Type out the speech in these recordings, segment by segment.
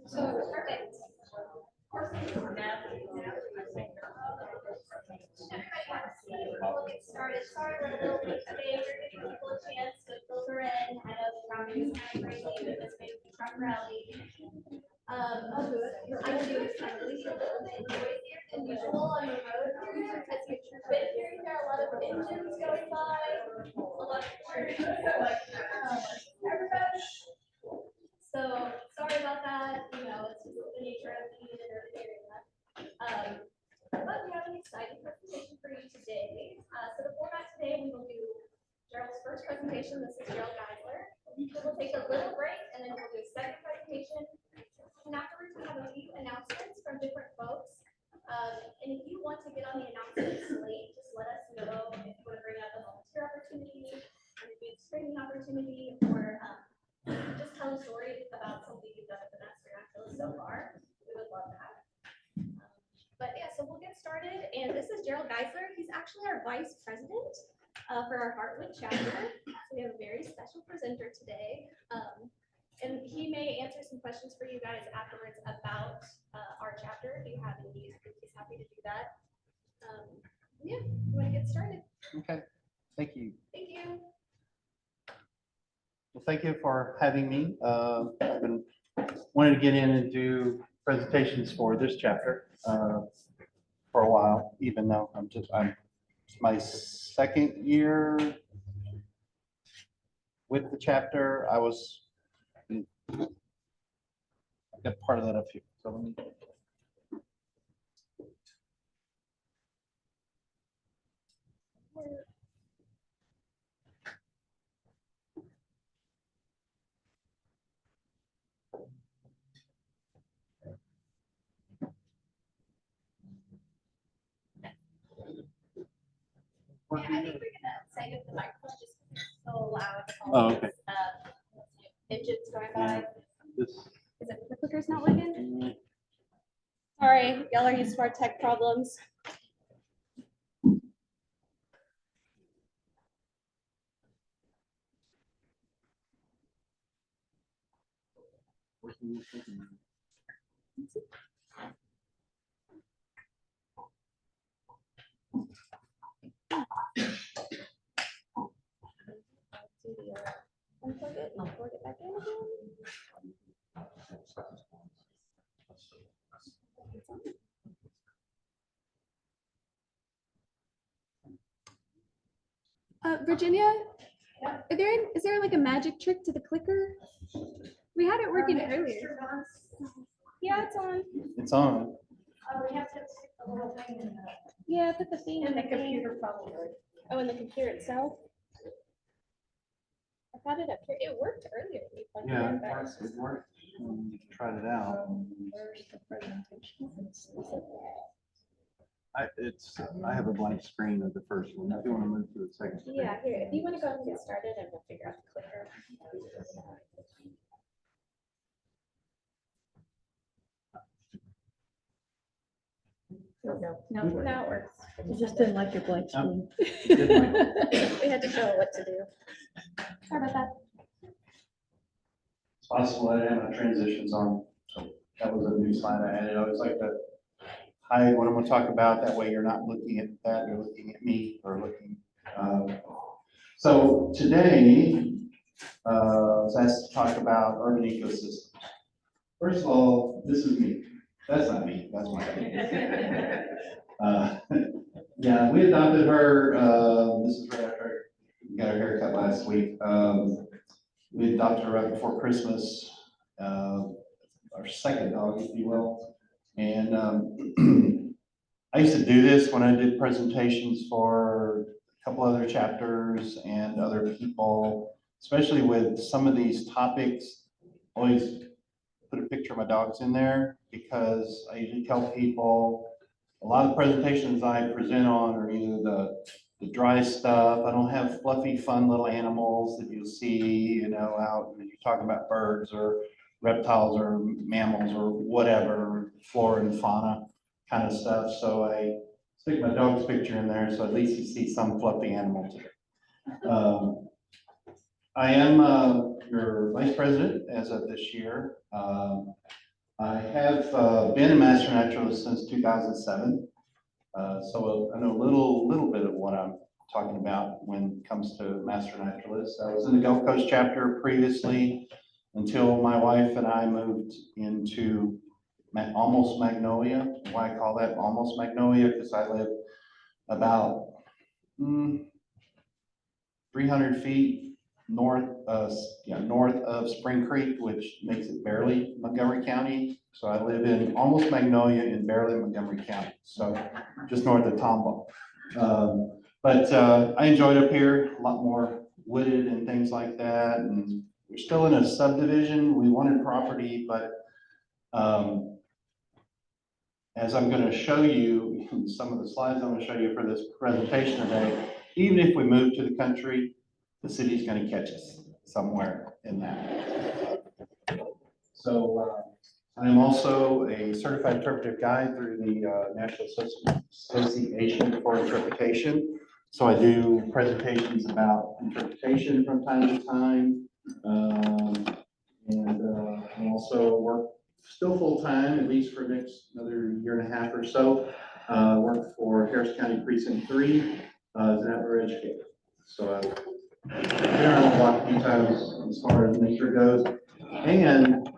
So perfect. We'll get started. Sorry, we're a little late today. We're giving people a chance to filter in. I know the traffic is kind of crazy with this big truck rally. I do actually a little bit noisier than usual on the road here, as you've been hearing there are a lot of engines going by, a lot of birds, everybody. So sorry about that. You know, it's just the nature of being in an urban area. But we have an exciting presentation for you today. So the format today, we will do Gerald's first presentation. This is Gerald Geisler. We will take a little break and then we'll do a second presentation. And afterwards, we have a few announcements from different folks. And if you want to get on the announcements late, just let us know if you want to bring up a volunteer opportunity, an advanced training opportunity, or just tell a story about something you've done at the Master Naturalist so far. We would love that. But yeah, so we'll get started. And this is Gerald Geisler. He's actually our vice president for our Heartwood chapter. So we have a very special presenter today. And he may answer some questions for you guys afterwards about our chapter. If you have any, he's happy to do that. Yeah, you want to get started? Okay, thank you. Thank you. Well, thank you for having me. I've been wanting to get in and do presentations for this chapter for a while, even though I'm my second year with the chapter. I've got part of that up here. So let me. Yeah, I think we're gonna say if the microphone just so loud. Oh, okay. Engines going by. This. Is it the clicker's not working? Sorry, y'all are used to our tech problems. Unplug it and I'll plug it back in again. Virginia, is there like a magic trick to the clicker? We had it working earlier. Yeah, it's on. It's on. We have to stick the little thing in Yeah, put the thing the, in in the computer probably. Oh, in the computer itself. I had it up here. It worked earlier. We plugged Yeah, it in, it but- works. It worked. Tried it out. Where's the presentation? I have a blank screen of the first one. If you want to move to the second. Screen. Yeah, here, if you want to go and get started and we'll figure out the clicker. No, now it works. You just didn't like your blank screen. We had to show it what to do. Sorry about that. It's possible I didn't have my transitions on, so that was a new slide I added. I always like to hide what I'm going to talk about. That way you're not looking at that, you're looking at me or looking. So today, I was asked to talk about urban ecosystems. First of all, this is me. That's not me, that's my yeah, we adopted her, this is right after we got her haircut last week. We adopted her right before Christmas, our second dog, if you will. And I used to do this when I did presentations for a couple other chapters and other people, especially with some of these topics. Always put a picture of my dogs in there because I usually tell people a lot of the presentations I present on are either the dry stuff. I don't have fluffy, fun little animals that you'll see, you know, out when you're talking about birds or reptiles or mammals or whatever, flora and fauna kind of stuff. So I stick my dog's picture in there so at least you see some fluffy animal too. I am your vice president as of this year. I have been a master naturalist since 2007. So I know a little bit of what I'm talking about when it comes to master naturalists. I was in the Gulf Coast chapter previously until my wife and I moved into almost Magnolia. Why I call that almost Magnolia? Because I live about 300 feet north of Spring Creek, which makes it barely Montgomery County. So I live in almost Magnolia and barely Montgomery County, so just north of Tomball. But I enjoyed up here, a lot more wooded and things like that. And we're still in a subdivision. We wanted property, but as I'm going to show you some of the slides I'm going to show you for this presentation today, even if we move to the country, the city's going to catch us somewhere in that. So I am also a certified interpretive guide through the National Association for Interpretation. So I do presentations about interpretation from time to time. I also work still full-time, at least for another year and a half or so. Work for Harris County Precinct 3 as an outdoor educator. So I've been around the block a few times as far as nature goes. And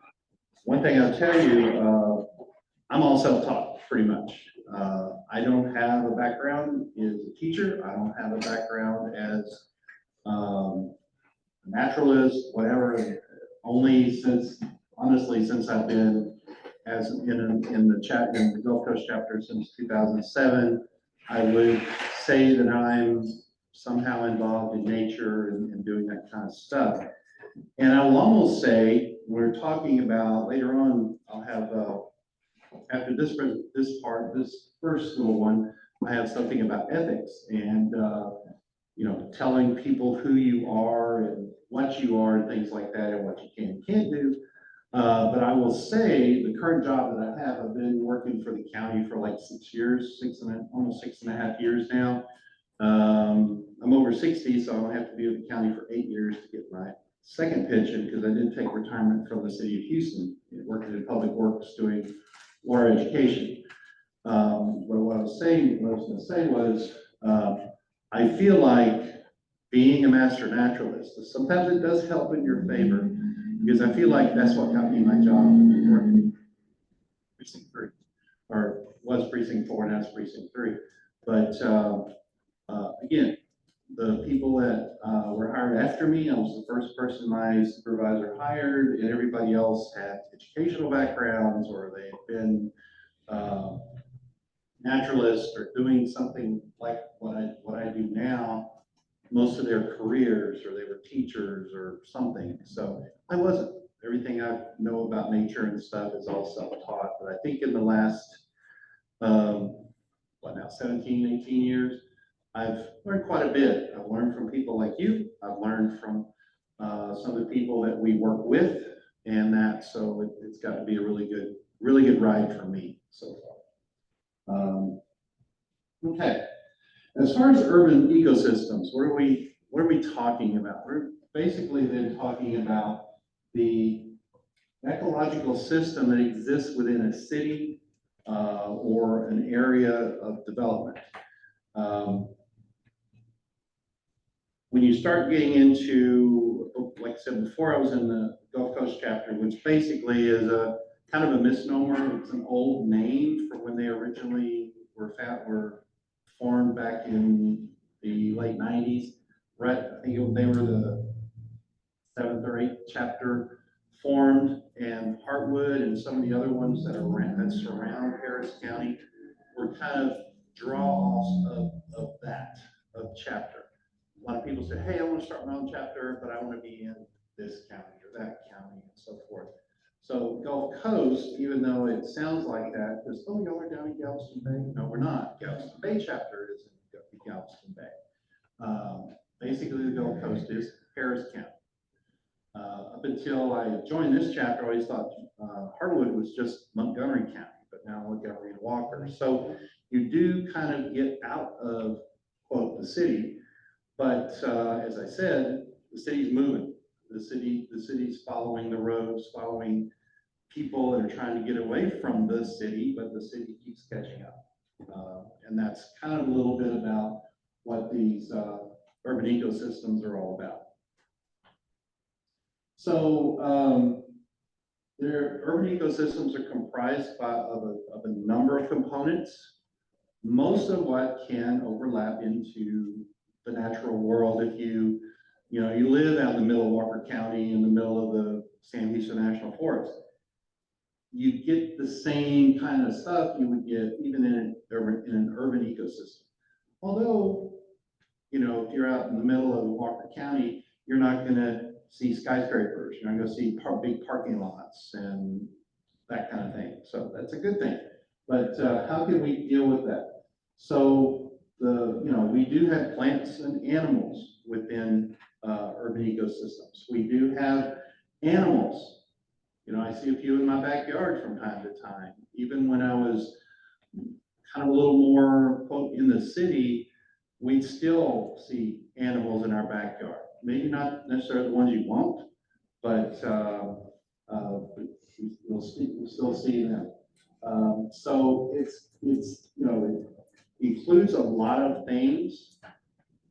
one thing I'll tell you, I'm all self-taught pretty much. I don't have a background as a teacher. I don't have a background as a naturalist, whatever. Only honestly, since I've been in the Gulf Coast chapter since 2007, I would say that I'm somehow involved in nature and doing that kind of stuff. And I will almost say, we're talking about later on, I'll have, after this first little one, I have something about ethics and, telling people who you are and what you are and things like that and what you can and can't do. But I will say the current job that I have, I've been working for the county for like 6 years, almost 6.5 years now. I'm over 60, so I'll have to be with the county for 8 years to get my second pension because I did take retirement from the city of Houston, working in public works, doing water education. But what I was going to say was, I feel like being a master naturalist, sometimes it does help in your favor because I feel like that's what got me my job working precinct 3, or was precinct 4, now it's precinct 3. But again, the people that were hired after me, I was the first person my supervisor hired, and everybody else had educational backgrounds or they had been naturalists or doing something like what I do now most of their careers, or they were teachers or something. So I wasn't. Everything I know about nature and stuff is all self-taught, but I think in the last 17, 18 years, I've learned quite a bit. I've learned from people like you. I've learned from some of the people that we work with, and that, so it's got to be a really good ride for me so far. Okay, as far as urban ecosystems, what are we talking about? We're basically then talking about the ecological system that exists within a city or an area of development. When you start getting into, like I said before, I was in the Gulf Coast chapter, which basically is a kind of a misnomer. It's an old name for when they originally were formed back in the late 90s. Right, I think they were the 7th or 8th chapter formed, and Heartwood and some of the other ones that surround Harris County were kind of draw-offs of chapter. A lot of people say, hey, I want to start my own chapter, but I want to be in this county or that county and so forth. So Gulf Coast, even though it sounds like that, because, oh, y'all are down in Galveston Bay. No, we're not. Galveston Bay chapter is in Galveston Bay. Basically, the Gulf Coast is Harris County. Up until I joined this chapter, I always thought Heartwood was just Montgomery County, but now Montgomery and Walker. So you do kind of get out of, quote, the city. But as I said, the city's moving. the city's following the roads, following people that are trying to get away from the city, but the city keeps catching up. And that's kind of a little bit about what these urban ecosystems are all about. So their urban ecosystems are comprised of a number of components, most of what can overlap into the natural world. If you live out in the middle of Walker County, in the middle of the San Luis National Forest, you get the same kind of stuff you would get even in an urban ecosystem. Although, if you're out in the middle of Walker County, you're not going to see skyscrapers. You're not going to see big parking lots and that kind of thing. So that's a good thing. But how can we deal with that? So we do have plants and animals within urban ecosystems. We do have animals. I see a few in my backyard from time to time. Even when I was kind of a little more, quote, in the city, we'd still see animals in our backyard. Maybe not necessarily the ones you want, but we'll still see them. So it includes a lot of things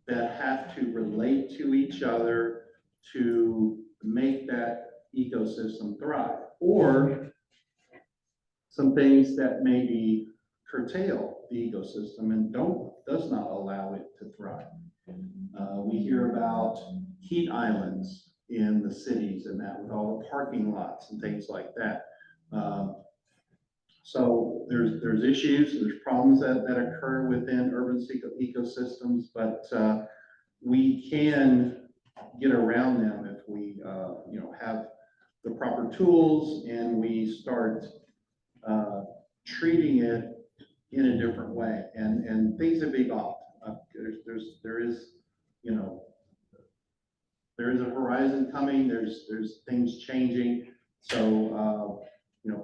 that have to relate to each other to make that ecosystem thrive, or some things that maybe curtail the ecosystem and does not allow it to thrive. We hear about heat islands in the cities and that, with all the parking lots and things like that. So there's issues, there's problems that occur within urban ecosystems, but we can get around them if we have the proper tools and we start treating it in a different way. And things have evolved. There is a horizon coming. There's things changing. So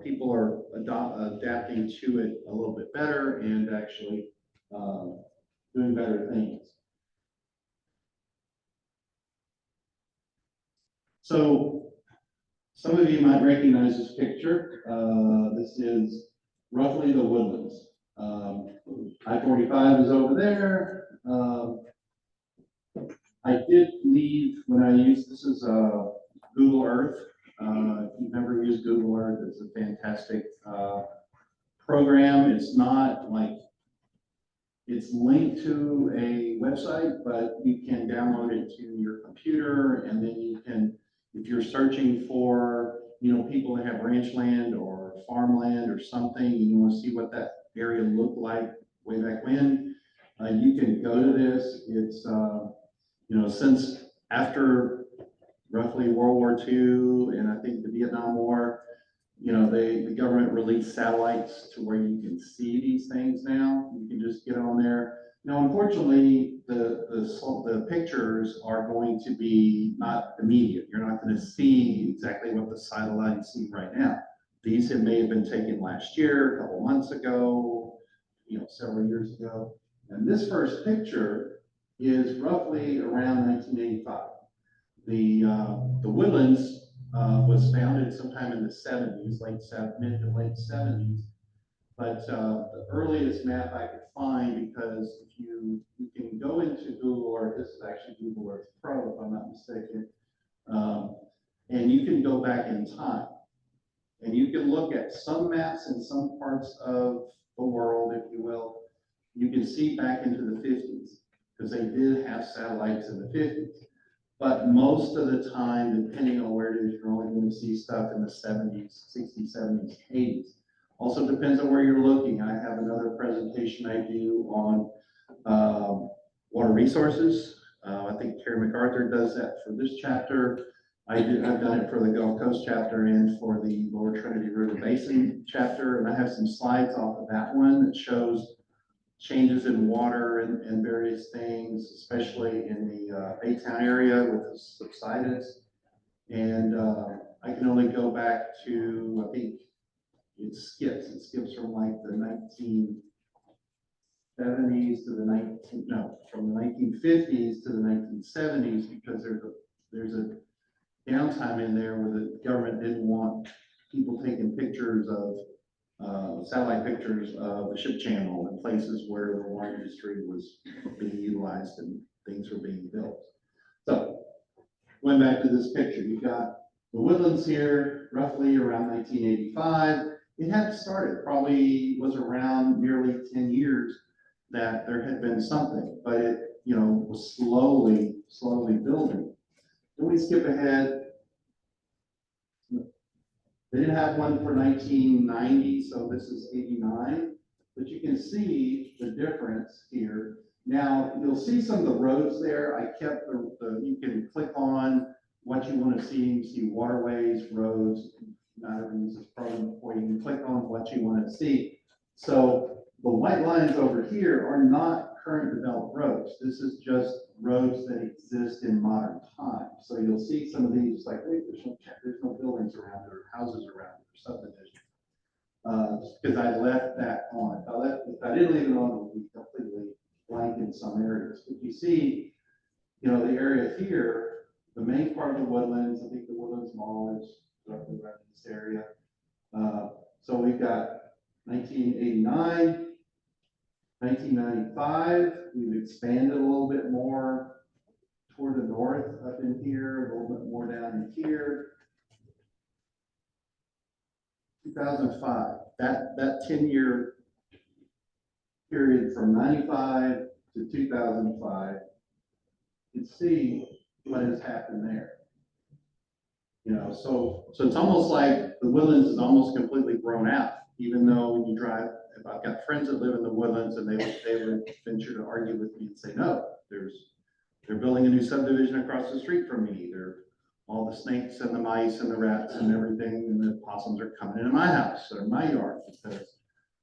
people are adapting to it a little bit better and actually doing better things. So some of you might recognize this picture. This is roughly the Woodlands. I-45 is over there. I did leave when I used, this is Google Earth. If you've never used Google Earth, it's a fantastic program. It's not like, it's linked to a website, but you can download it to your computer, and then you can, if you're searching for, people that have ranch land or farmland or something, and you want to see what that area looked like way back when, you can go to this. It's, since after roughly World War II and I think the Vietnam War, the government released satellites to where you can see these things now. You can just get on there. Now, unfortunately, the pictures are going to be not immediate. You're not going to see exactly what the satellites see right now. These may have been taken last year, a couple months ago, several years ago. And this first picture is roughly around 1985. The Woodlands was founded sometime in the 70s, mid to late 70s. But the earliest map I could find, because if you can go into Google Earth, this is actually Google Earth Pro, if I'm not mistaken, and you can go back in time. And you can look at some maps in some parts of the world, if you will. You can see back into the 50s, because they did have satellites in the 50s. But most of the time, depending on where it is, you're only going to see stuff in the 70s, 60s, 70s, 80s. Also depends on where you're looking. I have another presentation I do on water resources. I think Terry MacArthur does that for this chapter. I've done it for the Gulf Coast chapter and for the Lower Trinity River Basin chapter. And I have some slides off of that one that shows changes in water and various things, especially in the Baytown area with the subsidence. And I can only go back to, I think it skips from like the 1970s to the from the 1950s to the 1970s, because there's a downtime in there where the government didn't want people taking pictures of, satellite pictures of the ship channel and places where the water industry was being utilized and things were being built. So, going back to this picture, you've got the woodlands here, roughly around 1985. It had started, probably was around nearly 10 years that there had been something, but it, was slowly building. Then we skip ahead. They didn't have one for 1990, so this is 89, but you can see the difference here. Now, you'll see some of the roads there. I kept you can click on what you want to see. You see waterways, roads, not everyone uses program before. You can click on what you want to see. So the white lines over here are not current developed roads. This is just roads that exist in modern times. So you'll see some of these like, wait, there's no buildings around it or houses around it or subdivision. Because I left that on. If I didn't leave it on, it would be completely blank in some areas. But you see, the area here, the main part of the woodlands, I think the Woodlands Mall is roughly right in this area. So we've got 1989, 1995, we've expanded a little bit more toward the north up in here, a little bit more down in here. 2005, that 10-year period from 95 to 2005, you can see what has happened there. So it's almost like the woodlands is almost completely grown out, even though when you drive, if I've got friends that live in the woodlands and they would venture to argue with me and say, no, they're building a new subdivision across the street from me. All the snakes and the mice and the rats and everything and the possums are coming into my house or my yard because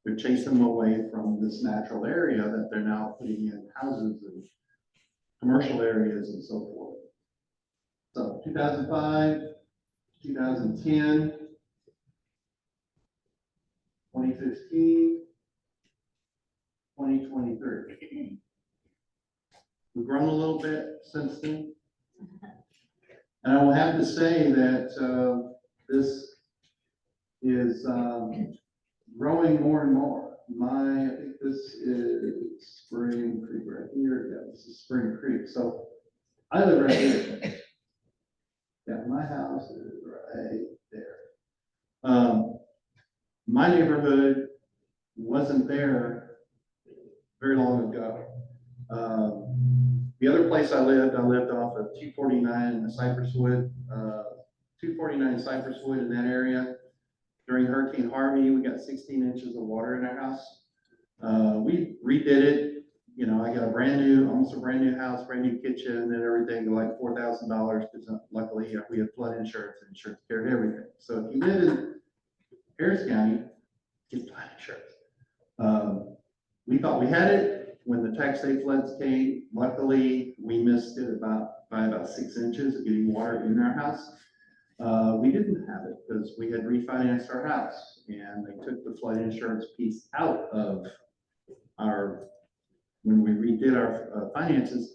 they're chasing them away from this natural area that they're now putting in houses and commercial areas and so forth. So 2005, 2010, 2015, 2023. We've grown a little bit since then. And I will have to say that this is growing more and more. I think this is Spring Creek right here. Yeah, this is Spring Creek. So I live right here. Yeah, my house is right there. My neighborhood wasn't there very long ago. The other place I lived off of 249 in the Cypresswood, 249 Cypresswood in that area. During Hurricane Harvey, we got 16 inches of water in our house. We redid it. I got almost a brand new house, brand new kitchen and everything, like $4,000 because luckily we had flood insurance and insurance carried everything. So if you live in Harris County, get flood insurance. We thought we had it. When the tax day floods came, luckily we missed it by about 6 inches of getting water in our house. We didn't have it because we had refinanced our house and they took the flood insurance piece out of when we redid our finances.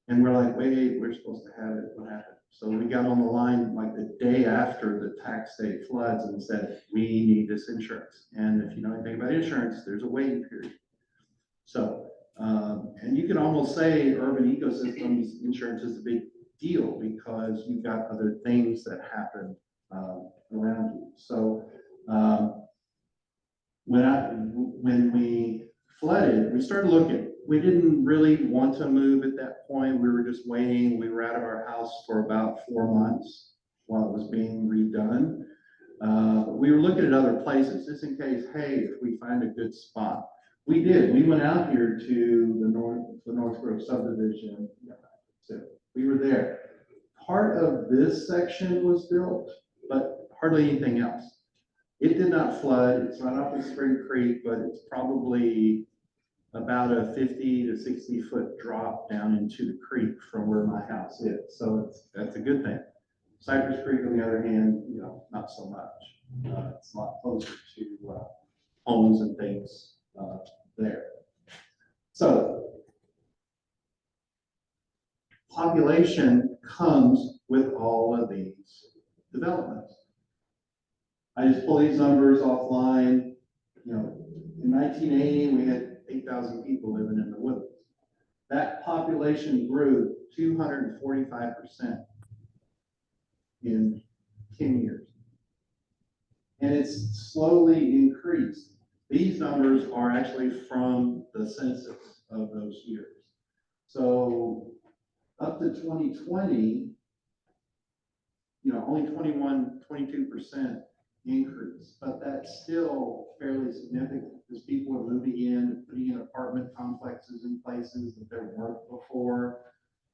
And we're like, wait, we're supposed to have it. What happened? So we got on the line like the day after the tax day floods and said, we need this insurance. And if you know anything about insurance, there's a waiting period. So, and you can almost say urban ecosystems insurance is a big deal because you've got other things that happen around you. So, when we flooded, we started looking. We didn't really want to move at that point. We were just waiting. We were out of our house for about 4 months while it was being redone. We were looking at other places just in case, hey, if we find a good spot. We did. We went out here to the North Grove subdivision. So we were there. Part of this section was built, but hardly anything else. It did not flood. It's right off of Spring Creek, but it's probably about a 50 to 60 foot drop down into the creek from where my house is. So that's a good thing. Cypress Creek, on the other hand, not so much. It's a lot closer to homes and things there. So population comes with all of these developments. I just pull these numbers offline. You know, in 1980, we had 8,000 people living in the woodlands. That population grew 245% in 10 years. And it's slowly increased. These numbers are actually from the census of those years. So up to 2020, you know, only 22% increase, but that's still fairly significant because people are moving in, putting in apartment complexes in places that there weren't before.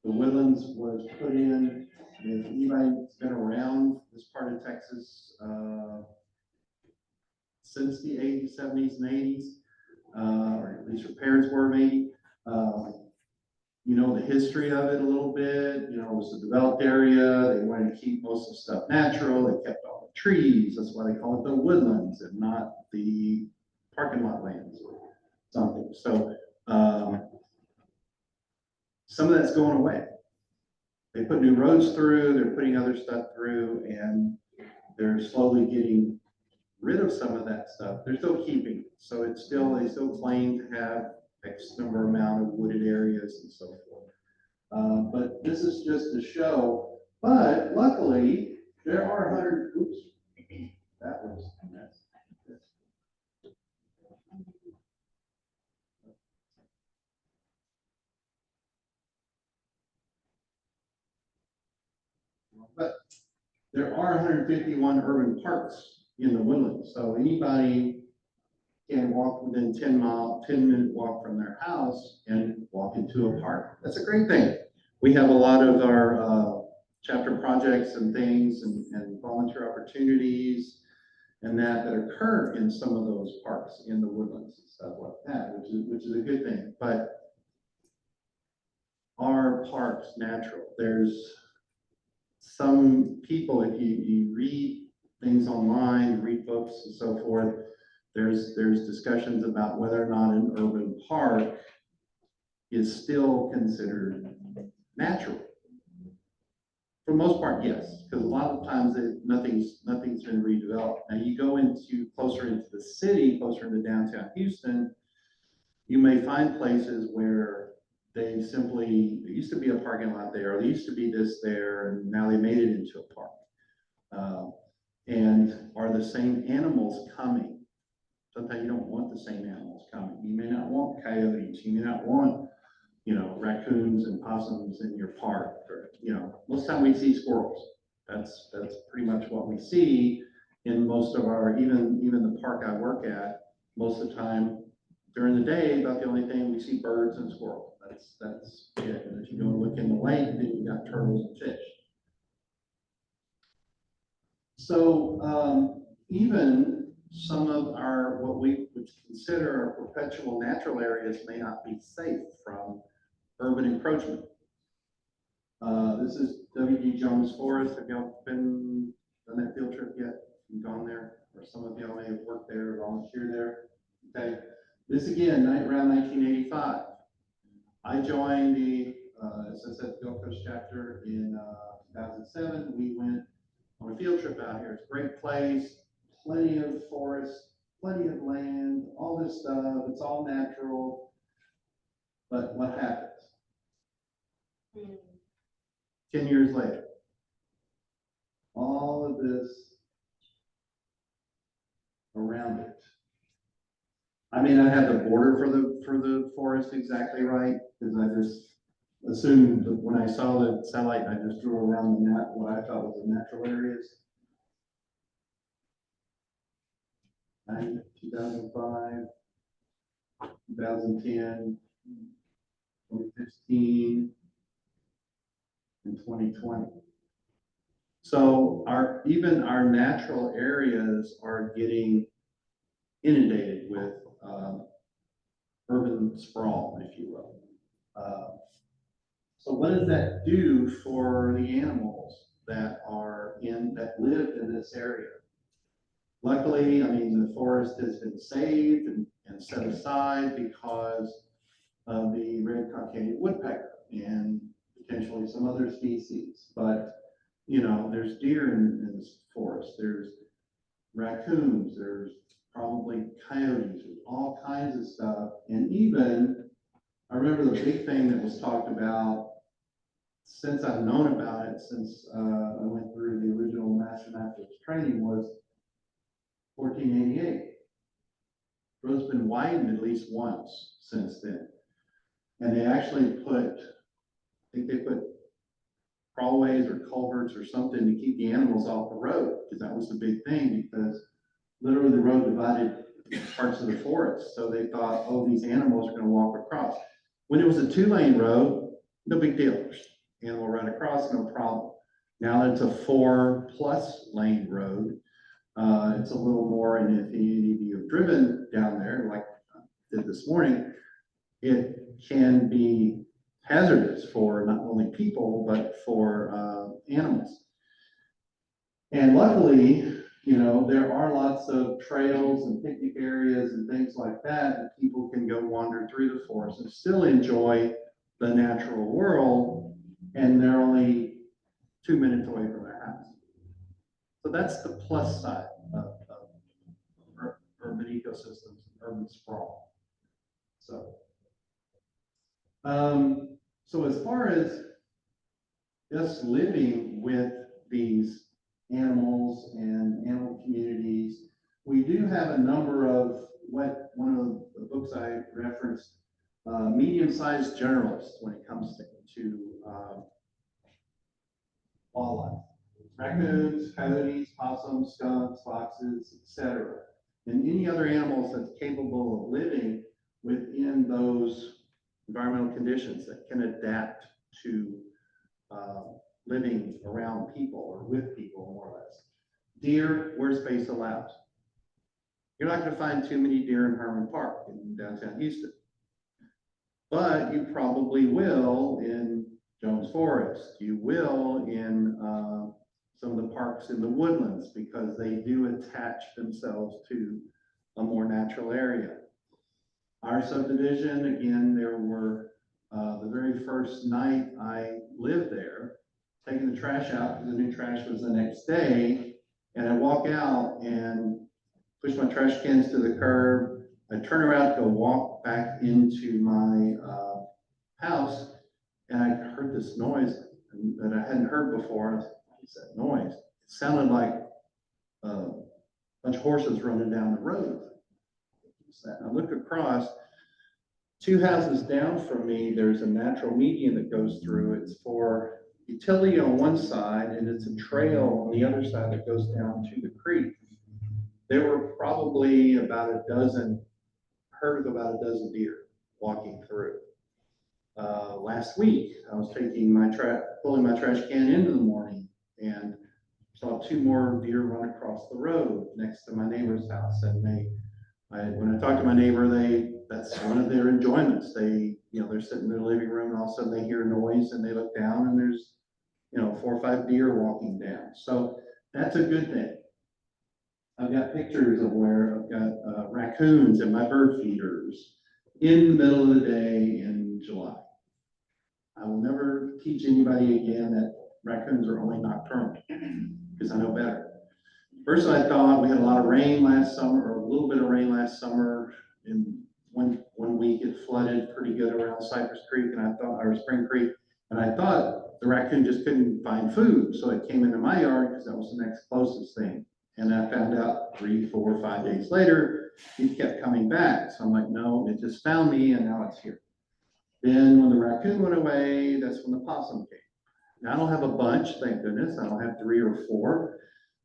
The Woodlands was put in, if anybody's been around this part of Texas since the 80s, 70s, and 80s, or at least your parents were maybe, you know, the history of it a little bit. You know, it was a developed area. They wanted to keep most of the stuff natural. They kept all the trees. That's why they call it the woodlands and not the parking lot lands or something. So some of that's going away. They put new roads through, they're putting other stuff through, and they're slowly getting rid of some of that stuff. They're still keeping it. So it's still, they still claim to have X number amount of wooded areas and so forth. But this is just to show, but luckily there are 100, oops, that was a mess. But there are 151 urban parks in the woodlands. So anybody can walk within 10-minute walk from their house and walk into a park. That's a great thing. We have a lot of our chapter projects and things and volunteer opportunities and that occur in some of those parks in the woodlands and stuff like that, which is a good thing. But are parks natural? There's some people, if you read things online, read books and so forth, there's discussions about whether or not an urban park is still considered natural. For the most part, yes, because a lot of times nothing's been redeveloped. Now you go closer into the city, closer into downtown Houston, you may find places where there used to be a parking lot there, or there used to be this there, and now they made it into a park. And are the same animals coming? Sometimes you don't want the same animals coming. You may not want coyotes. You may not want, you know, raccoons and possums in your park. Or, you know, most of the time we see squirrels. That's pretty much what we see in most of our, even the park I work at. Most of the time during the day, about the only thing we see birds and squirrels. That's it. And if you go and look in the lake, then you got turtles and fish. So even some of our, what we would consider our perpetual natural areas may not be safe from urban encroachment. This is W.D. Jones Forest. Have y'all done that field trip yet? You gone there? Or some of y'all may have worked there or volunteered there. Okay. This again, around 1985. I joined the, as I said, Gulf Coast chapter in 2007. We went on a field trip out here. It's a great place, plenty of forest, plenty of land, all this stuff. It's all natural. But what happens? 10 years later, all of this around it. I may not have the border for the forest exactly right, because I just assumed that when I saw the satellite, I just drew around the map what I thought was the natural areas. 2005, 2010, 2015, and 2020. So even our natural areas are getting inundated with urban sprawl, if you will. So what does that do for the animals that live in this area? Luckily, I mean, the forest has been saved and set aside because of the red cockaded woodpecker and potentially some other species. But you know, there's deer in this forest, there's raccoons, there's probably coyotes, there's all kinds of stuff. And even, I remember the big thing that was talked about since I've known about it, since I went through the original Master Naturalist training, was 1488. The road's been widened at least once since then. And they actually put, I think they put crawlways or culverts or something to keep the animals off the road, because that was the big thing, because literally the road divided parts of the forest. So they thought, oh, these animals are gonna walk across. When it was a 2-lane road, no big deal. Animal run across, no problem. Now it's a 4+ lane road. It's a little more, and if any of you have driven down there, like I did this morning, it can be hazardous for not only people, but for animals. And luckily, you know, there are lots of trails and picnic areas and things like that that people can go wander through the forest and still enjoy the natural world, and they're only 2 minutes away from their house. So that's the plus side of urban ecosystems, urban sprawl. So, so as far as just living with these animals and animal communities, we do have a number of what one of the books I referenced, medium-sized generalists when it comes to wildlife. Raccoons, coyotes, possums, skunks, foxes, etc. And any other animals that's capable of living within those environmental conditions that can adapt to living around people or with people, more or less. Deer, where space allows. You're not going to find too many deer in Herman Park in downtown Houston, but you probably will in Jones Forest. You will in some of the parks in the woodlands, because they do attach themselves to a more natural area. Our subdivision, again, there were the very first night I lived there, taking the trash out because the new trash was the next day, and I walk out and push my trash cans to the curb. I turn around to go walk back into my house, and I heard this noise that I hadn't heard before. I was like, what is that noise? It sounded like a bunch of horses running down the road. I look across, 2 houses down from me, there's a natural median that goes through. It's for utility on one side, and it's a trail on the other side that goes down to the creek. There were probably about a dozen, heard of about a dozen deer walking through. Last week, I was taking my pulling my trash can in the morning, and saw 2 more deer run across the road next to my neighbor's house. And when I talked to my neighbor, that's one of their enjoyments. They're sitting in their living room, and all of a sudden they hear noise, and they look down, and there's 4 or 5 deer walking down. So that's a good thing. I've got pictures of where I've got raccoons and my bird feeders in the middle of the day in July. I will never teach anybody again that raccoons are only nocturnal, because I know better. First, I thought we had a lot of rain last summer, or a little bit of rain last summer. In one week, it flooded pretty good around Cypress Creek, or Spring Creek, and I thought the raccoon just couldn't find food, so it came into my yard because that was the next closest thing. And I found out 3, 4, 5 days later, it kept coming back. So I'm like, no, it just found me, and now it's here. Then when the raccoon went away, that's when the possum came. Now I don't have a bunch, thank goodness. I don't have 3 or 4.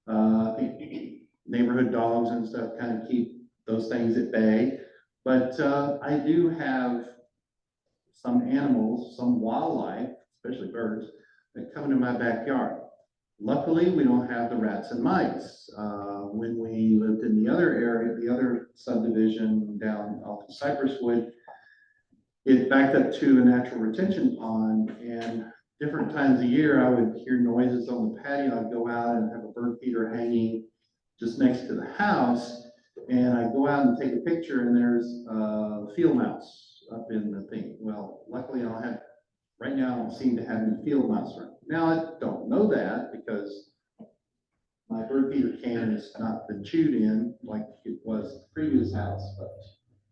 I think neighborhood dogs and stuff kind of keep those things at bay. But I do have some animals, some wildlife, especially birds, that come into my backyard. Luckily, we don't have the rats and mice. When we lived in the other area, the other subdivision down off of Cypresswood, it backed up to a natural retention pond, and different times a year, I would hear noises on the patio. I'd go out and have a bird feeder hanging just next to the house, and I'd go out and take a picture, and there's a field mouse up in the thing. Well, luckily, right now, I don't seem to have any field mouse around. Now, I don't know that because my bird feeder can has not been chewed in like it was the previous house, but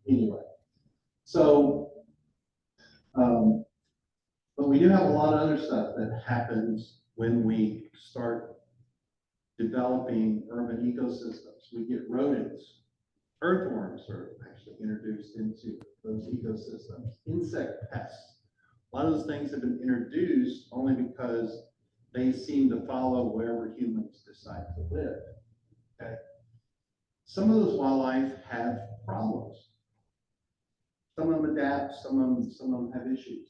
anyway. So, but we do have a lot of other stuff that happens when we start developing urban ecosystems. We get rodents. Earthworms are actually introduced into those ecosystems. Insect pests. A lot of those things have been introduced only because they seem to follow wherever humans decide to live. Okay. Some of those wildlife have problems. Some of them adapt, some of them have issues.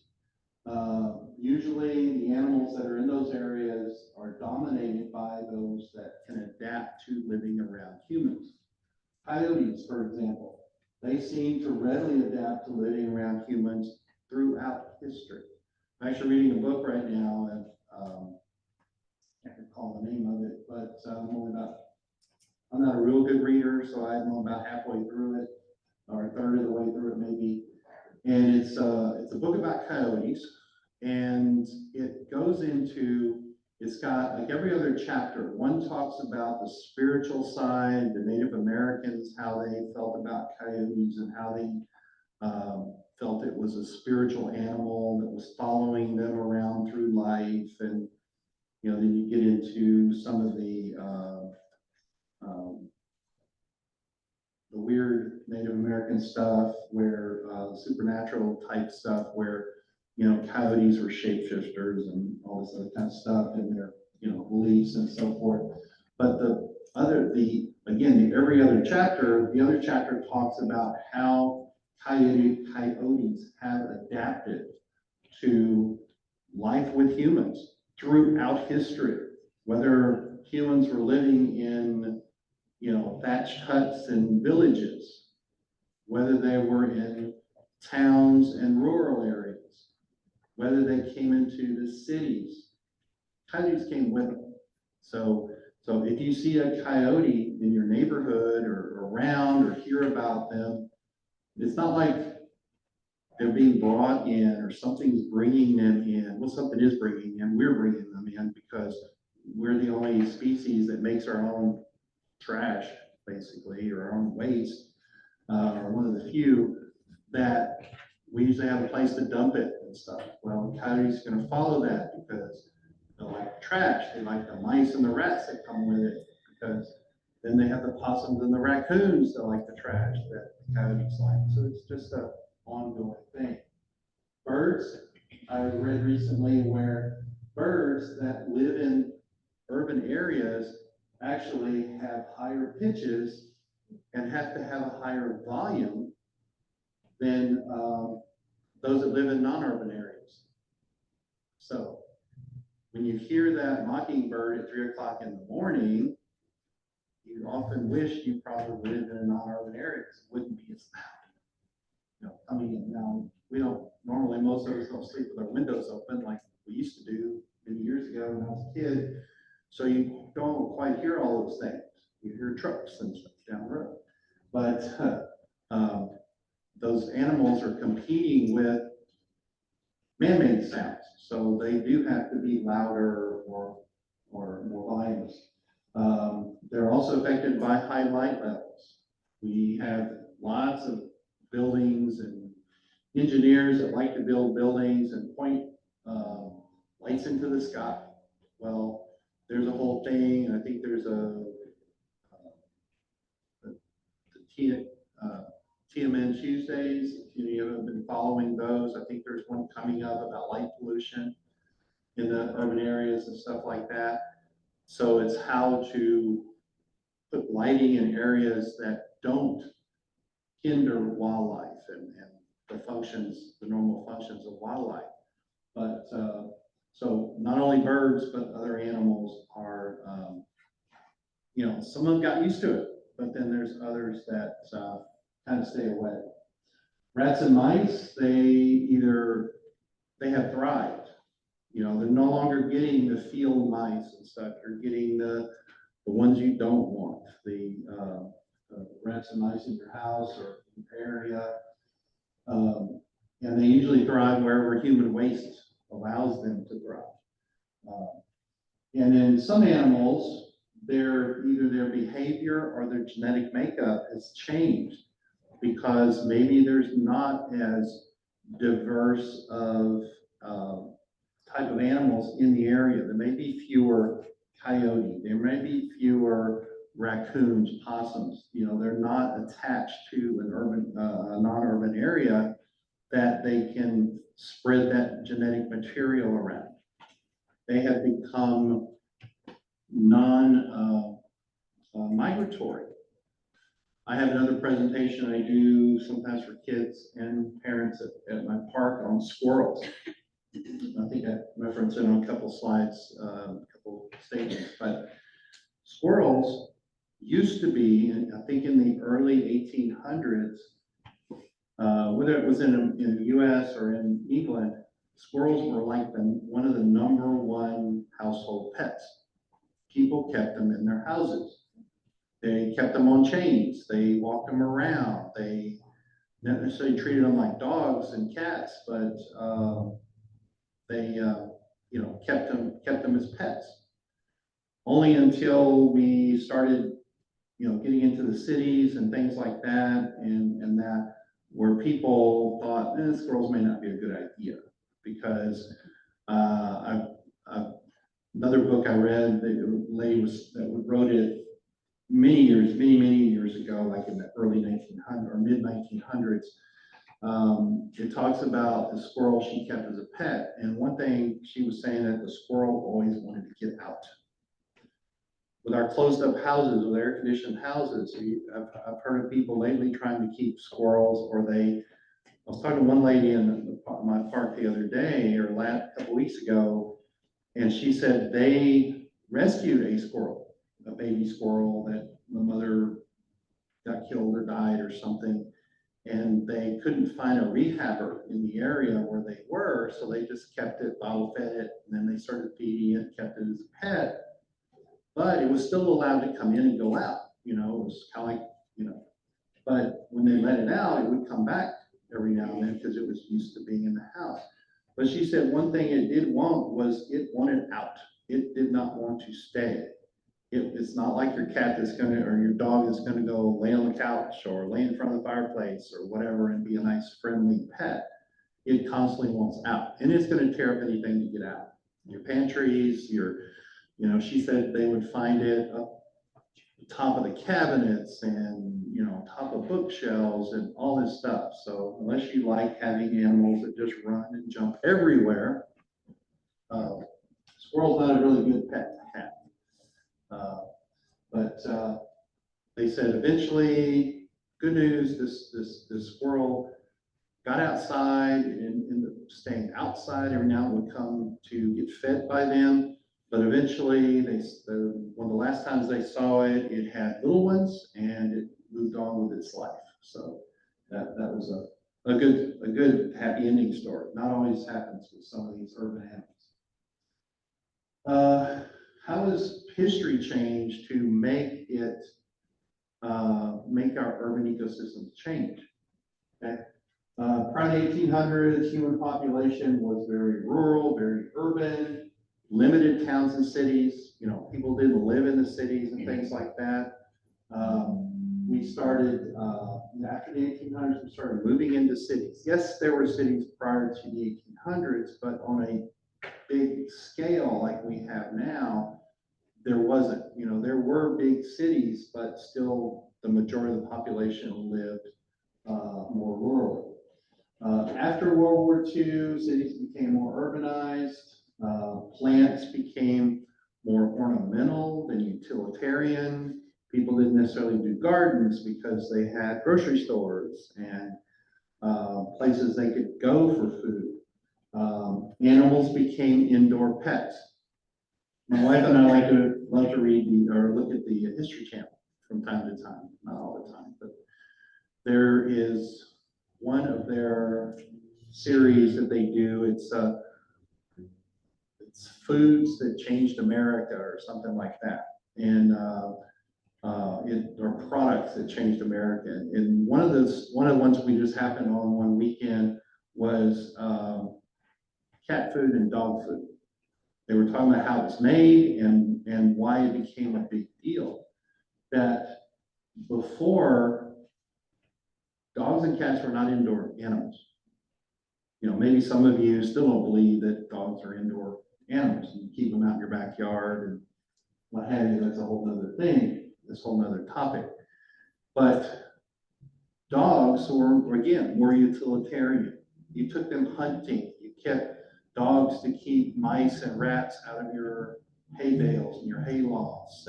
Usually the animals that are in those areas are dominated by those that can adapt to living around humans. Coyotes, for example, they seem to readily adapt to living around humans throughout history. I'm actually reading a book right now, and I can't recall the name of it, but I'm not a real good reader, so I'm about halfway through it, or a third of the way through it maybe. And it's a book about coyotes, and it goes into, it's got like every other chapter. One talks about the spiritual side, the Native Americans, how they felt about coyotes and how they felt it was a spiritual animal that was following them around through life. And, you know, then you get into some of the weird Native American stuff where supernatural type stuff where, you know, coyotes were shapeshifters and all this other kind of stuff and their, you know, beliefs and so forth. But every other chapter, the other chapter talks about how coyotes have adapted to life with humans throughout history, whether humans were living in, you know, thatched huts and villages, whether they were in towns and rural areas, whether they came into the cities. Coyotes came with them. So if you see a coyote in your neighborhood or around or hear about them, it's not like they're being brought in or something's bringing them in. Well, something is bringing them. We're bringing them in because we're the only species that makes our own trash, basically, or our own waste, or one of the few that we usually have a place to dump it and stuff. Well, the coyote's going to follow that because they like trash. They like the mice and the rats that come with it because then they have the possums and the raccoons that like the trash that the coyotes like. So it's just an ongoing thing. Birds, I read recently where birds that live in urban areas actually have higher pitches and have to have a higher volume than those that live in non-urban areas. So when you hear that mockingbird at 3 o'clock in the morning, you often wish you probably lived in a non-urban area because it wouldn't be as loud. You know, coming in now, we don't normally, most of us don't sleep with our windows open like we used to do many years ago when I was a kid. So you don't quite hear all those things. You hear trucks and stuff down the road. But those animals are competing with man-made sounds. So they do have to be louder or more volumes. They're also affected by high light levels. We have lots of buildings and engineers that like to build buildings and point lights into the sky. Well, there's a whole thing, and I think there's TMN Tuesdays. If any of you have been following those, I think there's one coming up about light pollution in the urban areas and stuff like that. So it's how to put lighting in areas that don't hinder wildlife and the functions, the normal functions of wildlife. But so not only birds, but other animals are, you know, some of them got used to it, but then there's others that kind of stay away. Rats and mice, they have thrived. You know, they're no longer getting the field mice and stuff. You're getting the ones you don't want, the rats and mice in your house or in your area. And they usually thrive wherever human waste allows them to thrive. And in some animals, either their behavior or their genetic makeup has changed because maybe there's not as diverse of type of animals in the area. There may be fewer coyote, there may be fewer raccoons, possums. They're not attached to an urban, non-urban area that they can spread that genetic material around. They have become non-migratory. I have another presentation I do sometimes for kids and parents at my park on squirrels. I think I referenced it on a couple slides, a couple statements, but squirrels used to be, I think in the early 1800s, whether it was in the US or in England, squirrels were like one of the #1 household pets. People kept them in their houses. They kept them on chains. They walked them around. They not necessarily treated them like dogs and cats, but they kept them as pets. Only until we started getting into the cities and things like that, and that where people thought squirrels may not be a good idea because another book I read, the lady that wrote it many years ago, like in the early 1900s or mid 1900s. It talks about the squirrel she kept as a pet, and one thing she was saying that the squirrel always wanted to get out. With our closed up houses, with air conditioned houses, I've heard of people lately trying to keep squirrels, I was talking to one lady in my park the other day, or a couple weeks ago, and she said they rescued a baby squirrel that the mother got killed or died or something, and they couldn't find a rehabber in the area where they were, so they just kept it, bottle fed it, and then they started feeding it, kept it as a pet. But it was still allowed to come in and go out, it was kind of like, but when they let it out, it would come back every now and then because it was used to being in the house. But she said one thing it did want was it wanted out. It did not want to stay. It's not like your cat or your dog is gonna go lay on the couch or lay in front of the fireplace or whatever and be a nice friendly pet. It constantly wants out, and it's gonna tear up anything to get out. Your pantries, she said they would find it up the top of the cabinets and, top of bookshelves and all this stuff. So unless you like having animals that just run and jump everywhere, squirrel's not a really good pet to have. But they said eventually, good news, this squirrel got outside and ended up staying outside. Every now and then would come to get fed by them. But eventually, one of the last times they saw it, it had little ones and it moved on with its life. So that was a good happy ending story. Not always happens with some of these urban animals. How has history changed to make our urban ecosystems change? Okay. Prior to the 1800s, human population was very rural, very urban, limited towns and cities. People didn't live in the cities and things like that. We started, after the 1800s, we started moving into cities. Yes, there were cities prior to the 1800s, but on a big scale like we have now, there wasn't. There were big cities, but still the majority of the population lived more rural. After World War II, cities became more urbanized. Plants became more ornamental than utilitarian. People didn't necessarily do gardens because they had grocery stores and places they could go for food. Animals became indoor pets. My wife and I love to read or look at the History Channel from time to time, not all the time, but there is one of their series that they do. It's Foods That Changed America or something like that, and or products that changed America. And one of the ones we just happened on one weekend was cat food and dog food. They were talking about how it's made and why it became a big deal. That before, dogs and cats were not indoor animals. You know, maybe some of you still don't believe that dogs are indoor animals. You keep them out in your backyard and what have you. That's a whole nother thing. This whole nother topic. But dogs were, again, more utilitarian. You took them hunting. You kept dogs to keep mice and rats out of your hay bales and your hay lofts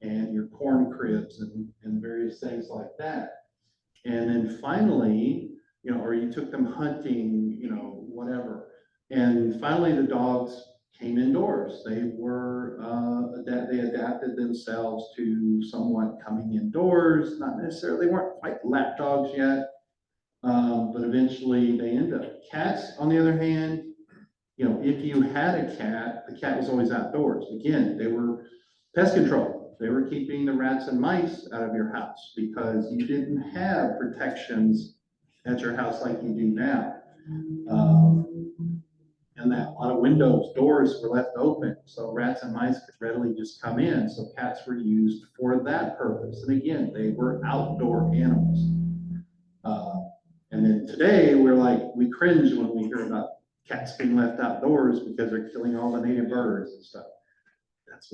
and your corn cribs and various things like that. And then finally, you know, or you took them hunting, you know, whatever. And finally the dogs came indoors. They were, they adapted themselves to somewhat coming indoors, not necessarily, they weren't quite lap dogs yet, but eventually they end up. Cats, on the other hand, you know, if you had a cat, the cat was always outdoors. Again, they were pest control. They were keeping the rats and mice out of your house because you didn't have protections at your house like you do now. And that a lot of windows, doors were left open, so rats and mice could readily just come in. So cats were used for that purpose. And again, they were outdoor animals. And then today we're like, we cringe when we hear about cats being left outdoors because they're killing all the native birds and stuff. That's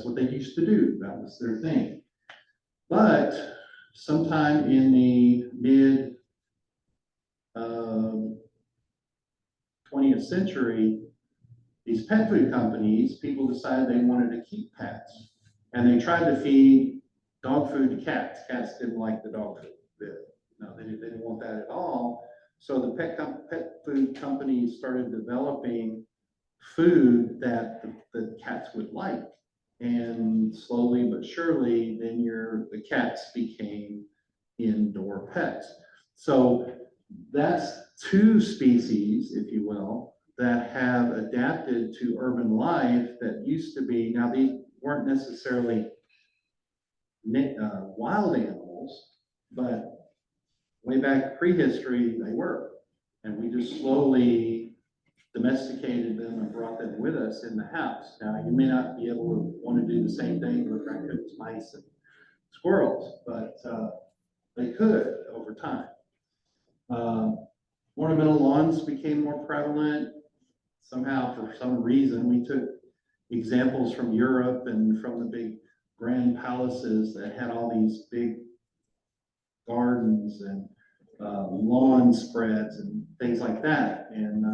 what they used to do. That was their thing. But sometime in the mid 20th century, these pet food companies, people decided they wanted to keep pets. And they tried to feed dog food to cats. Cats didn't like the dog food. No, they didn't want that at all. So the pet food companies started developing food that the cats would like. And slowly but surely, then the cats became indoor pets. So that's two species, if you will, that have adapted to urban life that used to be, now these weren't necessarily wild animals, but way back prehistory, they were. And we just slowly domesticated them and brought them with us in the house. Now, you may not be able to want to do the same thing with raccoons, mice, and squirrels, but they could over time. Ornamental lawns became more prevalent. Somehow, for some reason, we took examples from Europe and from the big grand palaces that had all these big gardens and lawn spreads and things like that. And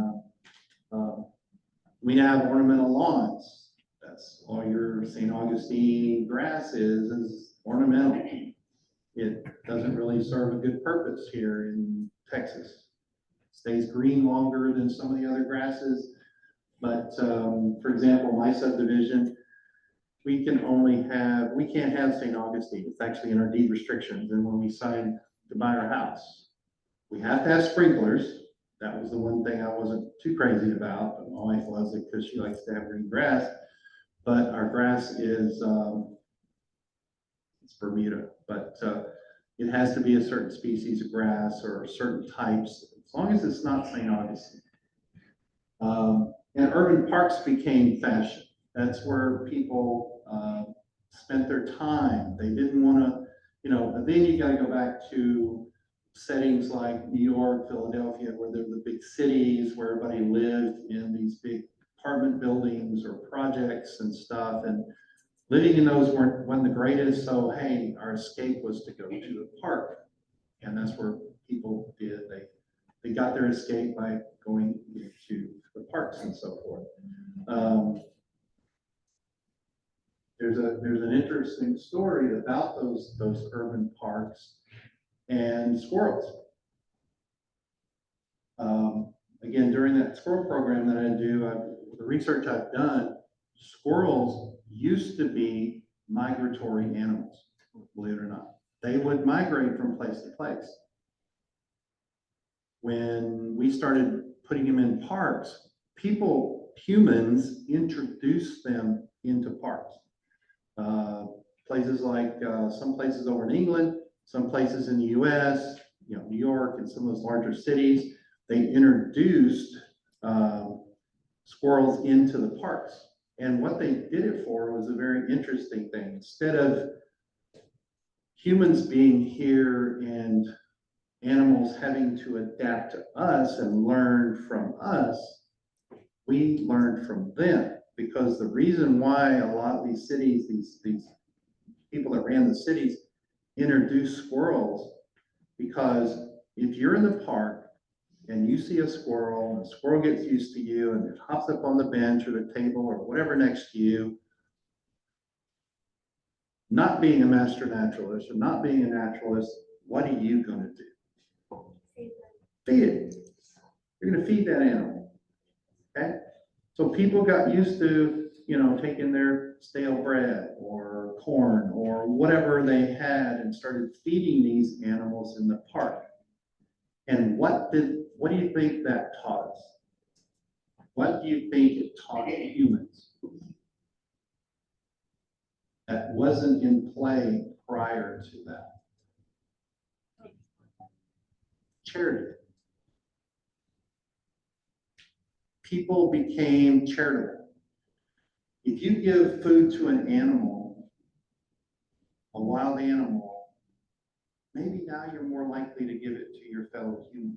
we have ornamental lawns. That's all your St. Augustine grass is ornamental. It doesn't really serve a good purpose here in Texas. Stays green longer than some of the other grasses. But for example, my subdivision, we can't have St. Augustine. It's actually in our deed restrictions. And when we signed to buy our house, we have to have sprinklers. That was the one thing I wasn't too crazy about, but my wife loves it because she likes to have green grass. But our grass is, it's Bermuda, but it has to be a certain species of grass or certain types, as long as it's not St. Augustine. And urban parks became fashion. That's where people spent their time. They didn't want to, but then you got to go back to settings like New York, Philadelphia, where they're the big cities, where everybody lived in these big apartment buildings or projects and stuff. And living in those wasn't the greatest. So, hey, our escape was to go to the park. And that's where people did. They got their escape by going to the parks and so forth. There's an interesting story about those urban parks and squirrels. Again, during that squirrel program that I do, the research I've done, squirrels used to be migratory animals, believe it or not. They would migrate from place to place. When we started putting them in parks, humans introduced them into parks. Places like some places over in England, some places in the US, New York and some of those larger cities, they introduced squirrels into the parks. And what they did it for was a very interesting thing. Instead of humans being here and animals having to adapt to us and learn from us, we learned from them. Because the reason why a lot of these cities, these people that ran the cities introduced squirrels, because if you're in the park and you see a squirrel, and the squirrel gets used to you and it hops up on the bench or the table or whatever next to you, not being a master naturalist or not being a naturalist, what are you going to do? Feed it. You're going to feed that animal. Okay? So people got used to, taking their stale bread or corn or whatever they had and started feeding these animals in the park. And what do you think that taught us? What do you think it taught humans that wasn't in play prior to that? Charity. People became charitable. If you give food to an animal, a wild animal, maybe now you're more likely to give it to your fellow human.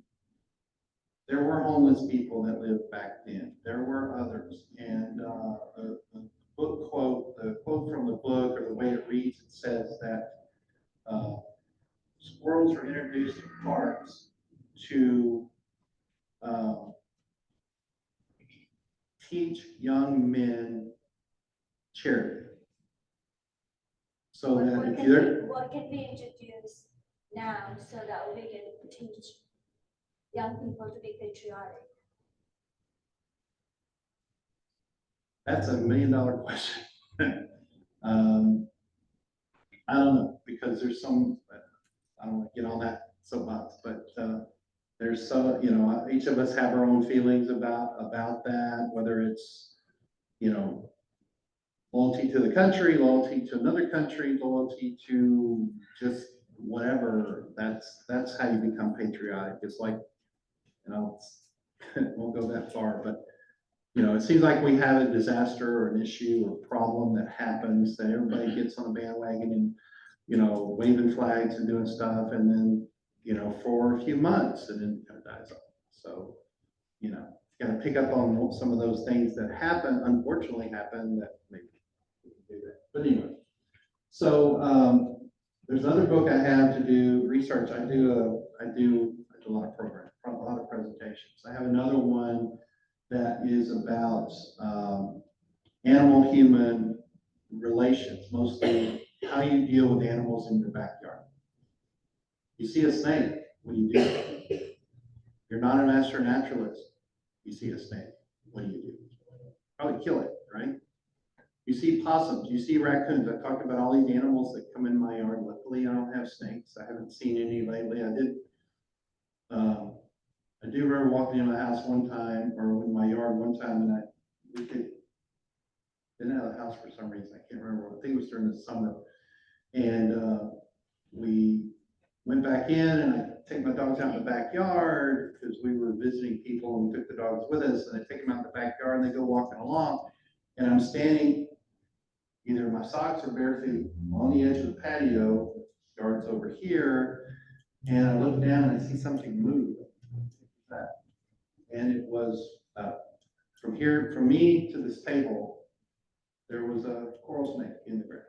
There were homeless people that lived back then. There were others. And the quote from the book, or the way it reads, it says that squirrels were introduced in parks to teach young men charity. So that if you're... What can we introduce now so that we can teach young people to be patriotic? That's $1 million question. I don't know, because there's some, I don't want to get on that soapbox, but there's so, each of us have our own feelings about that, whether it's, loyalty to the country, loyalty to another country, loyalty to just whatever. That's how you become patriotic. It's like, it won't go that far, but it seems like we have a disaster or an issue or problem that happens, that everybody gets on a bandwagon and, waving flags and doing stuff, and then, for a few months, and then it dies off. So, you got to pick up on some of those things that happen, unfortunately happen, that maybe we can do that. But anyway, so there's another book I have to do research. I do a lot of programs, a lot of presentations. I have another one that is about animal-human relations, mostly how you deal with animals in your backyard. You see a snake, what do you do? You're not a master naturalist. You see a snake, what do? Probably kill it, right? You see possums, you see raccoons. I've talked about all these animals that come in my yard. Luckily, I don't have snakes. I haven't seen any lately. I do remember walking in my house one time, or in my yard one time, and we didn't have a house for some reason. I can't remember. I think it was during the summer. And we went back in, and I take my dogs out in the backyard because we were visiting people, and we took the dogs with us, and I take them out in the backyard, and they go walking along, and I'm standing either in my socks or bare feet on the edge of the patio, yard's over here, and I look down and I see something move. And it was from me to this table, there was a coral snake in the grass.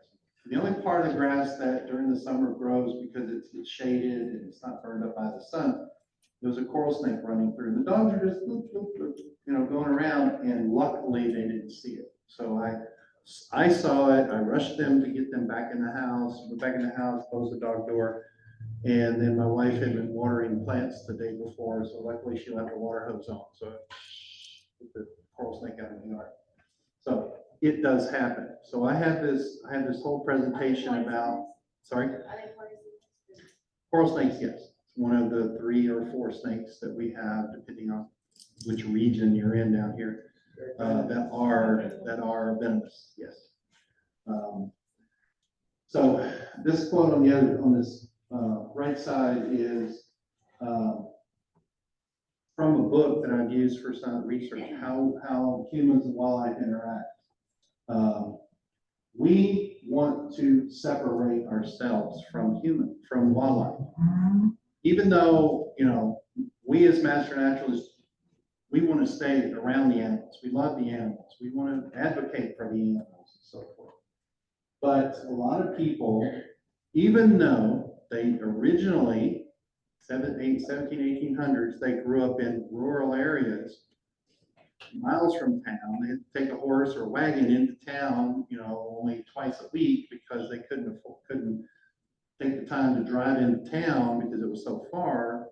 The only part of the grass that during the summer grows because it's shaded and it's not burned up by the sun, there was a coral snake running through. The dogs are just going around, and luckily they didn't see it. So I saw it. I rushed them to get them back in the house. Went back in the house, closed the dog door. And then my wife had been watering plants the day before, so luckily she left the water hose on, so get the coral snake out of the yard. So it does happen. So I had this whole presentation about, sorry? Coral snakes, yes. It's one of the 3 or 4 snakes that we have, depending on which region you're in down here, that are venomous, yes. So this quote on this right side is from a book that I've used for some research, how humans and wildlife interact. We want to separate ourselves from wildlife. Even though, you know, we as master naturalists, we want to stay around the animals. We love the animals. We want to advocate for the animals and so forth. But a lot of people, even though they originally, 1800s, they grew up in rural areas, miles from town. They had to take a horse or a wagon into town, you know, only twice a week because they couldn't take the time to drive into town because it was so far.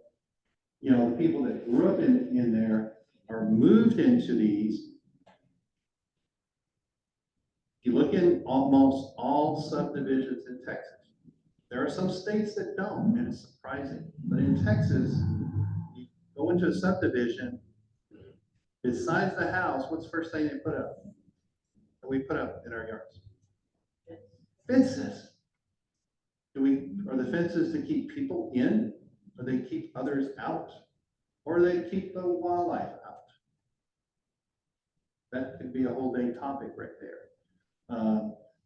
You know, the people that grew up in there are moved into these. You look in almost all subdivisions in Texas. There are some states that don't, and it's surprising. But in Texas, you go into a subdivision, besides the house, what's the first thing they put up? That we put up in our yards? Fences. Are the fences to keep people in? Or they keep others out? Or they keep the wildlife out? That could be a whole day topic right there.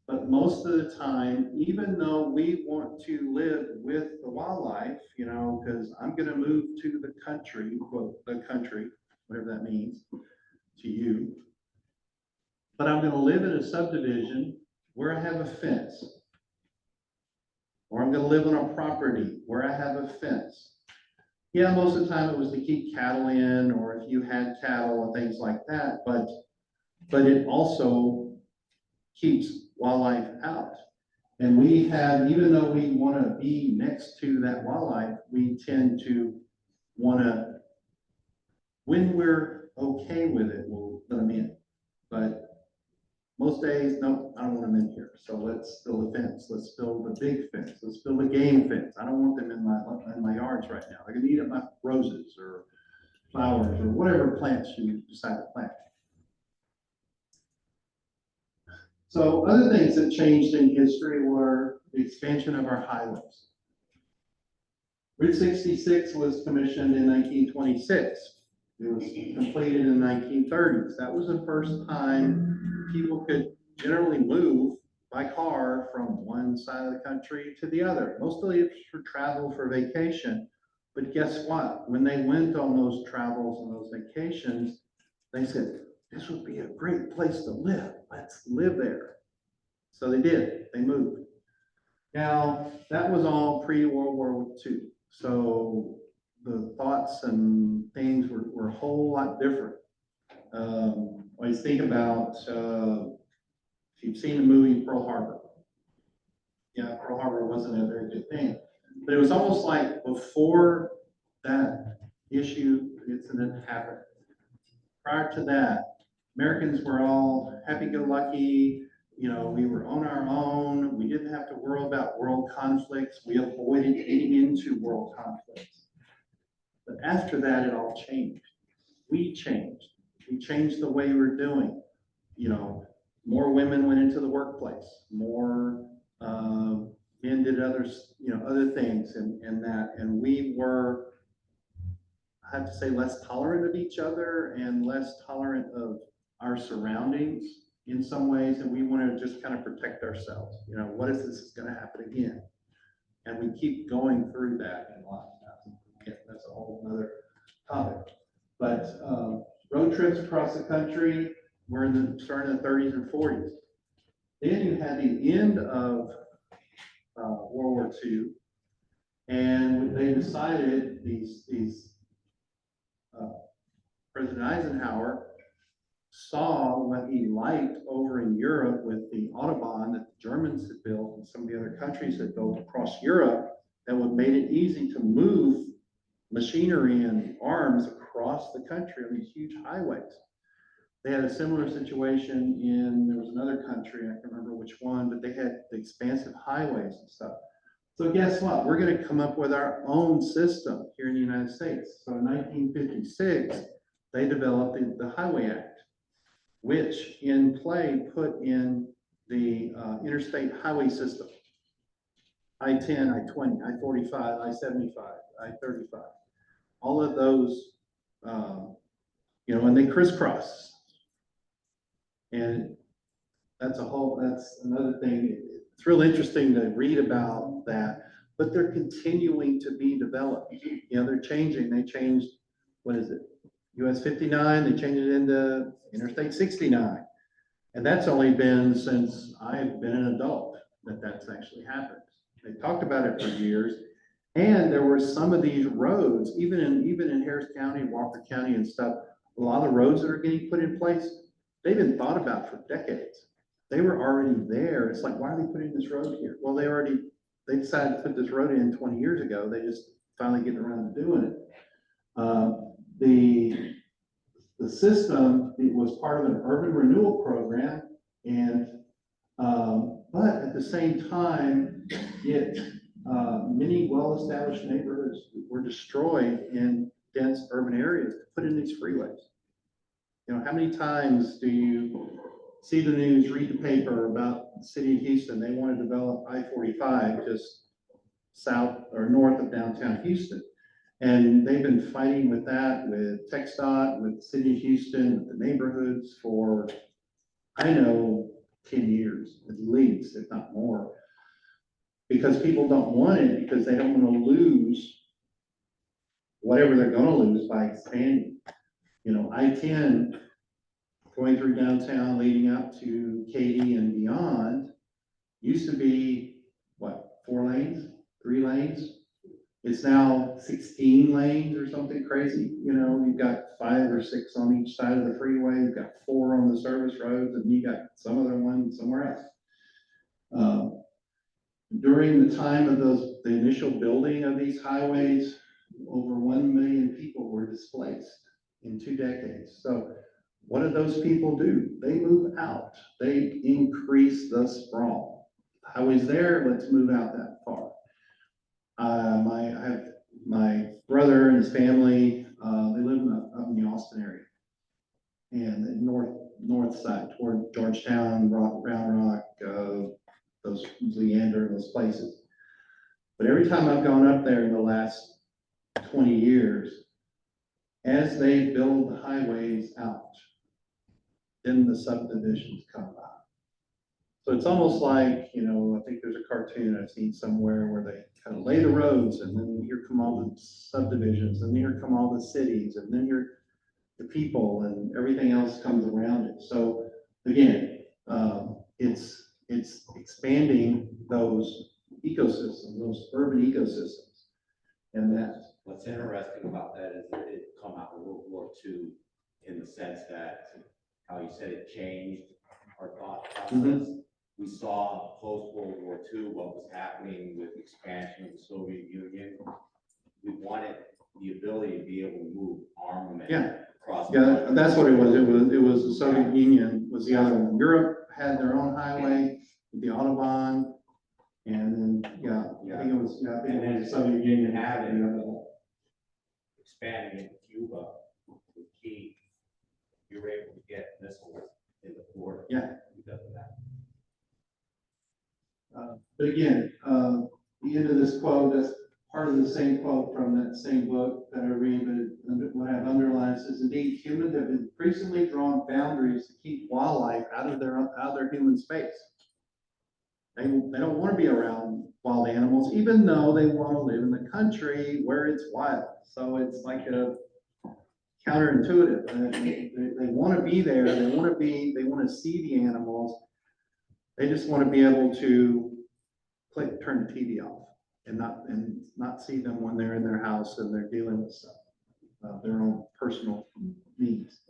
But most of the time, even though we want to live with the wildlife, you know, because I'm going to move to the country, well, the country, whatever that means to you, but I'm going to live in a subdivision where I have a fence, or I'm going to live on a property where I have a fence. Yeah, most of the time it was to keep cattle in, or if you had cattle and things like that, but it also keeps wildlife out. And we have, even though we want to be next to that wildlife, we tend to want to, when we're okay with it, we'll let them in. But most days, no, I don't want them in here. So let's build a fence. Let's build a big fence. Let's build a game fence. I don't want them in my yards right now. They're going to eat up my roses or flowers or whatever plants you decide to plant. So other things that changed in history were the expansion of our highways. Route 66 was commissioned in 1926. It was completed in the 1930s. That was the first time people could generally move by car from one side of the country to the other. Mostly it's for travel, for vacation. But guess what? When they went on those travels and those vacations, they said, this would be a great place to live. Let's live there. So they did. They moved. Now, that was all pre-World War II. So the thoughts and things were a whole lot different. When you think about, if you've seen the movie Pearl Harbor, yeah, Pearl Harbor wasn't a very good thing. But it was almost like before that incident happened. Prior to that, Americans were all happy-go-lucky. You know, we were on our own. We didn't have to worry about world conflicts. We avoided getting into world conflicts. But after that, it all changed. We changed. We changed the way we're doing. You know, more women went into the workplace. More men did other things and that. And we were, I have to say, less tolerant of each other and less tolerant of our surroundings in some ways. And we want to just kind of protect ourselves. You know, what if this is going to happen again? And we keep going through that in life. That's a whole other topic. But road trips across the country were starting in the 30s and 40s. Then you had the end of World War II, and they decided President Eisenhower saw what he liked over in Europe with the Autobahn that the Germans had built and some of the other countries had built across Europe that would made it easy to move machinery and arms across the country on these huge highways. They had a similar situation there was another country, I can't remember which one, but they had the expansive highways and stuff. So guess what? We're going to come up with our own system here in the United States. So in 1956, they developed the Highway Act, which in play put in the interstate highway system. I-10, I-20, I-45, I-75, I-35. All of those and they crisscross. And that's another thing. It's real interesting to read about that, but they're continuing to be developed. They're changing. They changed, what is it? US 59, they changed it into Interstate 69. And that's only been since I've been an adult that's actually happened. They talked about it for years. And there were some of these roads, even in Harris County, Walker County and stuff, a lot of the roads that are getting put in place, they've been thought about for decades. They were already there. It's like, why are they putting this road here? Well, they decided to put this road in 20 years ago. They just finally getting around to doing it. The system, it was part of an urban renewal program, and but at the same time, many well-established neighborhoods were destroyed in dense urban areas to put in these freeways. How many times do you see the news, read the paper about the city of Houston? They want to develop I-45 just south or north of downtown Houston. And they've been fighting with that, with TxDOT, with the city of Houston, with the neighborhoods for, I know, 10 years at least, if not more. Because people don't want it, because they don't want to lose whatever they're going to lose by expanding. I-10 going through downtown, leading out to Katy and beyond, used to be, what, 4 lanes, 3 lanes? It's now 16 lanes or something crazy. You've got 5 or 6 on each side of the freeway. You've got 4 on the service roads, and you got some other one somewhere else. During the time of the initial building of these highways, over 1 million people were displaced in 2 decades. So what did those people do? They move out. They increase the sprawl. Highways there, let's move out that far. I have my brother and his family, they live up in the Austin area. And the north side toward Georgetown, Round Rock, those Leander, those places. But every time I've gone up there in the last 20 years, as they build the highways out, then the subdivisions come out. So it's almost like, I think there's a cartoon I've seen somewhere where they kind of lay the roads, and then here come all the subdivisions, and here come all the cities, and then the people, and everything else comes around it. So again, it's expanding those ecosystems, those urban ecosystems, and that. What's interesting about that is that it come out of World War II in the sense that, how you said it changed our thought process. Mm-hmm. We saw post World War II what was happening with expansion of the Soviet Union. We wanted the ability to be able to move armament across. Yeah, that's what it was. It was the Soviet Union was the other one. Europe had their own highway with the Autobahn, and then I think it was the Soviet Union had it. Expanding into Cuba was key. You were able to get missiles in the border. Yeah. Because of that. But again, the end of this quote, that's part of the same quote from that same book that I read, but what I have underlined says, indeed, humans have increasingly drawn boundaries to keep wildlife out of their human space. They don't want to be around wild animals, even though they want to live in the country where it's wild. So it's like a counterintuitive. They want to be there. They want to see the animals. They just want to be able to turn the TV off and not see them when they're in their house and they're dealing with stuff, their own personal needs.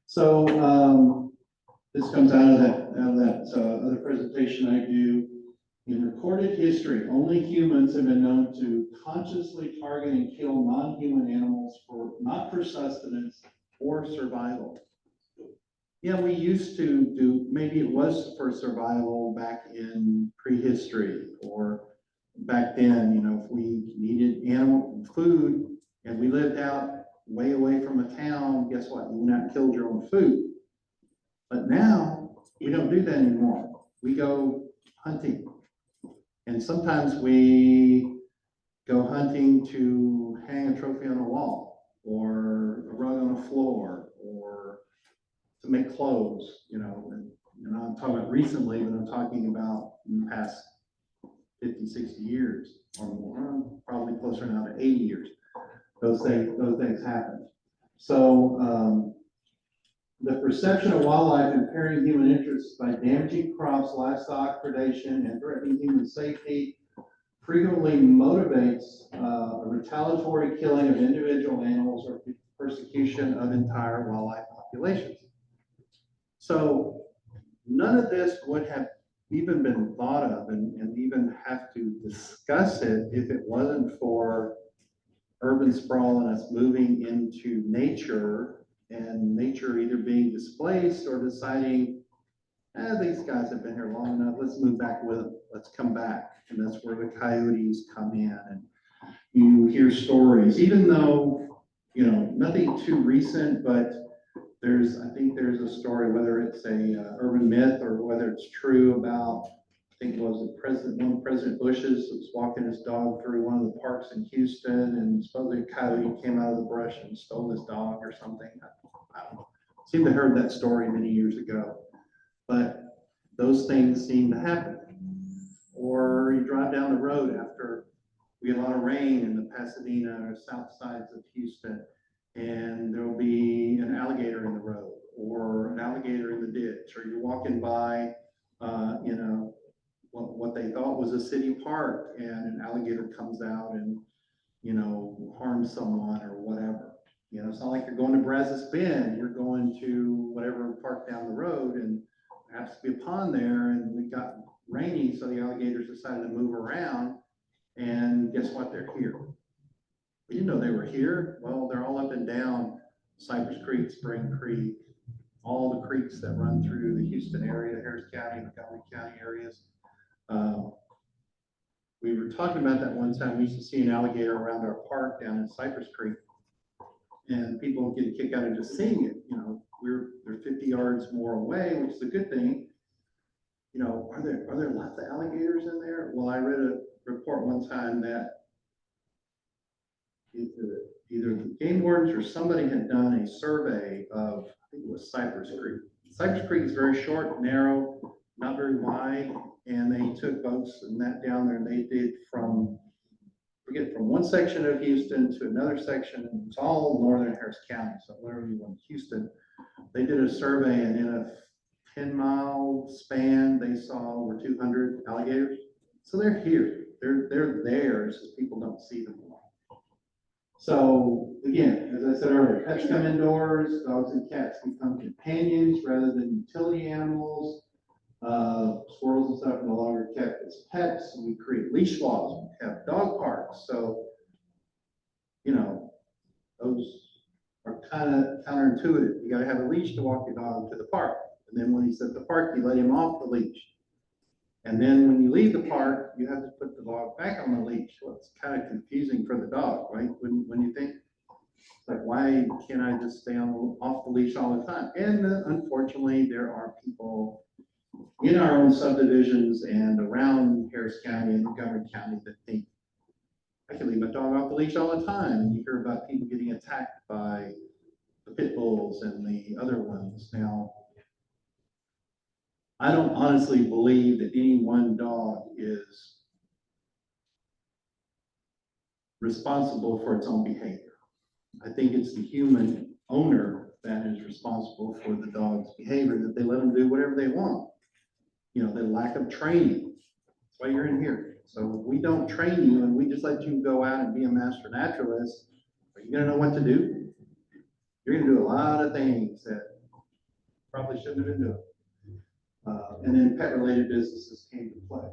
So this comes out of that other presentation I do. In recorded history, only humans have been known to consciously target and kill non-human animals not for sustenance or survival. Yeah, we used to do, maybe it was for survival back in prehistory, or back then, if we needed animal food and we lived out way away from a town, guess what? You went out and killed your own food. But now we don't do that anymore. We go hunting. And sometimes we go hunting to hang a trophy on a wall, or a rug on a floor, or to make clothes, you know, and I'm talking about recently, but I'm talking about in the past 50, 60 years or more, probably closer now to 80 years. Those things happen. So the perception of wildlife impairing human interests by damaging crops, livestock, predation, and threatening human safety frequently motivates a retaliatory killing of individual animals or persecution of entire wildlife populations. So none of this would have even been thought of and even have to discuss it if it wasn't for urban sprawl and us moving into nature, and nature either being displaced or deciding, these guys have been here long enough, let's move back with them, let's come back. And that's where the coyotes come in, and you hear stories, even though, you know, nothing too recent, but I think there's a story, whether it's a urban myth or whether it's true, about, I think it was one of President Bush's was walking his dog through one of the parks in Houston, and supposedly a coyote came out of the brush and stole his dog or something. I don't know. Seem to have heard that story many years ago, but those things seem to happen. Or you drive down the road after we get a lot of rain in the Pasadena or south sides of Houston, and there'll be an alligator in the road or an alligator in the ditch, or you're walking by, you know, what they thought was a city park, and an alligator comes out and, you know, harms someone or whatever. You know, it's not like you're going to Brazos Bend, you're going to whatever park down the road, and there happens to be a pond there, and it got rainy, so the alligators decided to move around, and guess what? They're here. We didn't know they were here. Well, they're all up and down Cypress Creek, Spring Creek, all the creeks that run through the Houston area, Harris County, Montgomery County areas. We were talking about that one time. We used to see an alligator around our park down in Cypress Creek, and people get a kick out of just seeing it. You know, they're 50 yards more away, which is a good thing. You know, are there lots of alligators in there? Well, I read a report one time that either the game wardens or somebody had done a survey of, I think it was Cypress Creek. Cypress Creek is very short, narrow, not very wide, and they took boats and that down there, and they did from one section of Houston to another section, and it's all northern Harris County, so wherever you want Houston. They did a survey, and in a 10-mile span, they saw over 200 alligators. So they're here, they're there, it's just people don't see them a lot. So again, as I said earlier, pets come indoors, dogs and cats become companions rather than utility animals. Squirrels and stuff are no longer kept as pets. We create leash laws, we have dog parks. So, you know, those are kind of counterintuitive. You got to have a leash to walk your dog to the park. And then when he's at the park, you let him off the leash. And then when you leave the park, you have to put the dog back on the leash. Well, it's kind of confusing for the dog, right? When you think, like, why can't I just stay off the leash all the time? And unfortunately, there are people in our own subdivisions and around Harris County and Montgomery County that think, I can leave my dog off the leash all the time. And you hear about people getting attacked by the pit bulls and the other ones. Now, I don't honestly believe that any one dog is responsible for its own behavior. I think it's the human owner that is responsible for the dog's behavior, that they let them do whatever they want. You know, the lack of training. That's why you're in here. So if we don't train you and we just let you go out and be a master naturalist, are you gonna know what to do? You're gonna do a lot of things that probably shouldn't have been doing. And then pet-related businesses came to play.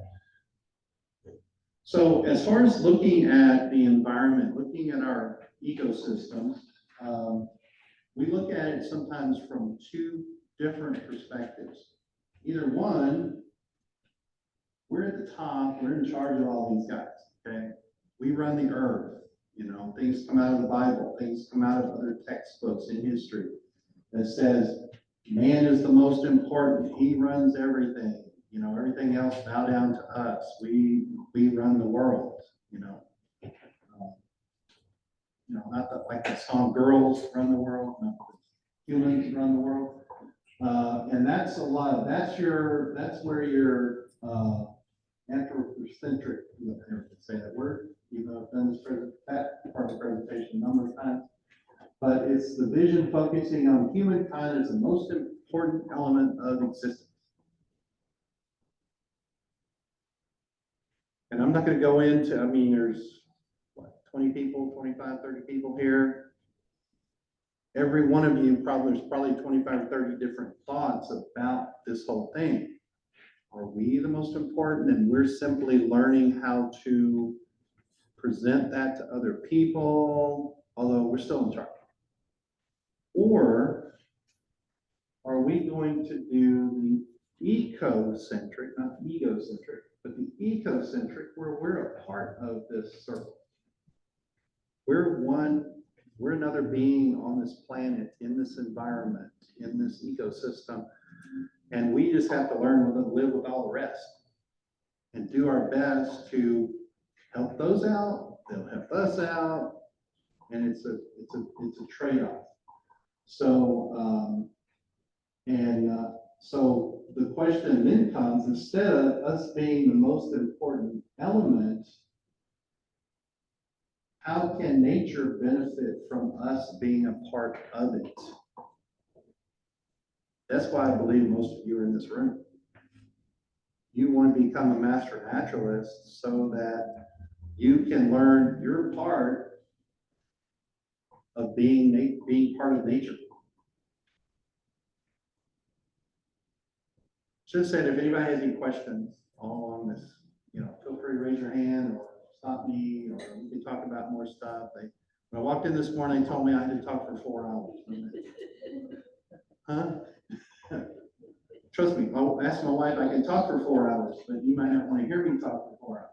So as far as looking at the environment, looking at our ecosystem, we look at it sometimes from two different perspectives. Either one, we're at the top, we're in charge of all these guys, okay? We run the earth, you know, things come out of the Bible, things come out of other textbooks in history that says, man is the most important, he runs everything, you know, everything else bow down to us, we run the world, you know. not that like the song "Girls Run the World," not the humans run the world. And that's that's where your anthropocentric, I never could say that word, even though I've done that part of the presentation a number of times. But it's the vision focusing on humankind as the most important element of existence. And I'm not going to go into, I mean, there's what, 20 people, 25, 30 people here. Every one of you, there's probably 25 or 30 different thoughts about this whole thing. Are we the most important? And we're simply learning how to present that to other people, although we're still in charge. Or are we going to do the ecocentric, not egocentric, but the ecocentric, where we're a part of this circle? We're another being on this planet, in this environment, in this ecosystem, and we just have to learn to live with all the rest and do our best to help those out. They'll help us out, and it's a trade-off. So so the question then comes, instead of us being the most important element, how can nature benefit from us being a part of it? That's why I believe most of you are in this room. You want to become a master naturalist so that you can learn your part of being part of nature. Just said, if anybody has any questions all along this, feel free to raise your hand or stop me, or we can talk about more stuff. When I walked in this morning, they told me I had to talk for 4 hours. Huh? Trust me, I'll ask my wife, I can talk for 4 hours, but you might not want to hear me talk for 4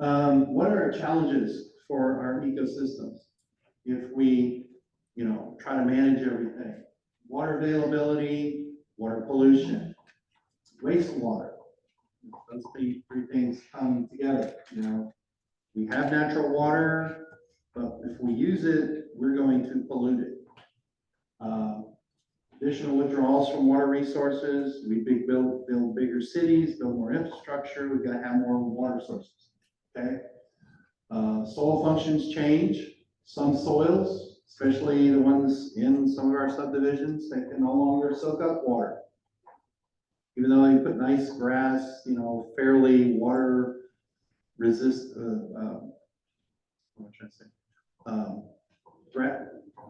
hours. What are our challenges for our ecosystems if we, try to manage everything? Water availability, water pollution, wastewater. Those three things come together. We have natural water, but if we use it, we're going to pollute it. Additional withdrawals from water resources. We build bigger cities, build more infrastructure. We've got to have more water sources. Okay. Soil functions change. Some soils, especially the ones in some of our subdivisions, they can no longer soak up water. Even though you put nice grass, fairly water resist, what am I trying to say?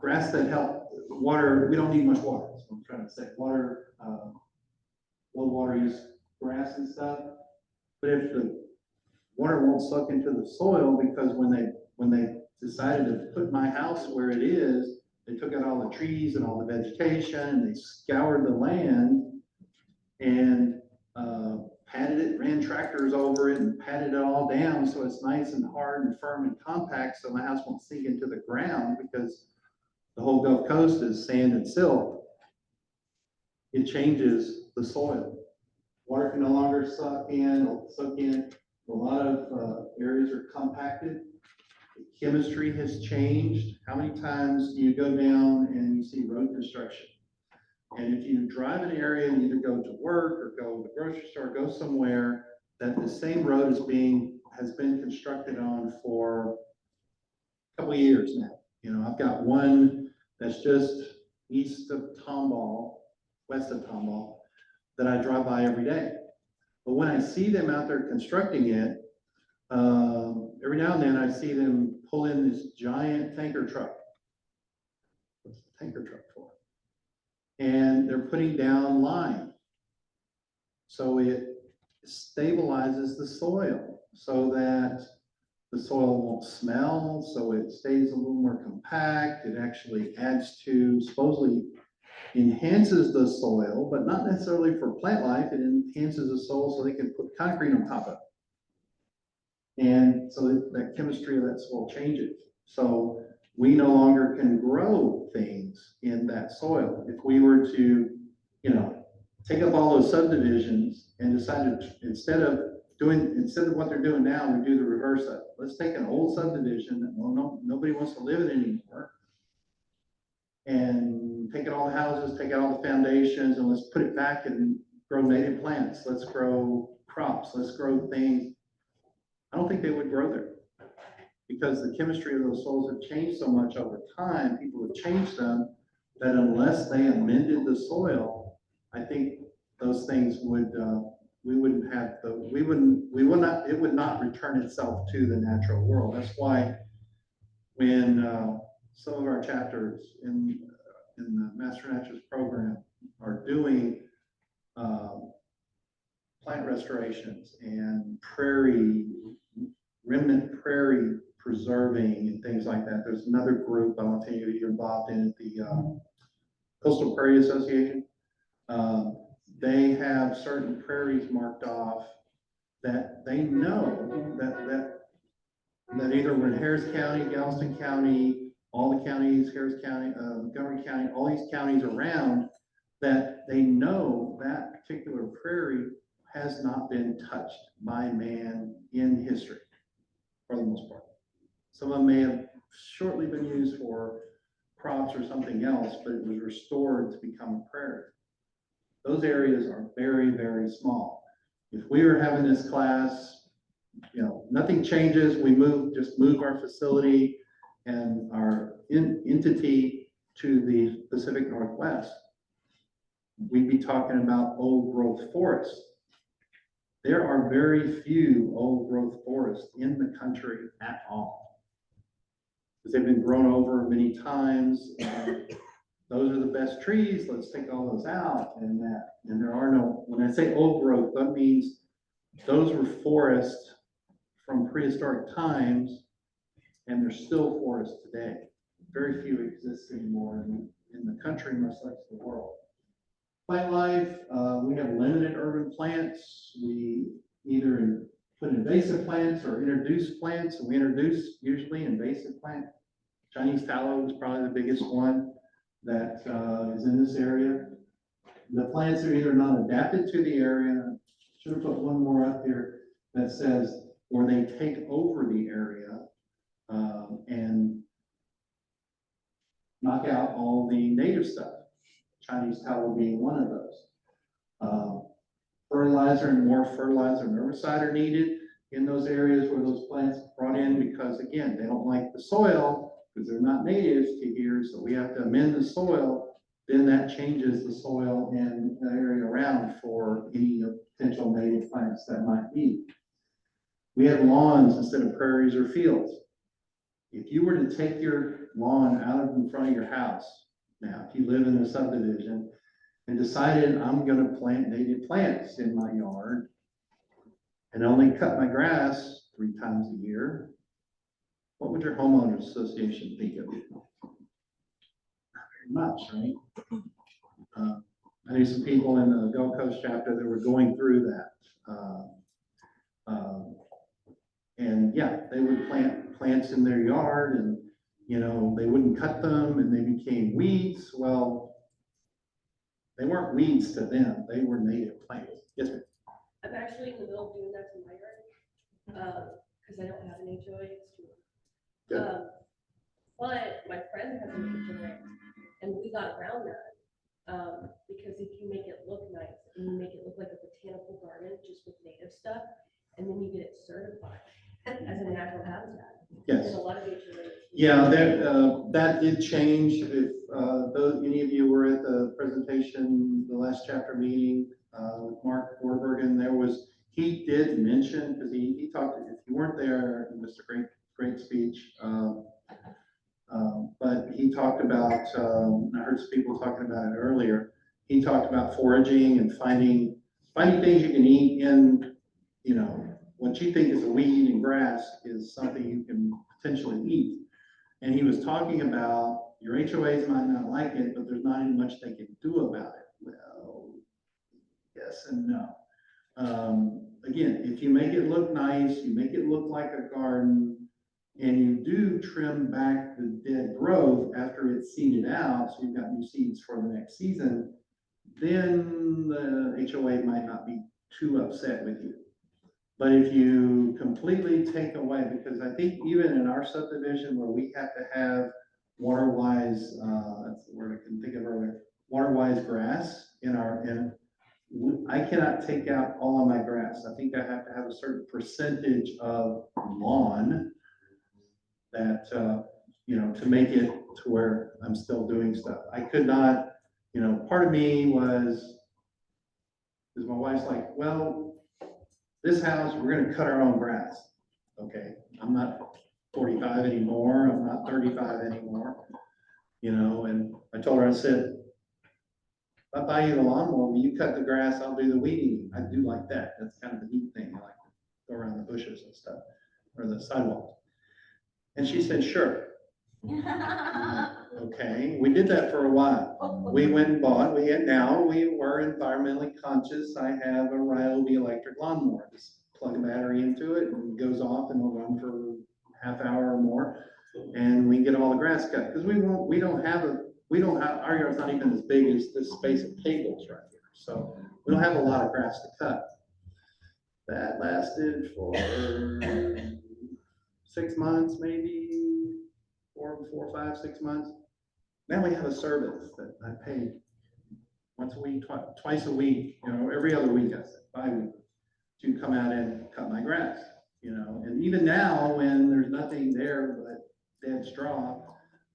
Grass that help water, we don't need much water. That's what I'm trying to say. Water, low water use grass and stuff. But if the water won't suck into the soil, because when they decided to put my house where it is, they took out all the trees and all the vegetation, and they scoured the land and patted it, ran tractors over it and patted it all down so it's nice and hard and firm and compact, so my house won't sink into the ground, because the whole Gulf Coast is sand and silt. It changes the soil. Water can no longer suck in. A lot of areas are compacted. The chemistry has changed. How many times do you go down and you see road construction? And if you drive an area and either go to work or go to the grocery store, go somewhere that the same road has been constructed on for a couple of years now. I've got one that's just east of Tomball, west of Tomball, that I drive by every day. But when I see them out there constructing it, every now and then I see them pull in this giant tanker truck. What's the tanker truck for? And they're putting down lime. So it stabilizes the soil so that the soil won't smell, so it stays a little more compact. It actually adds to, supposedly enhances the soil, but not necessarily for plant life. It enhances the soil so they can put concrete on top of it. And so that chemistry of that soil changes. So we no longer can grow things in that soil. If we were to, take up all those subdivisions and decide to, instead of instead of what they're doing now, we do the reverse of it. Let's take an old subdivision that, well, no, nobody wants to live in anymore. And take out all the houses, take out all the foundations, and let's put it back and grow native plants. Let's grow crops, let's grow things. I don't think they would grow there. Because the chemistry of those soils have changed so much over time, people have changed them, that unless they amended the soil, I think those things would, we wouldn't have the, we would not, it would not return itself to the natural world. That's why when some of our chapters in the Master Naturalist program are doing plant restorations and remnant prairie preserving and things like that. There's another group, I don't think you're involved in, the Coastal Prairie Association. They have certain prairies marked off that they know that either we're in Harris County, Galveston County, all the counties, Harris County, Montgomery County, all these counties around, that they know that particular prairie has not been touched by man in history, for the most part. Some of them may have shortly been used for crops or something else, but it was restored to become a prairie. Those areas are very, very small. If we were having this class, you know, nothing changes, we just move our facility and our entity to the Pacific Northwest, we'd be talking about old growth forests. There are very few old growth forests in the country at all, because they've been grown over many times. Those are the best trees, let's take all those out, and there are no, when I say old growth, that means those were forests from prehistoric times, and they're still forests today. Very few exist anymore in the country, much less the world. Plant life, we have limited urban plants. We either put invasive plants or introduce plants, and we introduce usually invasive plant. Chinese tallow is probably the biggest one that is in this area. The plants are either not adapted to the area, should have put one more up here that says, or they take over the area and knock out all the native stuff. Chinese tallow being one of those. Fertilizer and more fertilizer and herbicide are needed in those areas where those plants are brought in, because again, they don't like the soil because they're not native to here, so we have to amend the soil. Then that changes the soil and the area around for any potential native plants that might be. We have lawns instead of prairies or fields. If you were to take your lawn out of in front of your house, now, if you live in a subdivision and decided I'm going to plant native plants in my yard and only cut my grass 3 times a year, what would your homeowners association think of you? Not very much, right? I knew some people in the Gulf Coast chapter that were going through that. And yeah, they would plant plants in their yard, and you know, they wouldn't cut them and they became weeds. Well, they weren't weeds to them, they were native plants. Yes, ma'am. I'm actually in the middle of doing that to my yard, because I don't have an HOA, it's too. Good. But my friend has an HOA, and we got around that, because if you make it look nice, and you make it look like a botanical garden, just with native stuff, and then you get it certified as a natural habitat. Yes. There's a lot of HOAs. Yeah, that did change. If any of you were at the presentation, the last chapter meeting with Mark Warburgen, he did mention, because he talked, if you weren't there, it was a great speech. But he talked about, I heard some people talking about it earlier. He talked about foraging and finding things you can eat in, you know, what you think is a weed and grass is something you can potentially eat. And he was talking about your HOAs might not like it, but there's not much they can do about it. Well, yes and no. Again, if you make it look nice, you make it look like a garden, and you do trim back the dead growth after it's seeded out, so you've got new seeds for the next season, then the HOA might not be too upset with you. But if you completely take away, because I think even in our subdivision where we have to have water-wise, that's the word I couldn't think of earlier, water-wise grass I cannot take out all of my grass. I think I have to have a certain percentage of lawn that, to make it to where I'm still doing stuff. I could not, part of me was, because my wife's like, well, this house, we're gonna cut our own grass. Okay, I'm not 45 anymore, I'm not 35 anymore, and I told her, I said, if I buy you the lawnmower, will you cut the grass, I'll do the weeding. I do like that. That's kind of the neat thing. I like to go around the bushes and stuff, or the sidewalk. And she said, sure. Okay, we did that for a while. We went and bought, now we were environmentally conscious. I have a Ryobi electric lawnmower. Just plug a battery into it and it goes off and it'll run for half hour or more. And we can get all the grass cut, because our yard's not even as big as this space of tables right here. So we don't have a lot of grass to cut. That lasted for 6 months, maybe 4, 5, 6 months. Now we have a service that I pay once a week, twice a week, every other week, I said, bi-weekly, to come out and cut my grass, and even now when there's nothing there but dead straw,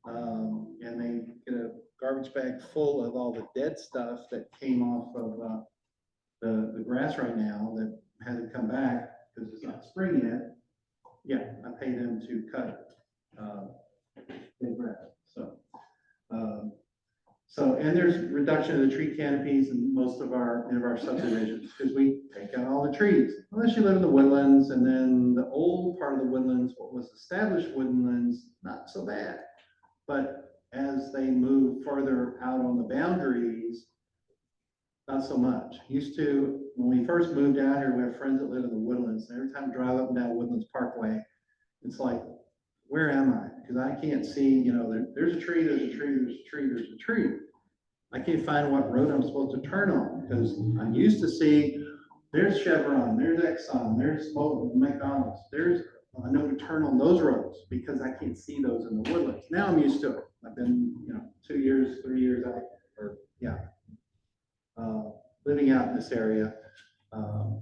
and they get a garbage bag full of all the dead stuff that came off of the grass right now that hasn't come back because it's not spring yet. Yeah, I pay them to cut dead grass. And there's reduction of the tree canopies in most of our subdivisions because we take out all the trees, unless you live in the woodlands, and then the old part of the woodlands, what was established woodlands, not so bad. But as they move further out on the boundaries, not so much. Used to, when we first moved out here, we have friends that live in the woodlands, and every time I drive up and down Woodlands Parkway, it's like, where am I? Because I can't see, there's a tree, there's a tree, there's a tree, there's a tree. I can't find what road I'm supposed to turn on, because I'm used to seeing, there's Chevron, there's Exxon, there's McDonald's, I know to turn on those roads because I can't see those in the woodlands. Now I'm used to it. I've been, 2 years, 3 years out, living out in this area. A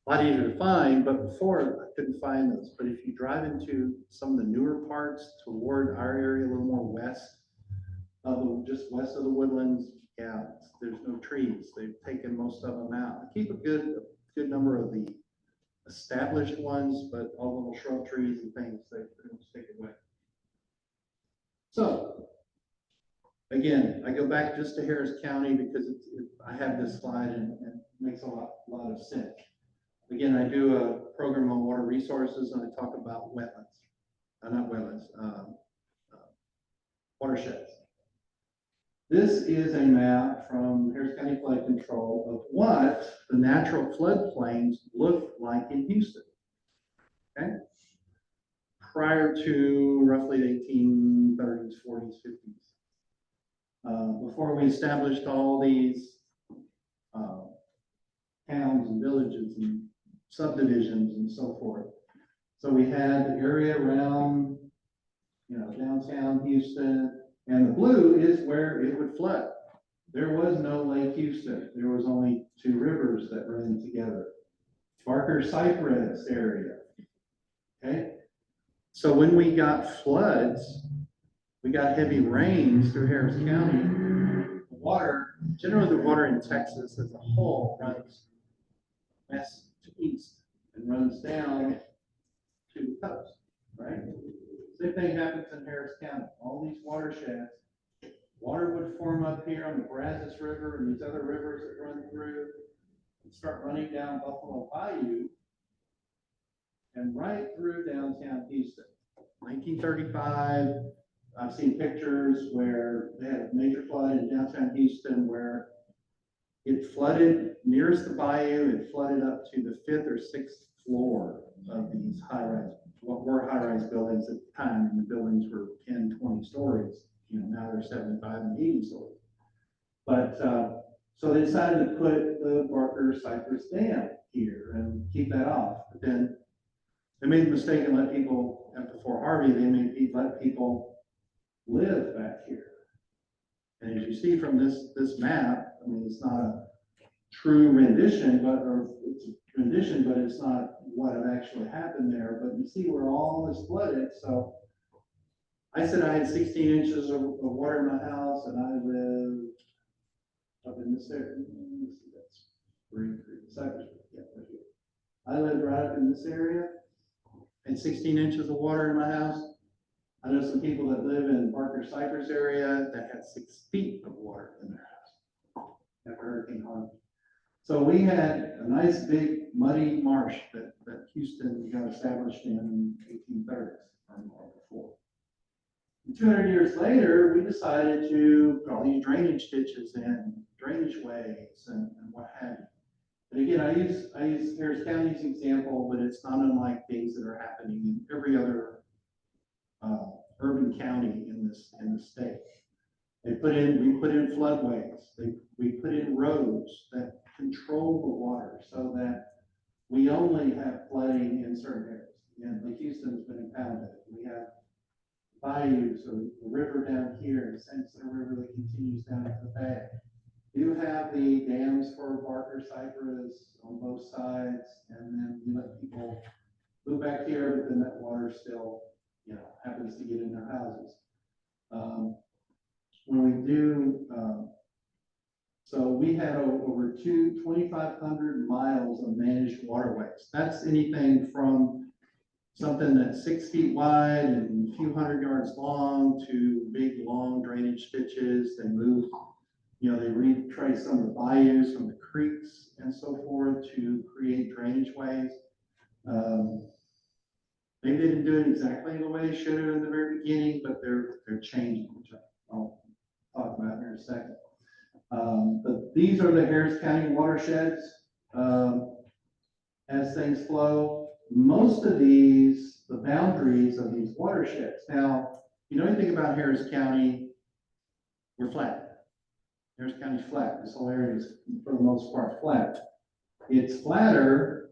lot easier to find, but before I couldn't find those. But if you drive into some of the newer parts toward our area, a little more west, just west of the woodlands, there's no trees. They've taken most of them out. I keep a good number of the established ones, but all little shrub trees and things, they pretty much take away. So, again, I go back just to Harris County because I have this slide and it makes a lot of sense. Again, I do a program on water resources and I talk about wetlands, not wetlands, watersheds. This is a map from Harris County Flood Control of what the natural floodplains look like in Houston. Okay? Prior to roughly the 1830s, 40s, 50s. Before we established all these towns and villages and subdivisions and so forth. So we had the area around, downtown Houston, and the blue is where it would flood. There was no Lake Houston. There was only 2 rivers that ran together. Barker Cypress area. Okay. So when we got floods, we got heavy rains through Harris County. Generally the water in Texas as a whole runs west to east and runs down to the coast, right? Same thing happens in Harris County. All these watersheds, water would form up here on the Brazos River and these other rivers that run through and start running down Buffalo Bayou and right through downtown Houston. 1935, I've seen pictures where they had a major flood in downtown Houston where it flooded nearest the bayou, it flooded up to the 5th or 6th floor of these high-rise, what were high-rise buildings at the time, and the buildings were 10, 20 stories. Now they're 75 and 80 stories. But So they decided to put the Barker Cypress Dam here and keep that off. But then they made the mistake and let people, and before Harvey, let people live back here. And as you see from this map, I mean, it's not a true rendition, or it's a rendition, but it's not what had actually happened there. But you see where all this flooded. So I said I had 16 inches of water in my house, and I lived up in this area. That's Green Creek, Cypress Creek, yeah, right here. I lived right up in this area, and 16 inches of water in my house. I know some people that live in Barker Cypress area that had 6 feet of water in their house after Hurricane Harvey. So we had a nice big muddy marsh that Houston got established in 1830s or more before. 200 years later, we decided to put all these drainage ditches in, drainage ways, and what have you. And again, I use Harris County as an example, but it's not unlike things that are happening in every other urban county in the state. We put in floodways. We put in roads that control the water so that we only have flooding in certain areas. And Lake Houston's been impounded. We have bayous or the river down here, the Sensitive River that continues down to the bay. You have the dams for Barker Cypress on both sides, and then you let people move back here, but then that water still, happens to get in their houses. When we do, so we had over 2,500 miles of managed waterways. That's anything from something that's 6 feet wide and a few hundred yards long to big, long drainage ditches. They move, they retrace some of the bayous, some of the creeks and so forth to create drainage ways. Maybe they didn't do it exactly the way they should have in the very beginning, but they're changing, which I'll talk about here in a second. But these are the Harris County watersheds as things flow. Most of these, the boundaries of these watersheds. Now, you know anything about Harris County, we're flat. Harris County's flat. This whole area is, for the most part, flat. It's flatter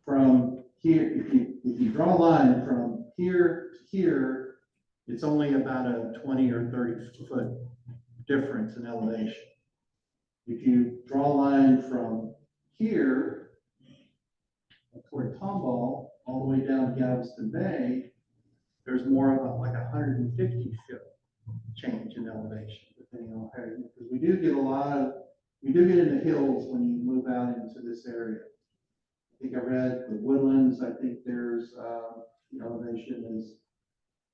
from here. If you draw a line from here to here, it's only about a 20 or 30 foot difference in elevation. If you draw a line from here toward Tomball all the way down to Galveston Bay, there's more of like 150 foot change in elevation, depending on how you, because we do get in the hills when you move out into this area. I think I read the woodlands, I think there's, the elevation is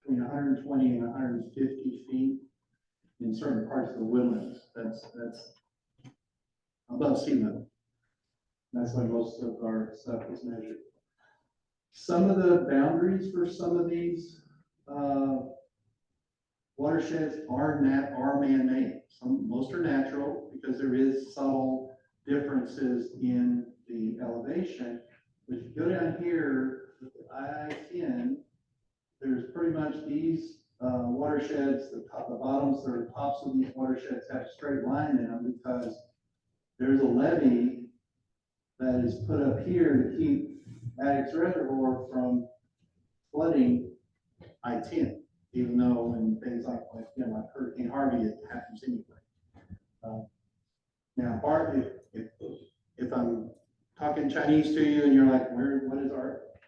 between 120 and 150 feet in certain parts of the woodlands. That's above sea level. That's why most of our stuff is measured. Some of the boundaries for some of these watersheds are man-made. Most are natural because there is subtle differences in the elevation. But if you go down here with the I-10, there's pretty much these watersheds, the bottoms or tops of these watersheds have a straight line in them because there's a levee that is put up here to keep Maddox Reservoir from flooding I-10, even though when things like Hurricane Harvey, it happens anyway. Now, Bart, if I'm talking Chinese to you and you're like, what is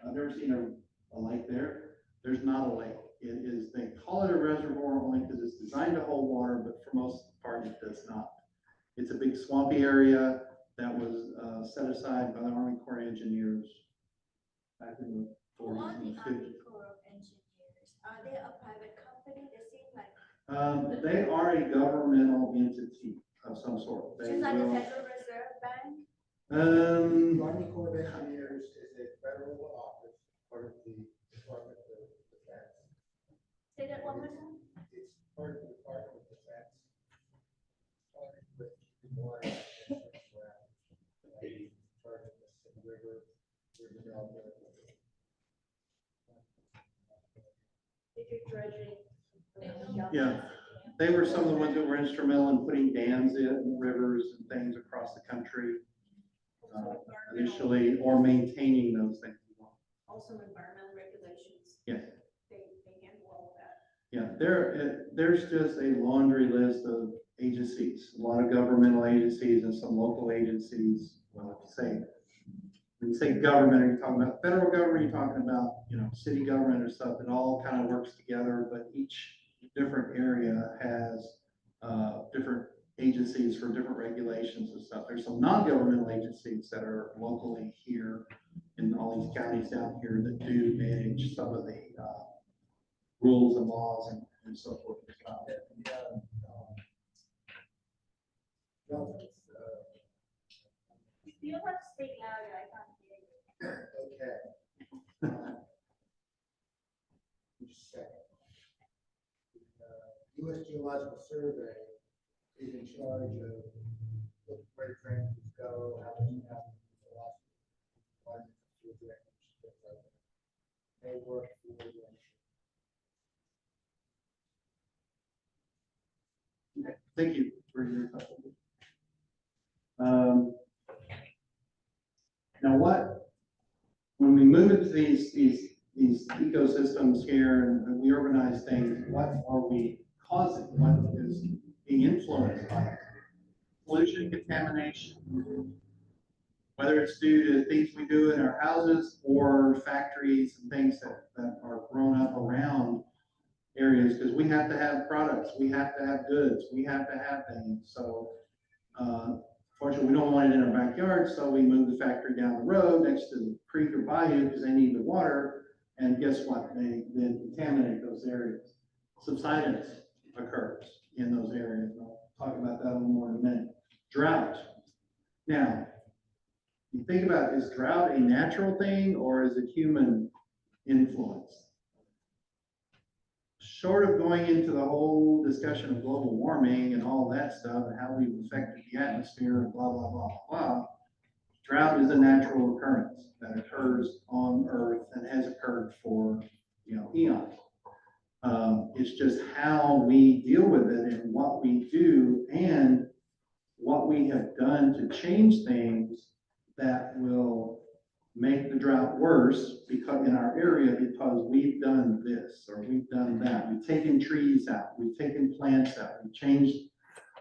I've never seen a lake there. There's not a lake. It is, they call it a reservoir only because it's designed to hold water, but for most part it does not. It's a big swampy area that was set aside by the Army Corps of Engineers back in the Who 40s are and the 50s. Army Corps of Engineers? Are they a private company? They seem like. They are a governmental entity of some sort. They Just like the will, Federal Reserve Bank? The Army Corps of Engineers is a federal office, part of the Department of Defense. Say that one more time. It's part of the Department of Defense. Charged with keeping water around, charged with the river delta. If you're dredging. yeah. They were some of the ones that were instrumental in putting dams in rivers and things across the country, initially, or maintaining those things. Also environmental regulations. Yes. They handle all that. Yeah, there's just a laundry list of agencies, a lot of governmental agencies and some local agencies. Well, when you say government, are you talking about federal government, are you talking about, city government or stuff? It all kind of works together, but each different area has different agencies for different regulations and stuff. There's some non-governmental agencies that are locally here in all these counties down here that do manage some of the rules and laws and so forth. You don't have to speak louder, I can't hear you. Okay. Just a second. U.S. Geological Survey is in charge of looking where drains go, how much happens, they work for the. Okay, thank you for your question. Now when we move into these ecosystems here and we organize things, what are we causing? What is being influenced by? Pollution, contamination, whether it's due to things we do in our houses or factories and things that are grown up around areas, because we have to have products, we have to have goods, we have to have things. So fortunately, we don't want it in our backyard, so we move the factory down the road next to the creek or bayou because they need the water. And guess what? They then contaminate those areas. Subsidence occurs in those areas. I'll talk about that a little more in a minute. Drought. Now, you think about, is drought a natural thing or is it human influence? Short of going into the whole discussion of global warming and all that stuff and how we've affected the atmosphere and blah, blah, blah, blah, drought is a natural occurrence that occurs on Earth and has occurred for, eons. It's just how we deal with it and what we do and what we have done to change things that will make the drought worse because in our area because we've done this or we've done that. We've taken trees out, we've taken plants out,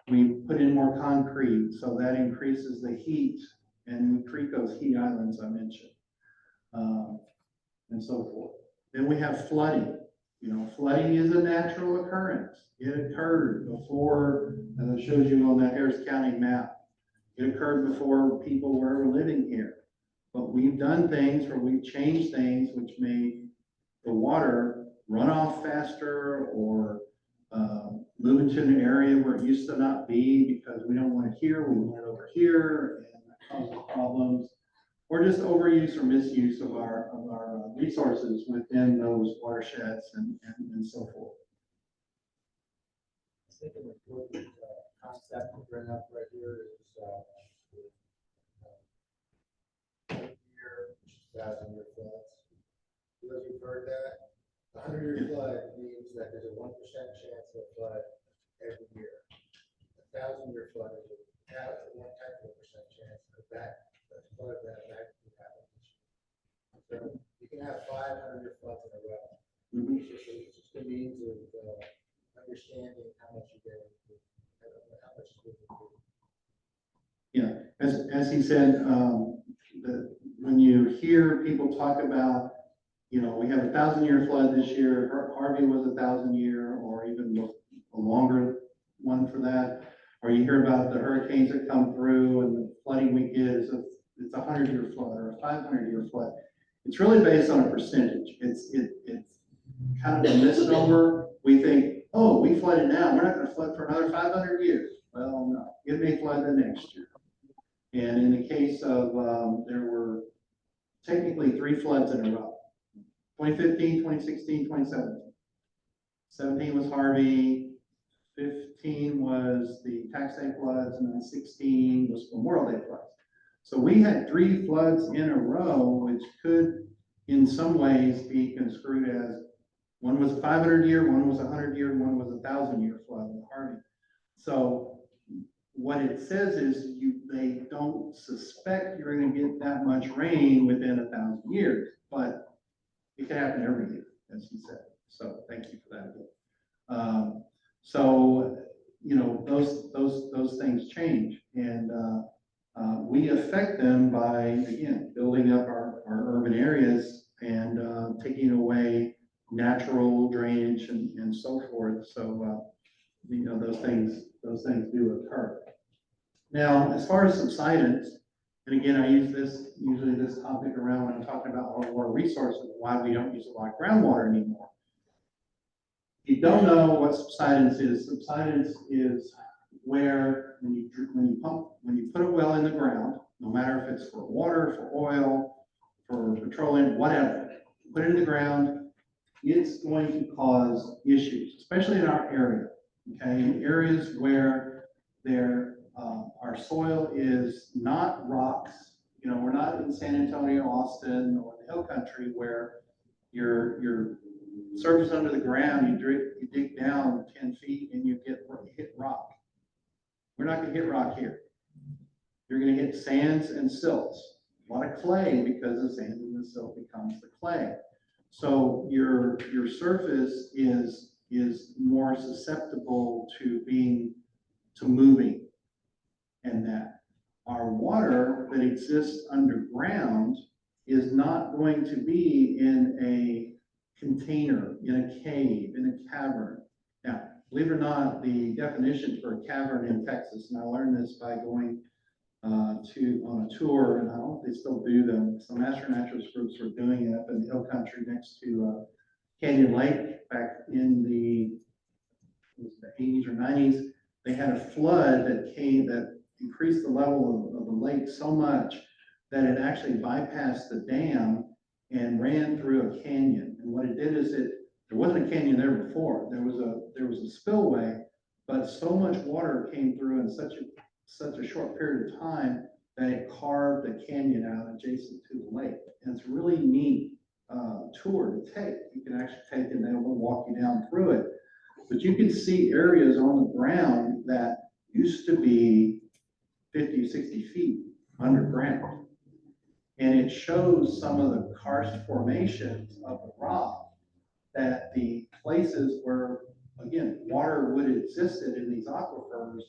we put in more concrete, so that increases the heat and we create those heat islands I mentioned, and so forth. Then we have flooding. Flooding is a natural occurrence. It occurred before, as it shows you on that Harris County map. It occurred before people were living here. But we've done things where we've changed things which made the water run off faster or move into an area where it used to not be because we don't want it here, we want it over here, and that causes problems. Or just overuse or misuse of our resources within those watersheds and so forth. I think an important concept to bring up right here is year, 1,000-year floods. You guys have heard that? A 100-year flood means that there's a 1% chance of flood every year. A 1,000-year flood is a 1/10% chance of that flood that could happen. So you can have 500-year floods in a row. It's just a means of understanding how much you're getting, how much is moving through. Yeah, as he said, when you hear people talk about, we have a 1,000-year flood this year, Harvey was a 1,000-year, or even a longer one for that, or you hear about the hurricanes that come through and the flooding we get it's a 100-year flood or a 500-year flood. It's really based on a percentage. It's kind of a misnomer. We think, oh, we flooded now, we're not going to flood for another 500 years. Well, no, it may flood the next year. And in the case of, there were technically 3 floods in a row. 2015, 2016, 2017. 17 was Harvey, 15 was the tax day floods, and then 16 was Memorial Day floods. So we had 3 floods in a row, which could in some ways be construed as One was a 500-year, one was a 100-year, one was a 1,000-year flood with Harvey. So what it says is they don't suspect you're going to get that much rain within 1,000 years, but it can happen every year, as he said. So thank you for that again. So, you know, those things change, and we affect them by, again, building up our urban areas and taking away natural drainage and so forth. So, you know, those things do occur. Now, as far as subsidence, and again, I use usually this topic around when I'm talking about our water resources, why we don't use a lot of groundwater anymore. If you don't know what subsidence is where when you put a well in the ground, no matter if it's for water, for oil, for petroleum, whatever, put it in the ground, it's going to cause issues, especially in our area. Okay, in areas where our soil is not rocks. You know, we're not in San Antonio, Austin, or the hill country where your surface under the ground, you dig down 10 feet and you hit rock. We're not going to hit rock here. You're going to hit sands and silts. A lot of clay, because the sand and the silt becomes the clay. So your surface is more susceptible to moving, and that our water that exists underground is not going to be in a container, in a cave, in a cavern. Now, believe it or not, the definition for a cavern in Texas, and I learned this by going on a tour, and I don't know if they still do them. Some master naturalist groups were doing it up in the hill country next to Canyon Lake back in the 80s or 90s. They had a flood that increased the level of the lake so much that it actually bypassed the dam and ran through a canyon. And what it did is there wasn't a canyon there before. There was a spillway, but so much water came through in such a short period of time that it carved a canyon out adjacent to the lake. And it's a really neat tour to take. You can actually take it and they will walk you down through it. But you can see areas on the ground that used to be 50, 60 feet underground. And it shows some of the karst formations of the rock, that the places where, again, water would have existed in these aquifers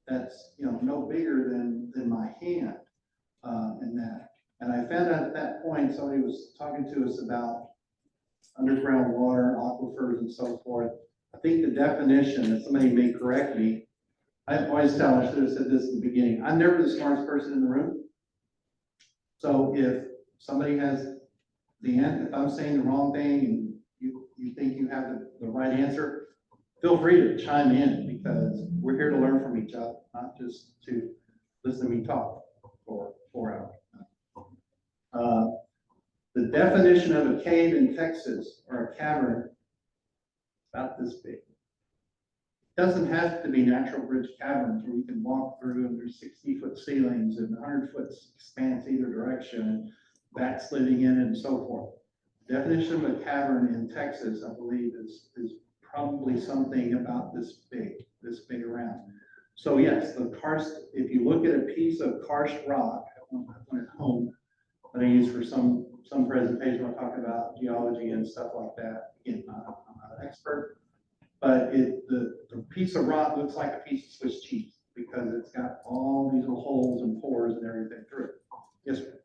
that's, you know, no bigger than my hand in that. And I found out at that point, somebody was talking to us about underground water, aquifers and so forth. I think the definition, and somebody may correct me, I always tell, I should have said this in the beginning, I'm never the smartest person in the room. So if somebody has if I'm saying the wrong thing and you think you have the right answer, feel free to chime in, because we're here to learn from each other, not just to listen to me talk for 4 hours. The definition of a cave in Texas, or a cavern, about this big. It doesn't have to be natural bridge caverns where you can walk through and there's 60-foot ceilings and 100-foot expanse either direction, and bats living in it and so forth. The definition of a cavern in Texas, I believe, is probably something about this big around. So yes, the karst, if you look at a piece of karst rock, I have one at home that I use for some presentation, I'll talk about geology and stuff like that. Again, I'm not an expert, but the piece of rock looks like a piece of Swiss cheese because it's got all these little holes and pores and everything through it. Yes, sir.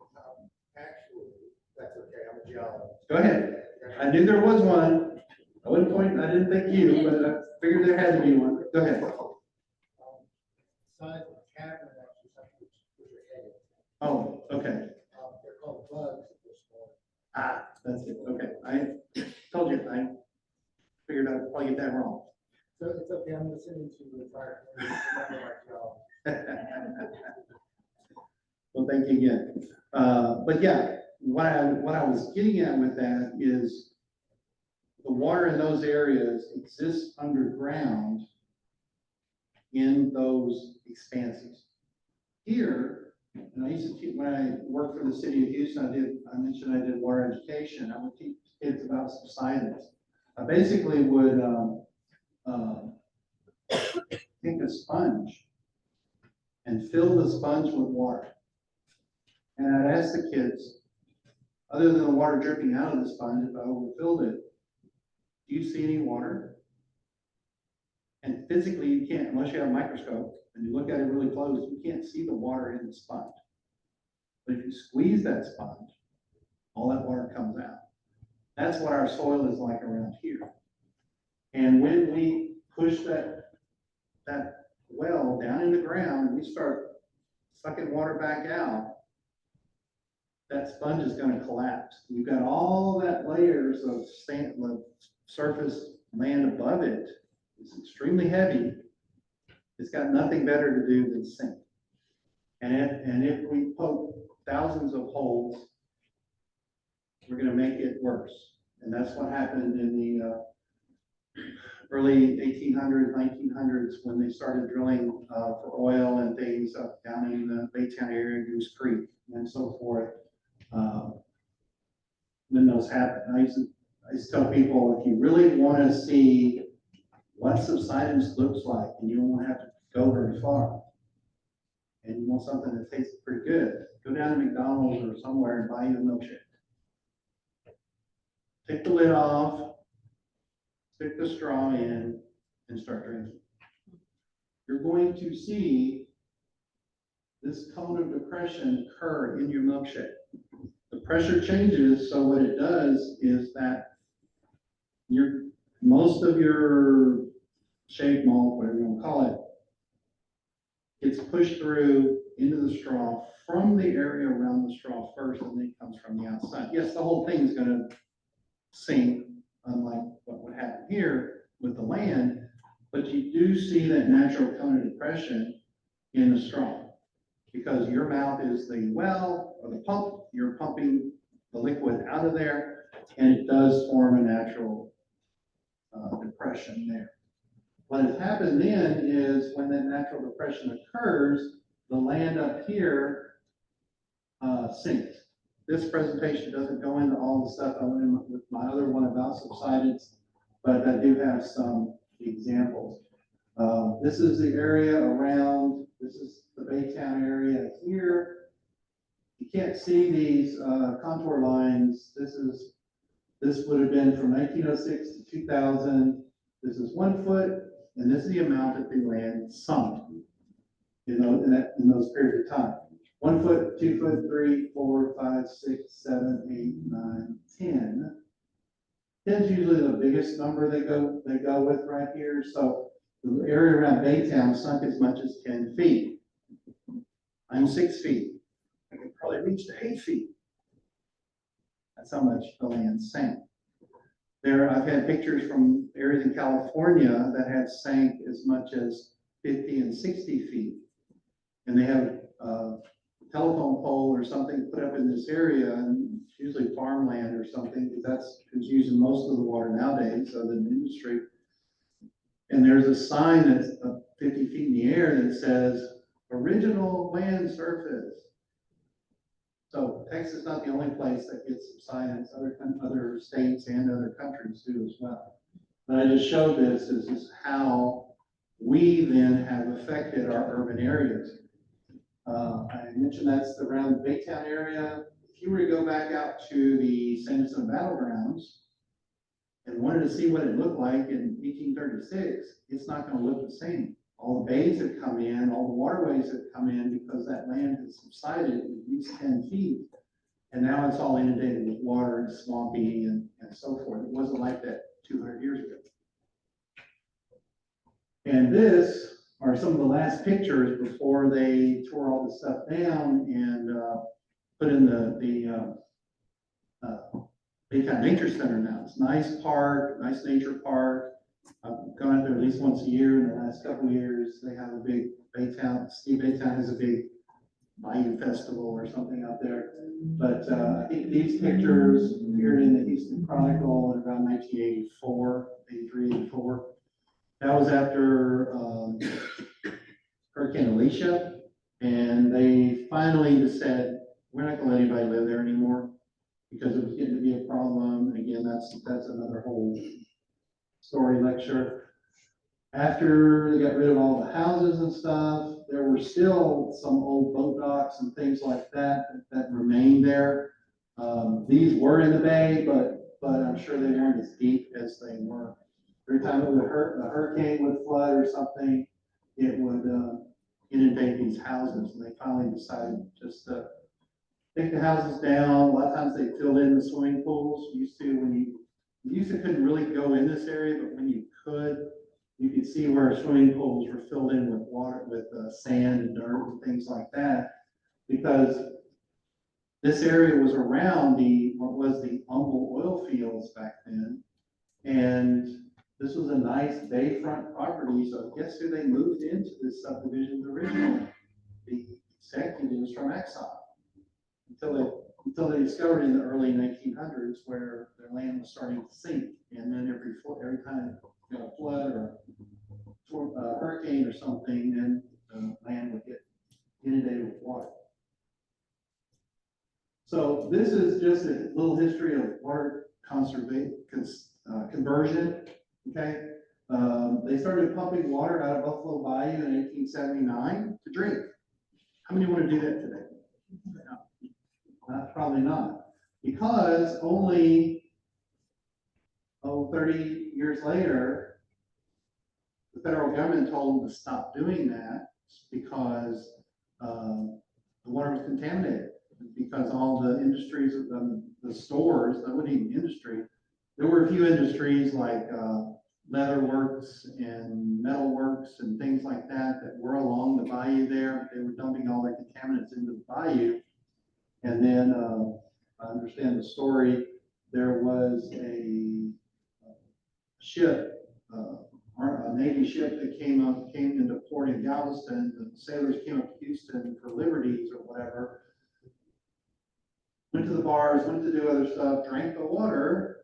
Actually, that's okay, I'm a geologist. Go ahead. I knew there was one. At one point, I didn't think you, but I figured there had to be one. Go ahead. Size of the cavern, actually, something which are headed. Oh, okay. They're called bugs at this point. Ah, that's it. Okay. I told you, I figured I'd probably get that wrong. So it's okay, I'm listening to the fire. Remember my geologist. Well, thank you again. But yeah, what I was getting at with that is the water in those areas exists underground in those expanses. Here, and I used to when I worked for the city of Houston, I mentioned I did water education. I would teach kids about subsidence. I basically would, take a sponge and fill the sponge with water. And I'd ask the kids, other than the water dripping out of the sponge, if I overfilled it, do you see any water? And physically, you can't, unless you have a microscope and you look at it really close, you can't see the water in the sponge. But if you squeeze that sponge, all that water comes out. That's what our soil is like around here. And when we push that well down in the ground, and we start sucking water back out, that sponge is going to collapse. You've got all that layers of sand, the surface land above it. It's extremely heavy. It's got nothing better to do than sink. And if we poke thousands of holes, we're going to make it worse. And that's what happened in the early 1800s, 1900s, when they started drilling for oil and things up down in the Baytown area, Goose Creek, and so forth. When those happened, I used to tell people, if you really want to see what subsidence looks like, and you don't want to have to go very far, and you want something that tastes pretty good, go down to McDonald's or somewhere and buy you a milkshake. Take the lid off, stick the straw in, and start drinking. You're going to see this cone of depression occur in your milkshake. The pressure changes, so what it does is that most of your shake malt, whatever you want to call it, gets pushed through into the straw from the area around the straw first, and then it comes from the outside. Yes, the whole thing is going to sink, unlike what would happen here with the land, but you do see that natural cone of depression in the straw, because your mouth is the well or the pump. You're pumping the liquid out of there, and it does form a natural depression there. What has happened then is when that natural depression occurs, the land up here sinks. This presentation doesn't go into all the stuff I went in with my other one about subsidence, but I do have some examples. This is the area around, this is the Baytown area here. You can't see these contour lines. This would have been from 1906 to 2000. This is 1 foot, and this is the amount that the land sunk, in those periods of time. 1 foot, 2 foot, 3, 4, 5, 6, 7, 8, 9, 10. 10 is usually the biggest number they go with right here. So the area around Baytown sunk as much as 10 feet. I'm 6 feet. I could probably reach to 8 feet. That's how much the land sank. I've had pictures from areas in California that had sank as much as 50 and 60 feet. And they have a telephone pole or something put up in this area, and it's usually farmland or something, because that's who's using most of the water nowadays, other than industry. And there's a sign that's 50 feet in the air that says, original land surface. So Texas is not the only place that gets subsidence. Other states and other countries do as well. But I just showed this is how we then have affected our urban areas. I mentioned that's around the Baytown area. If you were to go back out to the Sanderson Battlegrounds and wanted to see what it looked like in 1836, it's not going to look the same. All the bays have come in, all the waterways have come in, because that land has subsided at least 10 feet. And now it's all inundated with water and swampy and so forth. It wasn't like that 200 years ago. And this are some of the last pictures before they tore all this stuff down and put in the Baytown Nature Center now. It's a nice park, nice nature park. I've gone out there at least once a year in the last couple of years. They have a big Steve Baytown has a big Bayou Festival or something out there. But I think these pictures appeared in the Houston Chronicle in around 1984, 83, 84. That was after Hurricane Alicia, and they finally just said, we're not going to let anybody live there anymore, because it was getting to be a problem. And again, that's another whole story lecture. After they got rid of all the houses and stuff, there were still some old boat docks and things like that that remained there. These were in the bay, but I'm sure they weren't as deep as they were. Every time it would hurt, a hurricane would flood or something, it would inundate these houses, and they finally decided just to take the houses down. A lot of times they filled in the swimming pools. You used to couldn't really go in this area, but when you could, you could see where swimming pools were filled in with water, with sand and dirt and things like that, because this area was around what was the Humble oil fields back then, and this was a nice bayfront property. So guess who they moved into this subdivision originally? The executives from Exxon, until they discovered in the early 1900s where their land was starting to sink, and then every time you got a flood or a hurricane or something, then the land would get inundated with water. So this is just a little history of water conversion. Okay, they started pumping water out of Buffalo Bayou in 1879 to drink. How many want to do that today? Probably not, because only 30 years later, the federal government told them to stop doing that because the water was contaminated. Because all the industries, the stores, that wasn't even industry. There were a few industries like leather works and metal works and things like that that were along the bayou there. They were dumping all their contaminants into the bayou. And then I understand the story. There was a ship, a Navy ship that came into port in Galveston. The sailors came up to Houston for liberties or whatever. Went to the bars, went to do other stuff, drank the water,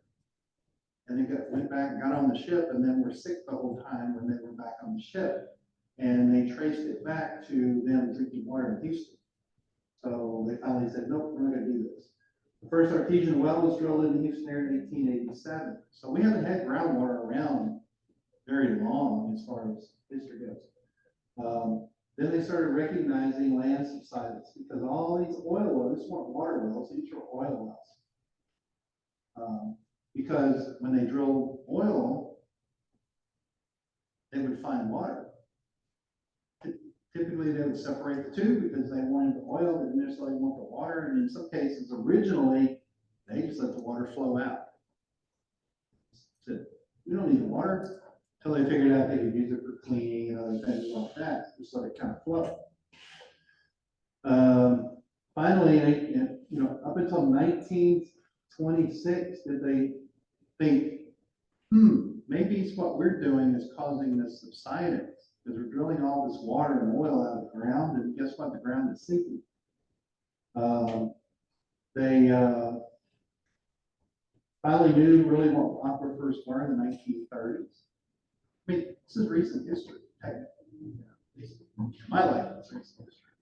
and then went back and got on the ship, and then were sick the whole time when they were back on the ship. And they traced it back to them drinking water in Houston. So they finally said, nope, we're not going to do this. The first artesian well was drilled in the Houston area in 1887. So we haven't had groundwater around very long as far as history goes. Then they started recognizing land subsidence because all these oil wells, these weren't water wells, these were oil wells. Because when they drilled oil, they would find water. Typically, they would separate the two because they wanted the oil, they didn't necessarily want the water. And in some cases, originally, they just let the water flow out. So we don't need the water until they figured out they could use it for cleaning and other things like that. Just let it kind of flow. Finally, up until 1926, did they think, maybe it's what we're doing is causing this subsidence. Because we're drilling all this water and oil out of the ground, and guess what? The ground is sinking. They finally knew really what aquifers were in the 1930s. I mean, this is recent history, technically. My life is recent history.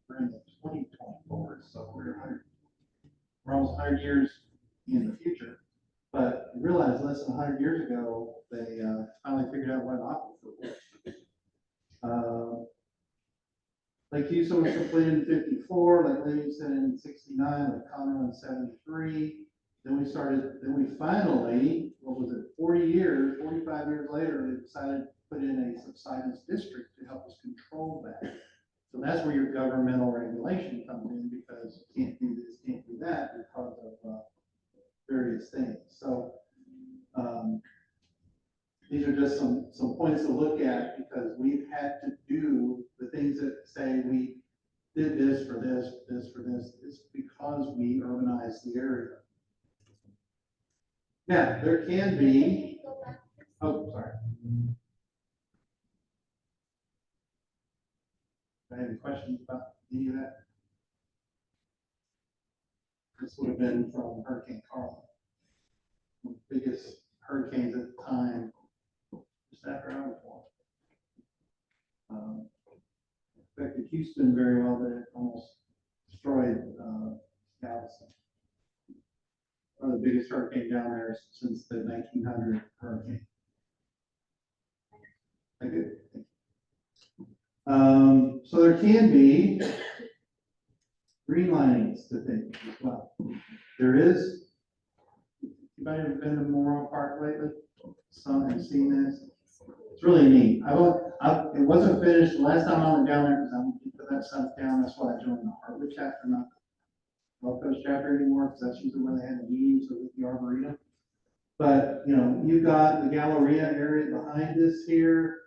We're in the 2024, so we're almost 100 years in the future. But you realize less than 100 years ago, they finally figured out what an aquifer was. Lake Houston was completed in 54, Lake Livingston in 69, Lake Conroe in 73. Then we finally, 45 years later, they decided to put in a subsidence district to help us control that. So that's where your governmental regulation comes in, because you can't do this, can't do that because of various things. So these are just some points to look at, because we've had to do the things that say we did this for this, this for this. It's because we urbanized the area. Now, there can be, oh, sorry. Do I have any questions about any of that? This would have been from Hurricane Carla, one of the biggest hurricanes at the time, just after I was born. Affected Houston very well, but it almost destroyed Galveston. one of the biggest hurricane down there since the 1900 hurricane. Thank you. So there can be green linings to think as well. There is, anybody ever been to Memorial Park lately? Some have seen this. It's really neat. It wasn't finished the last time I went down there because I'm looking for that stuff down. That's why I joined the Heartwood chapter, not the Gulf Coast chapter anymore, because that's usually where they had the meetings with the Arboretum. But, you know, you've got the Galleria area behind us here.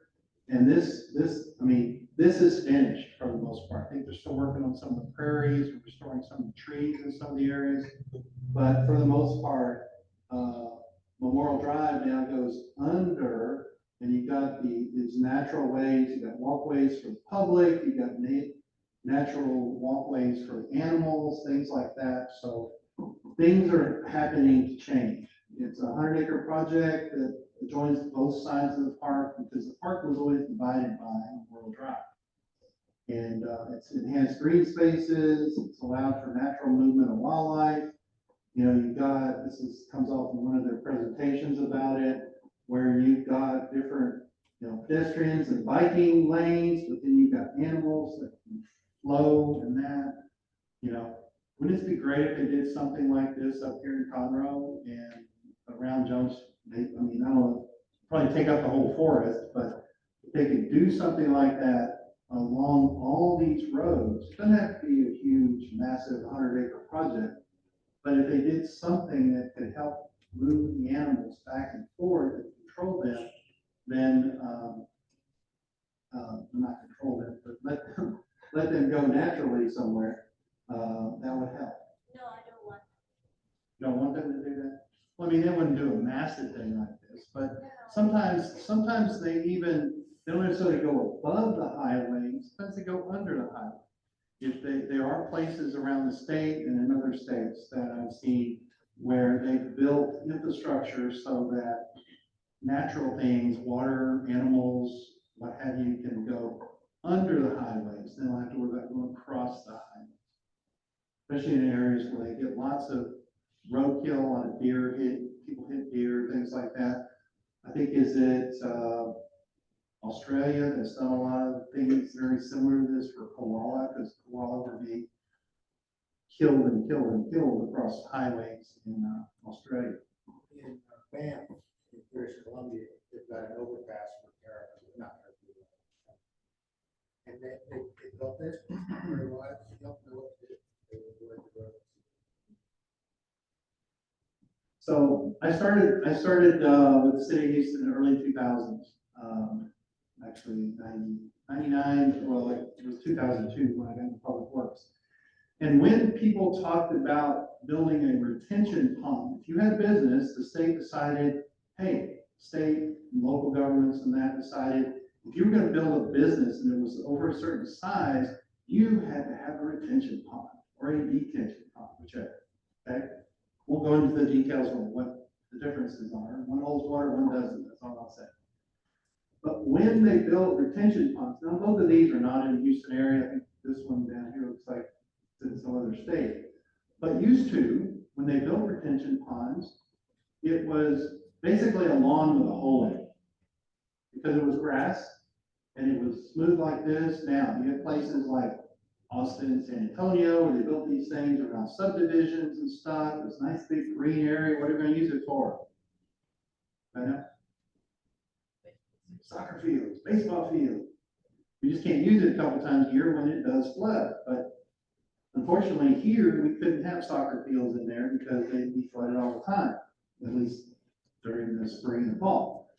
And this, I mean, this is finished for the most part. I think they're still working on some of the prairies, restoring some of the trees in some of the areas. But for the most part, Memorial Drive now goes under, and you've got these natural ways, you've got walkways for the public, you've got natural walkways for animals, things like that. So things are happening to change. It's a 100-acre project that joins both sides of the park because the park was always divided by Memorial Drive. And it's enhanced green spaces, it's allowed for natural movement of wildlife. You know, you've got, comes off in one of their presentations about it, where you've got different, you know, pedestrians and biking lanes, but then you've got animals that can flow and that, you know. Wouldn't it be great if they did something like this up here in Conroe and around Jones? I mean, I don't know, probably take out the whole forest, but if they could do something like that along all these roads, it doesn't have to be a huge, massive 100-acre project, but if they did something that could help move the animals back and forth and control them, then, not control them, but let them go naturally somewhere, that would help. No, I don't want. You don't want them to do that? Well, I mean, they wouldn't do a massive thing like this, but sometimes they don't necessarily go above the highways, sometimes they go under the highway. If there are places around the state and in other states that I've seen where they've built infrastructure so that natural things, water, animals, what have you, can go under the highways. They don't have to worry about going across the highways. Especially in areas where they get lots of roadkill, a lot of deer people hit deer, things like that. I think Australia that's done a lot of things very similar to this for koala, because koala were being killed and killed and killed across highways in Australia. In Banff, in British Columbia, they've got an overpass for and they built it very wide. They don't know what to do. They avoid the roads. So I started with the city of Houston in the early 2000s. Actually 99, well, it was 2002 when I got into public works. And when people talked about building a retention pond, if you had a business, the state decided, hey, state, local governments and that decided, if you were going to build a business and it was over a certain size, you had to have a retention pond or a detention pond, whichever, okay? We'll go into the details of what the differences are. One holds water, one doesn't, that's all I'll say. But when they built retention ponds, now both of these are not in the Houston area. I think this one down here looks like it's in some other state. But used to, when they built retention ponds, it was basically a lawn with a hole in it. Because it was grass and it was smooth like this. Now, you have places like Austin and San Antonio where they built these things around subdivisions and stuff. It was a nice big green area. What are we going to use it for? I know. Soccer fields, baseball fields. We just can't use it a couple times a year when it does flood. But unfortunately here, we couldn't have soccer fields in there because they'd be flooded all the time, at least during the spring and fall.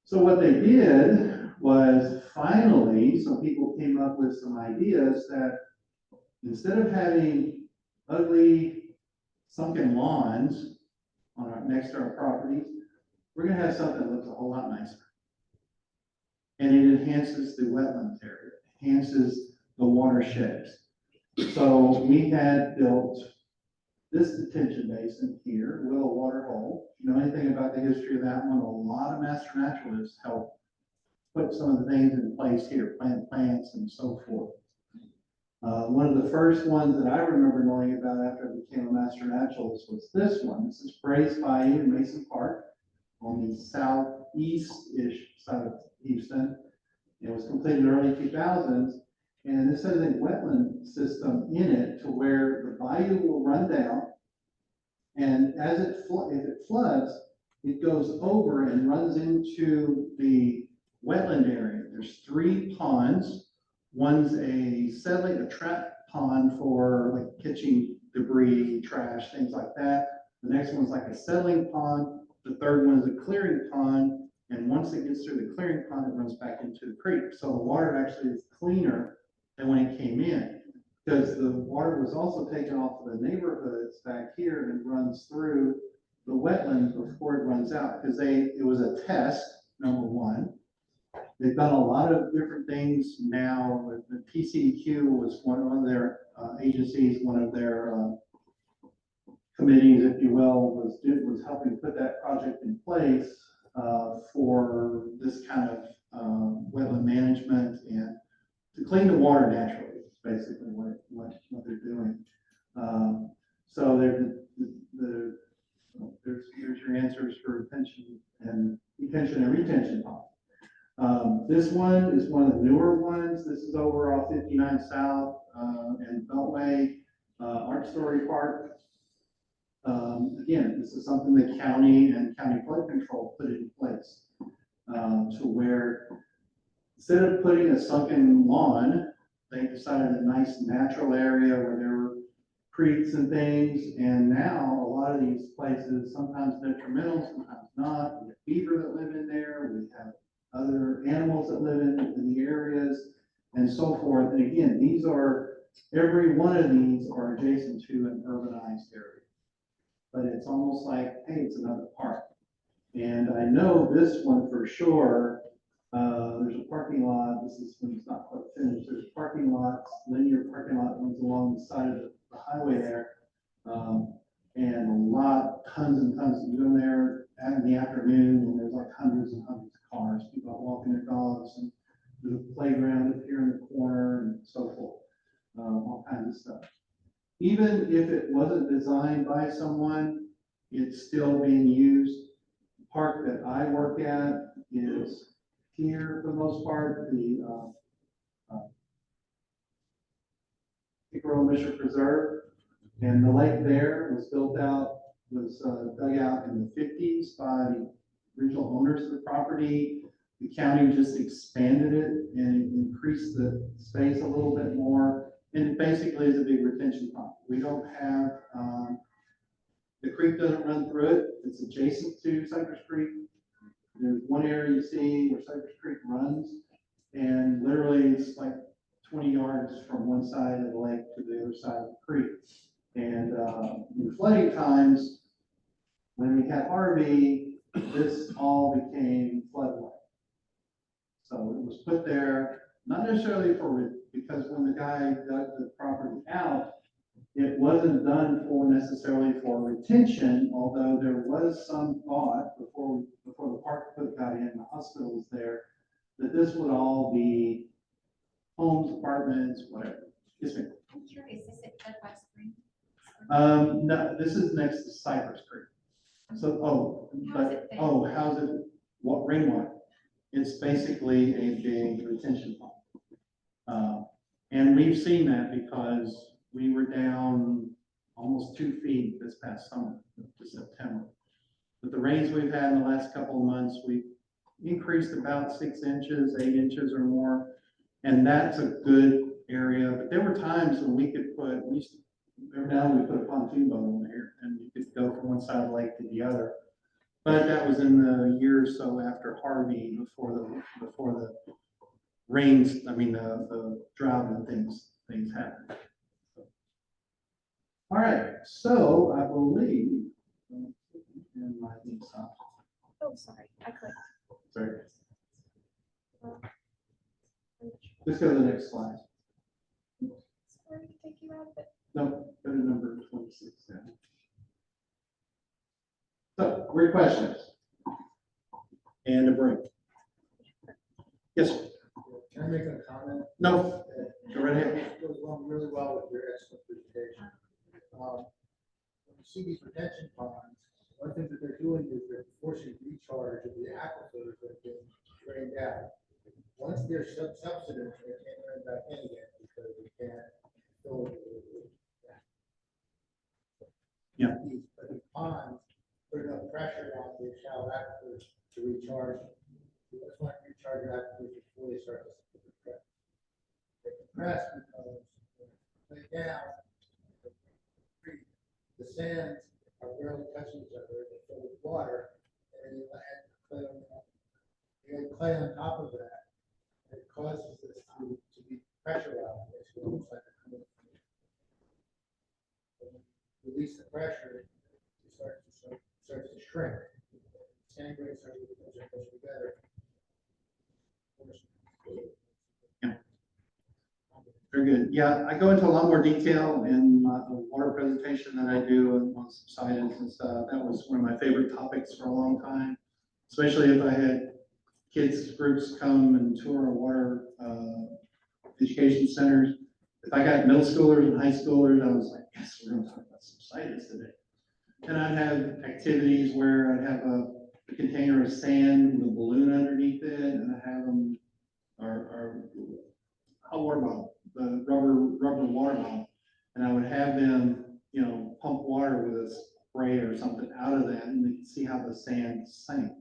So what they did was finally, some people came up with some ideas that instead of having ugly sunken lawns next to our properties, we're going to have something that looks a whole lot nicer. And it enhances the wetlands area, enhances the watersheds. So we had built this detention basin here, Willow Water Hole. If you know anything about the history of that one, a lot of master naturalists helped put some of the things in place here, plant plants and so forth. One of the first ones that I remember knowing about after I became a master naturalist was this one. This is Brace Bayou in Mason Park on the southeast-ish side of Houston. It was completed in the early 2000s, and this has a wetland system in it to where the bayou will run down, and as if it floods, it goes over and runs into the wetland area. There's 3 ponds. One's a trap pond for like catching debris, trash, things like that. The next one's like a settling pond. The third one is a clearing pond. And once it gets through the clearing pond, it runs back into the creek. So the water actually is cleaner than when it came in, because the water was also taken off of the neighborhoods back here and runs through the wetlands before it runs out, because it was a test, number one. They've done a lot of different things now. With the PCEQ was one of their agencies, one of their committees, if you will, was helping put that project in place for this kind of wetland management and to clean the water naturally, is basically what they're doing. So there's your answers for retention and retention ponds. This one is one of the newer ones. This is over off 59 South and Beltway, Art Story Park. Again, this is something the county and county flood control put in place to where instead of putting a sunken lawn, they decided a nice natural area where there were creeks and things. And now a lot of these places, sometimes detrimental, sometimes not. We have beaver that live in there. We have other animals that live in the areas and so forth. And again, every one of these are adjacent to an urbanized area. But it's almost like, hey, it's another park. And I know this one for sure. There's a parking lot. This is when it's not quite finished. There's parking lots, linear parking lot runs along the side of the highway there. And tons and tons of them there in the afternoon, and there's like hundreds and hundreds of cars, people out walking their dogs, and there's a playground up here in the corner and so forth, all kinds of stuff. Even if it wasn't designed by someone, it's still being used. The park that I work at is here for the most part, the Ecology Preserve, and the lake there was dug out in the 50s by the original owners of the property. The county just expanded it and increased the space a little bit more. And it basically is a big retention pond. We don't have, the creek doesn't run through it. It's adjacent to Cypress Creek. There's one area you see where Cypress Creek runs, and literally it's like 20 yards from one side of the lake to the other side of the creek. And in flooding times, when we had Harvey, this all became floodway. So it was put there, not necessarily because when the guy dug the property out, it wasn't done necessarily for retention, although there was some thought before the park got in, the hospital was there, that this would all be homes, apartments, whatever. Yes, ma'am. I'm curious, is it fed by spring? No, this is next to Cypress Creek. So, how's it, what rainwater? It's basically a big retention pond. And we've seen that because we were down almost 2 feet this past summer, to September. With the rains we've had in the last couple of months, we've increased about 6 inches, 8 inches or more. And that's a good area. But there were times when we could put, every now and then we put a pontoon boat on there and you could go from one side of the lake to the other. But that was in the year or so after Harvey, before the rains, the drought and things happened. All right, so I believe, and my thing stopped. Oh, sorry, I clicked. Sorry. Let's go to the next slide. Sorry to take you out of it. No, go to number 26 now. So, great questions. And a break. Yes, sir. Can I make a comment? No, go right ahead. along really well with your excellent presentation. When you see these retention ponds, one thing that they're doing is they're forcing recharge of the aquifers that have been drained out. Once they're subsidence, they can't turn back in again because they can't fill it. Yeah. These ponds put enough pressure on the shallow aquifers to recharge. You just want to recharge your aquifers before they start to compress. They compress because when they down, the sands are barely touching each other, they fill with water, and then you add clay on top. You add clay on top of that, and it causes this to be pressurized, it's almost like a kind of. When you release the pressure, it starts to shrink. Sand grains start to get closer together. Very good. Yeah, I go into a lot more detail in my water presentation than I do on subsidence and stuff. That was one of my favorite topics for a long time, especially if I had kids groups come and tour our water education centers. If I got middle schoolers and high schoolers, I was like, yes, we're going to talk about subsidence today. And I'd have activities where I'd have a container of sand with a balloon underneath it, and I'd have them, our hot water bottle, the rubber water bottle, and I would have them, pump water with a spray or something out of that, and they could see how the sand sank.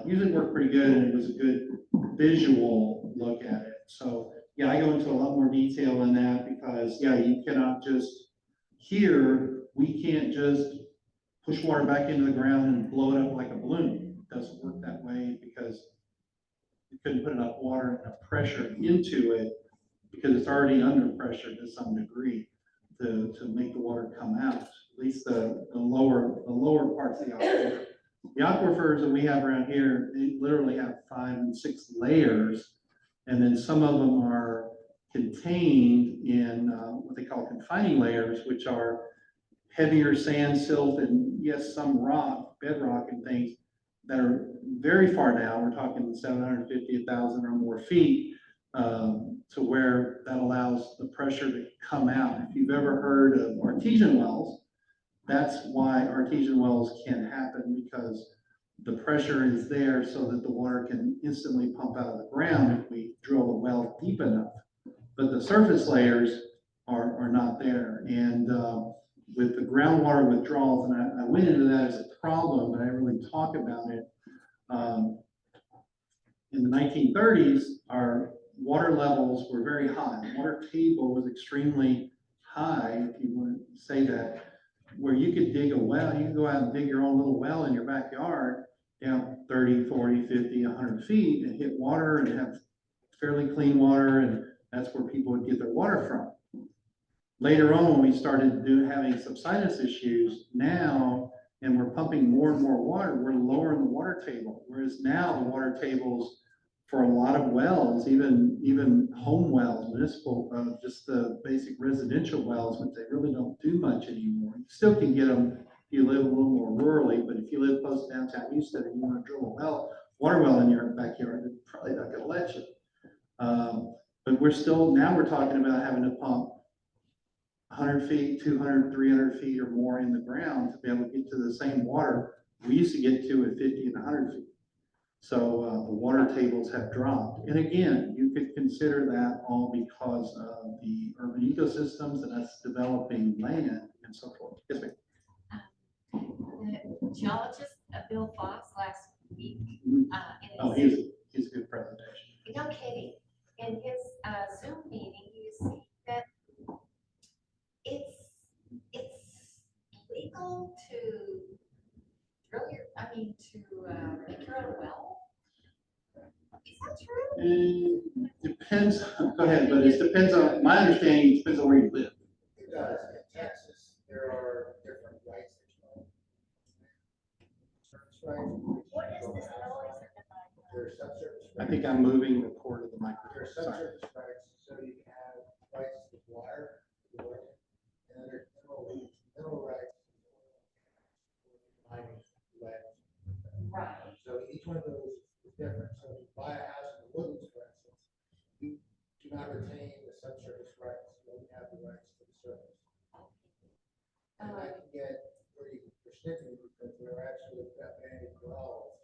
Usually worked pretty good, and it was a good visual look at it. So yeah, I go into a lot more detail in that because you cannot just we can't just push water back into the ground and blow it up like a balloon. It doesn't work that way because you couldn't put enough water and enough pressure into it because it's already under pressure to some degree to make the water come out, at least the lower parts of the aquifer. The aquifers that we have around here, they literally have 5 and 6 layers, and then some of them are contained in what they call confining layers, which are heavier sand, silt, and yes, some rock, bedrock and things that are very far down. We're talking 750, 1,000 or more feet, to where that allows the pressure to come out. If you've ever heard of artesian wells, that's why artesian wells can happen, because the pressure is there so that the water can instantly pump out of the ground if we drill the well deep enough. But the surface layers are not there. And with the groundwater withdrawals, and I went into that as a problem, but I didn't really talk about it. In the 1930s, our water levels were very high. The water table was extremely high, if you want to say that, where you could dig a well, you could go out and dig your own little well in your backyard down 30, 40, 50, 100 feet and hit water and have fairly clean water, and that's where people would get their water from. Later on, when we started having subsidence issues now, and we're pumping more and more water, we're lowering the water table. Whereas now the water tables for a lot of wells, even home wells, municipal, just the basic residential wells, which they really don't do much anymore. You still can get them if you live a little more rurally, but if you live close to downtown Houston and you want to drill a water well in your backyard, they're probably not going to let you. But now we're talking about having to pump 100 feet, 200, 300 feet or more in the ground to be able to get to the same water we used to get to at 50 and 100 feet. So the water tables have dropped. And again, you could consider that all because of the urban ecosystems and us developing land and so forth. Yes, ma'am. The geologist, Bill Fox, last week. Oh, he's a good presentation. No kidding. In his Zoom meeting, he was that it's legal to drill make your own well. Is that true? Depends, go ahead, but it depends on, my understanding, it depends on where you live. It does. In Texas, there are different rights that you own. Surface rights. What is this noise in the background? There are subsurface rights. I think I'm moving the cord of the There microphone. are Sorry. subsurface rights, so you can have rights to water, and then there's mineral rights. Mining, land. Right. So each one of those is different. So if you buy a house in the Woodlands, for instance, you do not retain the subsurface rights. You the rights to the surface. And that can get pretty restrictive because there are actually abandoned wells.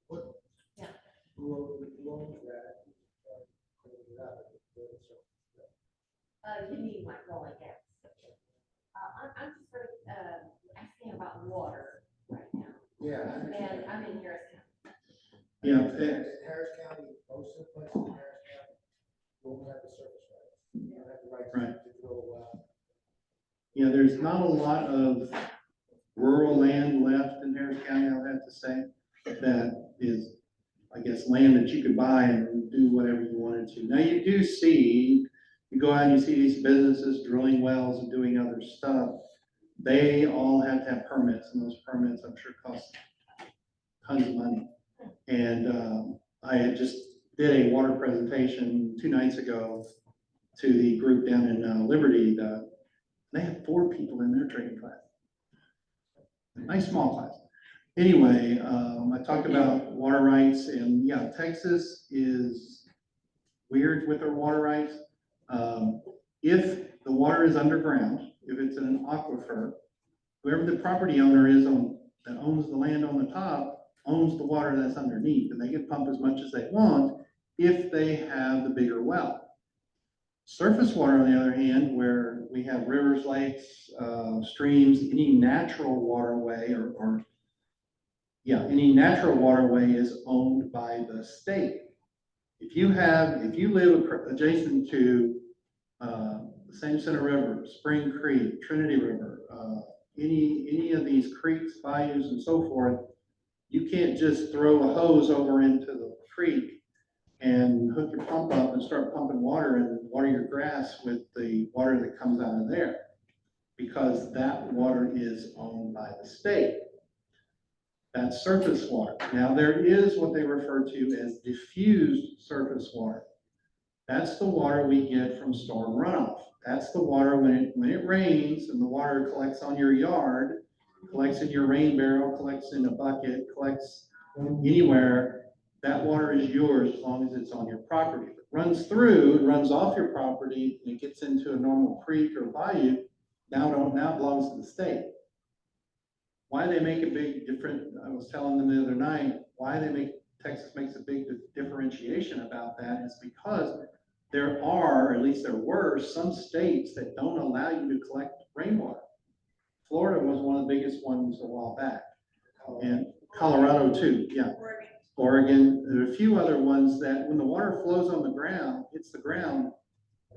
What? Yeah. Who owns that? Clean it up. You mean like oil and gas? I'm just sort of, asking about water right now, Yeah. and I'm in Harris County. Yeah, In Harris County, most of the places in Harris County don't have the surface rights. You don't have the Right. right to drill a well. yeah, there's not a lot of rural land left in Harris County, I'll have to say, that is, I guess, land that you could buy and do whatever you wanted to. Now, you do see, you go out and you see these businesses drilling wells and doing other stuff. They all have to have permits, and those permits, I'm sure, cost tons of money. And I had just did a water presentation 2 nights ago to the group down in Liberty. They have 4 people in their training class. A nice small class. Anyway, I talked about water rights, and yeah, Texas is weird with their water rights. If the water is underground, if it's in an aquifer, whoever the property owner is that owns the land on the top owns the water that's underneath, and they can pump as much as they want if they have the bigger well. Surface water, on the other hand, where we have rivers, lakes, streams, any natural waterway any natural waterway is owned by the state. If you live adjacent to the same center river, Spring Creek, Trinity River, any of these creeks, bayous, and so forth, you can't just throw a hose over into the creek and hook your pump up and start pumping water and water your grass with the water that comes out of there, because that water is owned by the state. That's surface water. Now, there is what they refer to as diffused surface water. That's the water we get from storm runoff. That's the water when it rains and the water collects on your yard, collects in your rain barrel, collects in a bucket, collects anywhere. That water is yours as long as it's on your property. If it runs through, it runs off your property, and it gets into a normal creek or bayou, now it belongs to the state. Why they make a big difference, I was telling them the other night, Texas makes a big differentiation about that is because there are, or at least there were, some states that don't allow you to collect rainwater. Florida was one of the biggest ones a while back, and Colorado too, yeah. Oregon, there are a few other ones that when the water flows on the ground, hits the ground,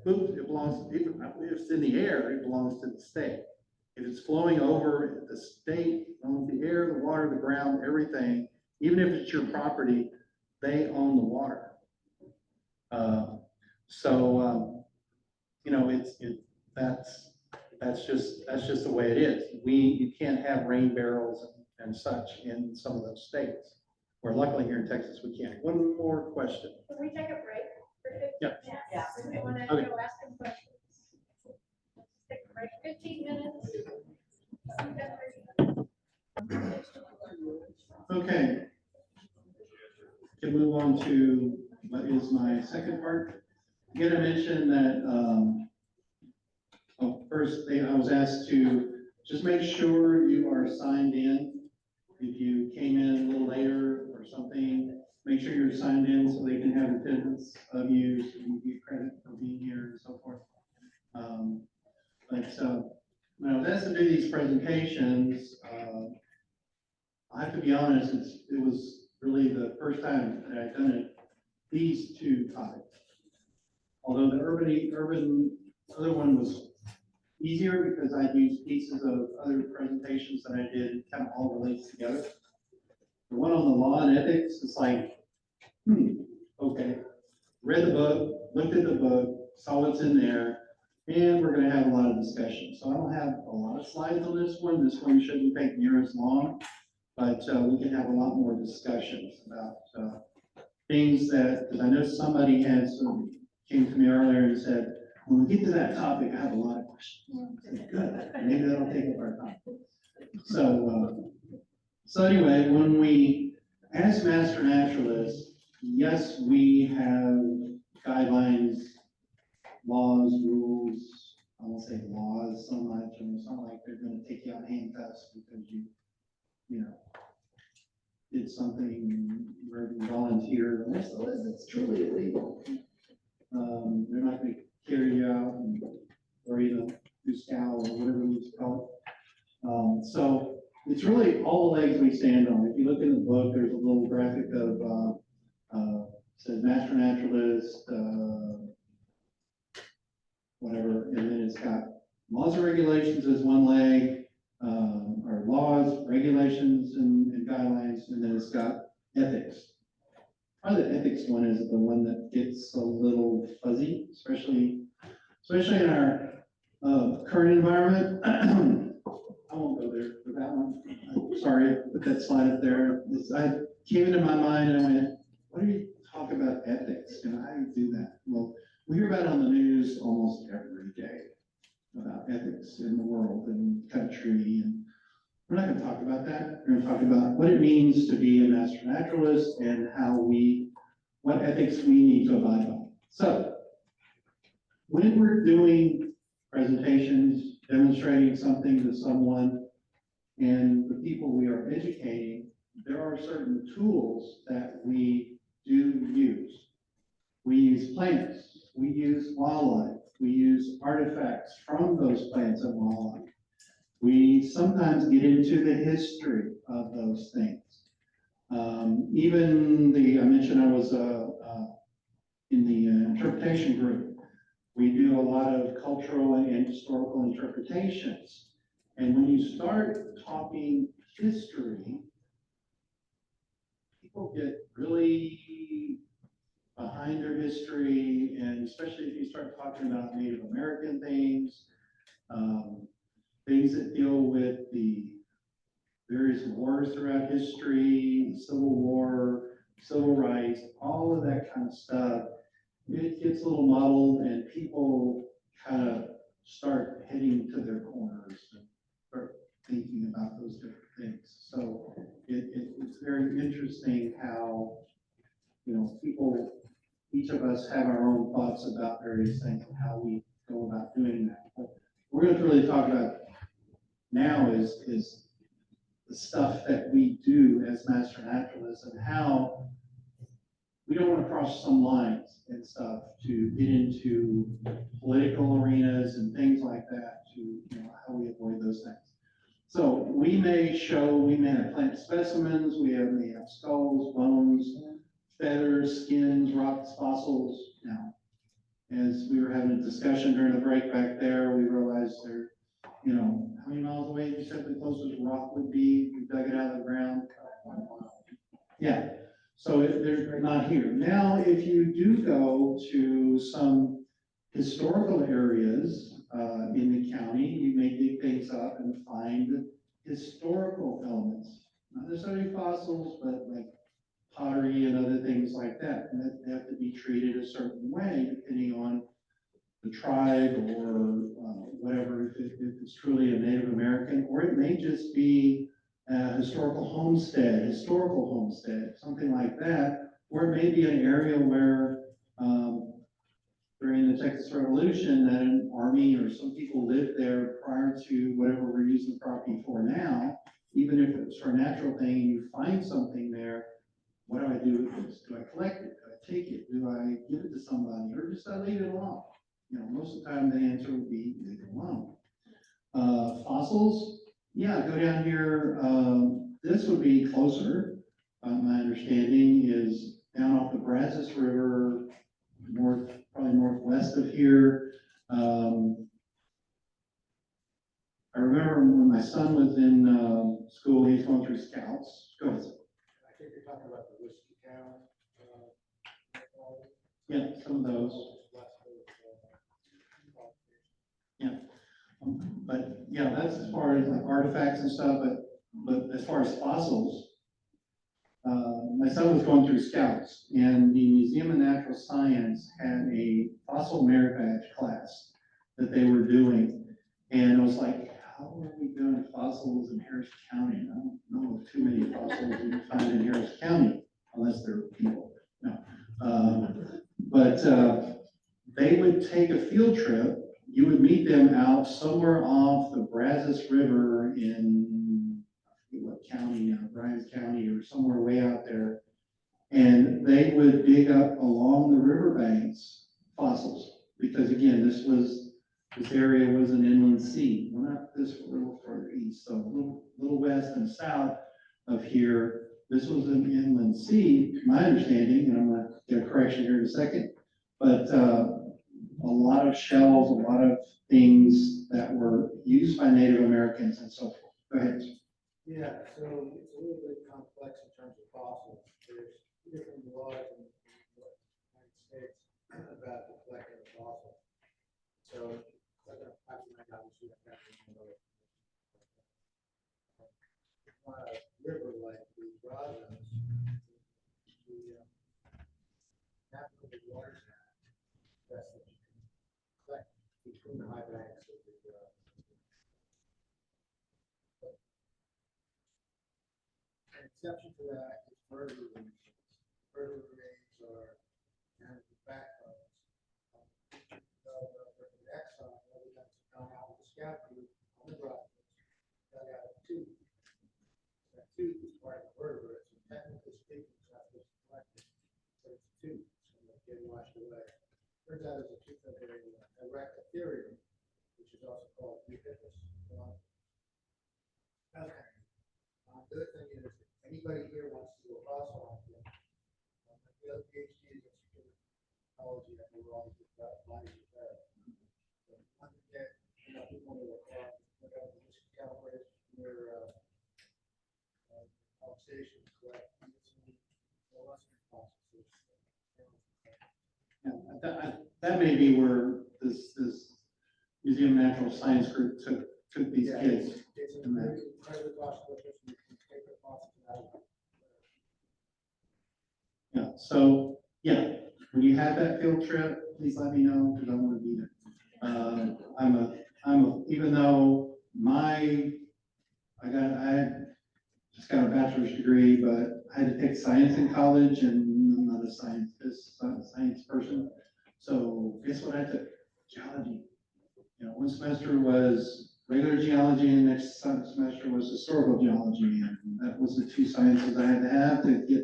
boom, it belongs, if it's in the air, it belongs to the state. If it's flowing over the state, owns the air, the water, the ground, everything, even if it's your property, they own the water. That's just the way it is. You can't have rain barrels and such in some of those states. Where luckily here in Texas we can. One more question. Can we take a break for 15 Yeah. minutes? Yeah. We want to Okay. go ask them questions. Take a break, 15 minutes. Okay. Can move on to what is my second part. Again, I mentioned that, first thing I was asked to just make sure you are signed in. If you came in a little later or something, make sure you're signed in so they can have attendance of you, so you get credit for being here and so forth. When I was asked to do these presentations, I have to be honest, it was really the first time that I've done it, these 2 topics. Although the urban other one was easier because I used pieces of other presentations that I did, kind of all relates together. The one on the law and ethics is like, okay, read the book, looked at the book, saw what's in there, and we're gonna have a lot of discussion. So I don't have a lot of slides on this one. This one shouldn't take near as long, but we can have a lot more discussions about things that, because I know somebody came to me earlier and said, when we get to that topic, I have a lot of questions. I said, good, maybe that'll take up our time. So anyway, when we, as master naturalists, yes, we have guidelines laws, rules, I won't say laws so much, and it's not like they're gonna take you out handcuffs because you know, did something, or volunteered, unless it's truly illegal. They're not gonna carry you out or even do scowl or whatever you call it. So it's really all the legs we stand on. If you look in the book, there's a little graphic of, says master naturalist, whatever, and then it's got laws and regulations as one leg, or laws, regulations, and guidelines, and then it's got ethics. Probably the ethics one is the one that gets a little fuzzy, especially in our current environment. I won't go there for that one. I'm sorry, I put that slide up there. I came into my mind and I went, what do you talk about ethics? How do you do that? Well, we hear about it on the news almost every day about ethics in the world and country, and we're not gonna talk about that. We're gonna talk about what it means to be a master naturalist and what ethics we need to abide by. So, when we're doing presentations, demonstrating something to someone, and the people we are educating, there are certain tools that we do use. We use plants, we use wildlife, we use artifacts from those plants and wildlife. We sometimes get into the history of those things. I mentioned I was in the interpretation group. We do a lot of cultural and historical interpretations. And when you start talking history, people get really behind their history, and especially if you start talking about Native American things, things that deal with the various wars throughout history, Civil War, civil rights, all of that kind of stuff. It gets a little muddled and people kind of start heading to their corners and start thinking about those different things. So it's very interesting how, people, each of us have our own thoughts about various things and how we go about doing that. But we're going to really talk about now is the stuff that we do as master naturalists and how we don't want to cross some lines and stuff to get into political arenas and things like that, to how we avoid those things. So we may have plant specimens, may have skulls, bones, feathers, skins, rocks, fossils. Now, as we were having a discussion during the break back there, we realized how many miles away you said the closest rock would be? You dug it out of the ground? Yeah. So they're not here. Now, if you do go to some historical areas in the county, you may dig things up and find historical elements, not necessarily fossils, but like pottery and other things like that. And that have to be treated a certain way depending on the tribe or whatever, if it's truly a Native American, or it may just be a historical homestead, something like that, or it may be an area where during the Texas Revolution that an army or some people lived there prior to whatever we're using the property for now. Even if it's for a natural thing, you find something there, what do I do with this? Do I collect it? Do I take it? Do I give it to somebody, or just I leave it alone? Most of the time the answer would be leave it alone. Fossils, yeah, go down here. This would be closer. My understanding is down off the Brazos River, probably northwest of here. I remember when my son was in school, he was going through scouts. Go ahead. I think you're talking about the Whiskey Town. Yeah, some of those. Yeah, but yeah, that's as far as like artifacts and stuff. But as far as fossils, my son was going through scouts, and the Museum of Natural Science had a fossil merit badge class that they were doing, and I was like, how are we doing fossils in Harris County? I don't know of too many fossils you can find in Harris County, unless they're people. No, they would take a field trip. You would meet them out somewhere off the Brazos River in, I forget what county now, Grimes County or somewhere way out there. And they would dig up along the riverbanks fossils, because again, this area was an inland sea. Well, not this, a little further east, so a little west and south of here. This was an inland sea, my understanding, and I'm gonna get a correction here in a second, but a lot of shells, a lot of things that were used by Native Americans and so forth. Go ahead. Yeah, so it's a little bit complex in terms of fossils. There's different laws in the United States about the collecting of fossils. So, obviously, I can't remember. River like the Brazos, the navigable waters act, that's what you can collect between the high banks of the. An exception to that is murder remains. Murder remains are kind of the backbones. The Exxon, every time it's gone out with the scout group on the Brazos, dug out a tooth. That tooth is part of the vertebrate, so technically speaking, it's not supposed to collect it, but it's a tooth, so it's getting washed away. Turns out it's a tooth of a rectotherium, which is also called Euhippus. Okay. The other thing is, if anybody here wants to do a fossil hunting, the other PhD is in ecology, and we're all just about bodies of that. So, if you want to get, people to look at, this calibrate their conversation, collect, That may be where this Museum of Natural Science group took these kids. It's and that. incredibly possible that you can take the fossils out. Yeah, so, yeah, when you have that field trip, please let me know, because I want to be there. Even though I just got a bachelor's degree, but I had to take science in college, and I'm not a science person. So guess what I took? Geology. One semester was regular geology, and the next semester was historical geology, and that was the two sciences I had to have to get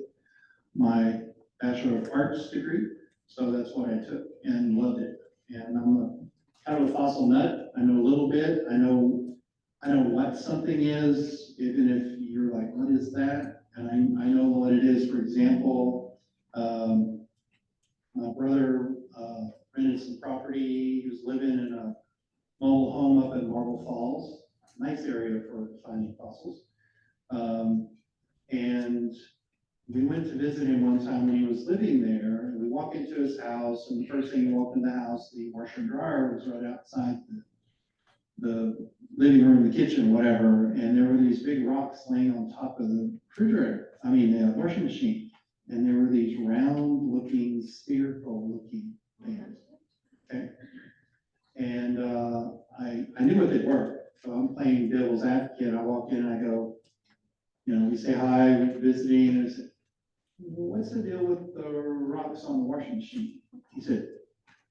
my Bachelor of Arts degree. So that's what I took and loved it. And I'm kind of a fossil nut. I know a little bit. I know what something is, even if you're like, what is that? And I know what it is. For example, my brother rented some property. He was living in a mobile home up in Marble Falls. Nice area for finding fossils. And we went to visit him one time when he was living there, and we walked into his house, and the first thing we walked in the house, the washer and dryer was right outside the living room, the kitchen, whatever, and there were these big rocks laying on top of the the washing machine, and there were these round-looking, spherical-looking things, okay? And I knew what they were, so I'm playing devil's advocate. I walk in and I go, we say hi, we're visiting, and I said, what's the deal with the rocks on the washing machine? He said,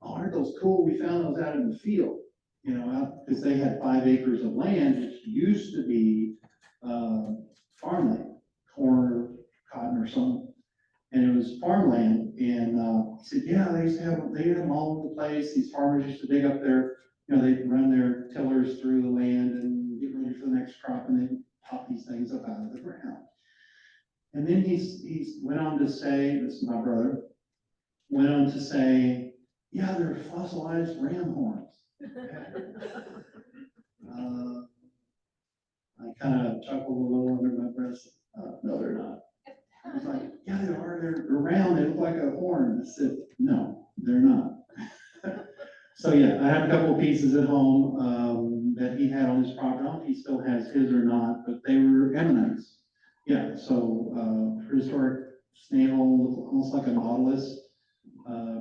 oh, aren't those cool? We found those out in the field, because they had 5 acres of land, which used to be farmland, corn or cotton or something. And it was farmland. And he said, yeah, they had them all over the place. These farmers used to dig up they'd run their tillers through the land and get ready for the next crop, and they'd pop these things up out of the ground. And then he went on to say, this is my brother, went on to say, yeah, they're fossilized ram horns. I kind of chuckled a little under my breath. No, they're not. I was like, yeah, they are. They're round. They look like a horn. I said, no, they're not. So yeah, I have a couple of pieces at home that he had on his property. I don't know if he still has his or not, but they were ammonites. Yeah, so prehistoric snail, almost like a nautilus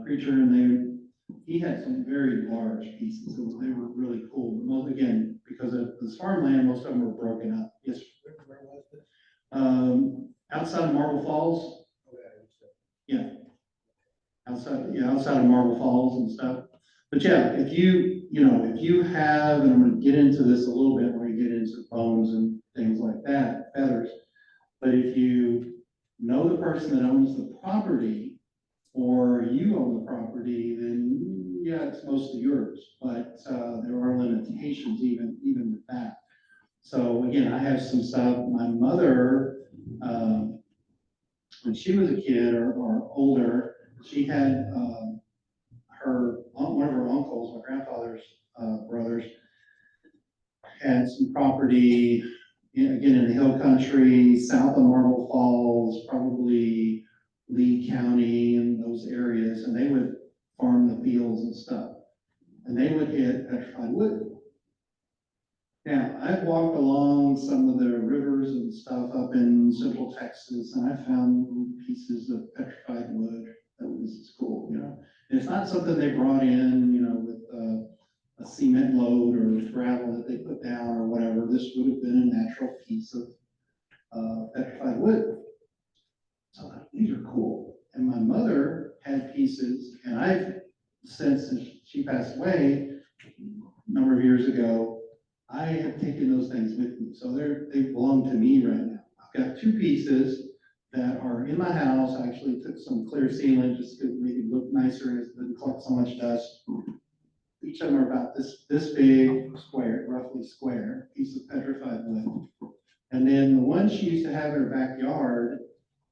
creature, and he had some very large pieces, so they were really cool. Most, again, because of this farmland, most of them were broken up. Yes. Where was this? Outside of Marble Falls. Yeah. Outside of Marble Falls and stuff. But yeah, if if you have, and I'm gonna get into this a little bit when we get into bones and things like that, feathers. But if you know the person that owns the property, or you own the property, then yeah, it's mostly yours. But there are limitations even with that. So again, I have some stuff. My mother, when she was a kid or older, she had one of her uncles, my grandfather's brothers, had some property, again, in the hill country, south of Marble Falls, probably Lee County and those areas, and they would farm the fields and stuff. And they would hit petrified wood. Now, I've walked along some of the rivers and stuff up in central Texas, and I found little pieces of petrified wood that was cool, And it's not something they brought in, with a cement load or gravel that they put down or whatever. This would have been a natural piece of petrified wood. So I thought, these are cool. And my mother had pieces, and I've, since she passed away a number of years ago, I have taken those things with me. So they belong to me right now. I've got 2 pieces that are in my house. I actually took some clear sealant just to make it look nicer and it didn't collect so much dust. Each of them are about this big, square, roughly square, piece of petrified wood. And then the one she used to have in her backyard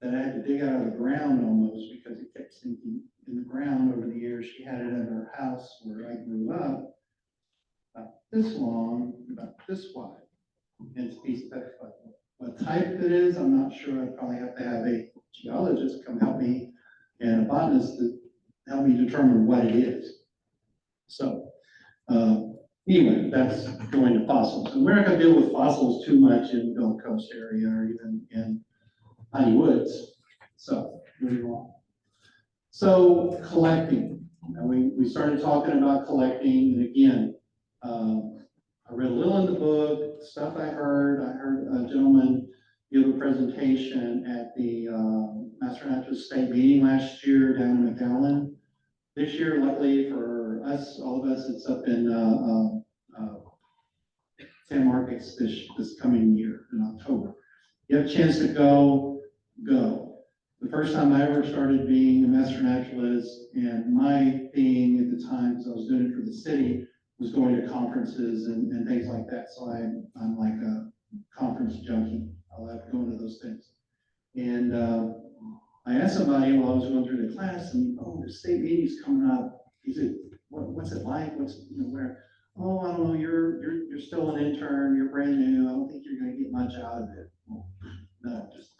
that I had to dig out of the ground almost because it kept sinking in the ground over the years, she had it at her house where I grew up, about this long, about this wide. And it's a piece of petrified wood. What type it is, I'm not sure. I'd probably have to have a geologist come help me and a botanist to help me determine what it is. So, anyway, that's going to fossils. And we're not going to deal with fossils too much in the Gulf Coast area or even in Piney Woods. So, moving on. So, collecting. Now, we started talking about collecting, and again, I read a little in the book, stuff I heard a gentleman give a presentation at the Master Naturalist State meeting last year down in McAllen. This year, luckily for us, all of us, it's up in San Marcos this coming year in October. You have a chance to go. The first time I ever started being a master naturalist, and my thing at the time, because I was doing it for the city, was going to conferences and things like that. So I'm like a conference junkie. I love going to those things. And I asked somebody while I was going through the class, and the state meeting's coming up. Is it what's it like? Where? Oh, I don't know. You're still an intern. You're brand new. I don't think you're going to get much out of it. Well, no, just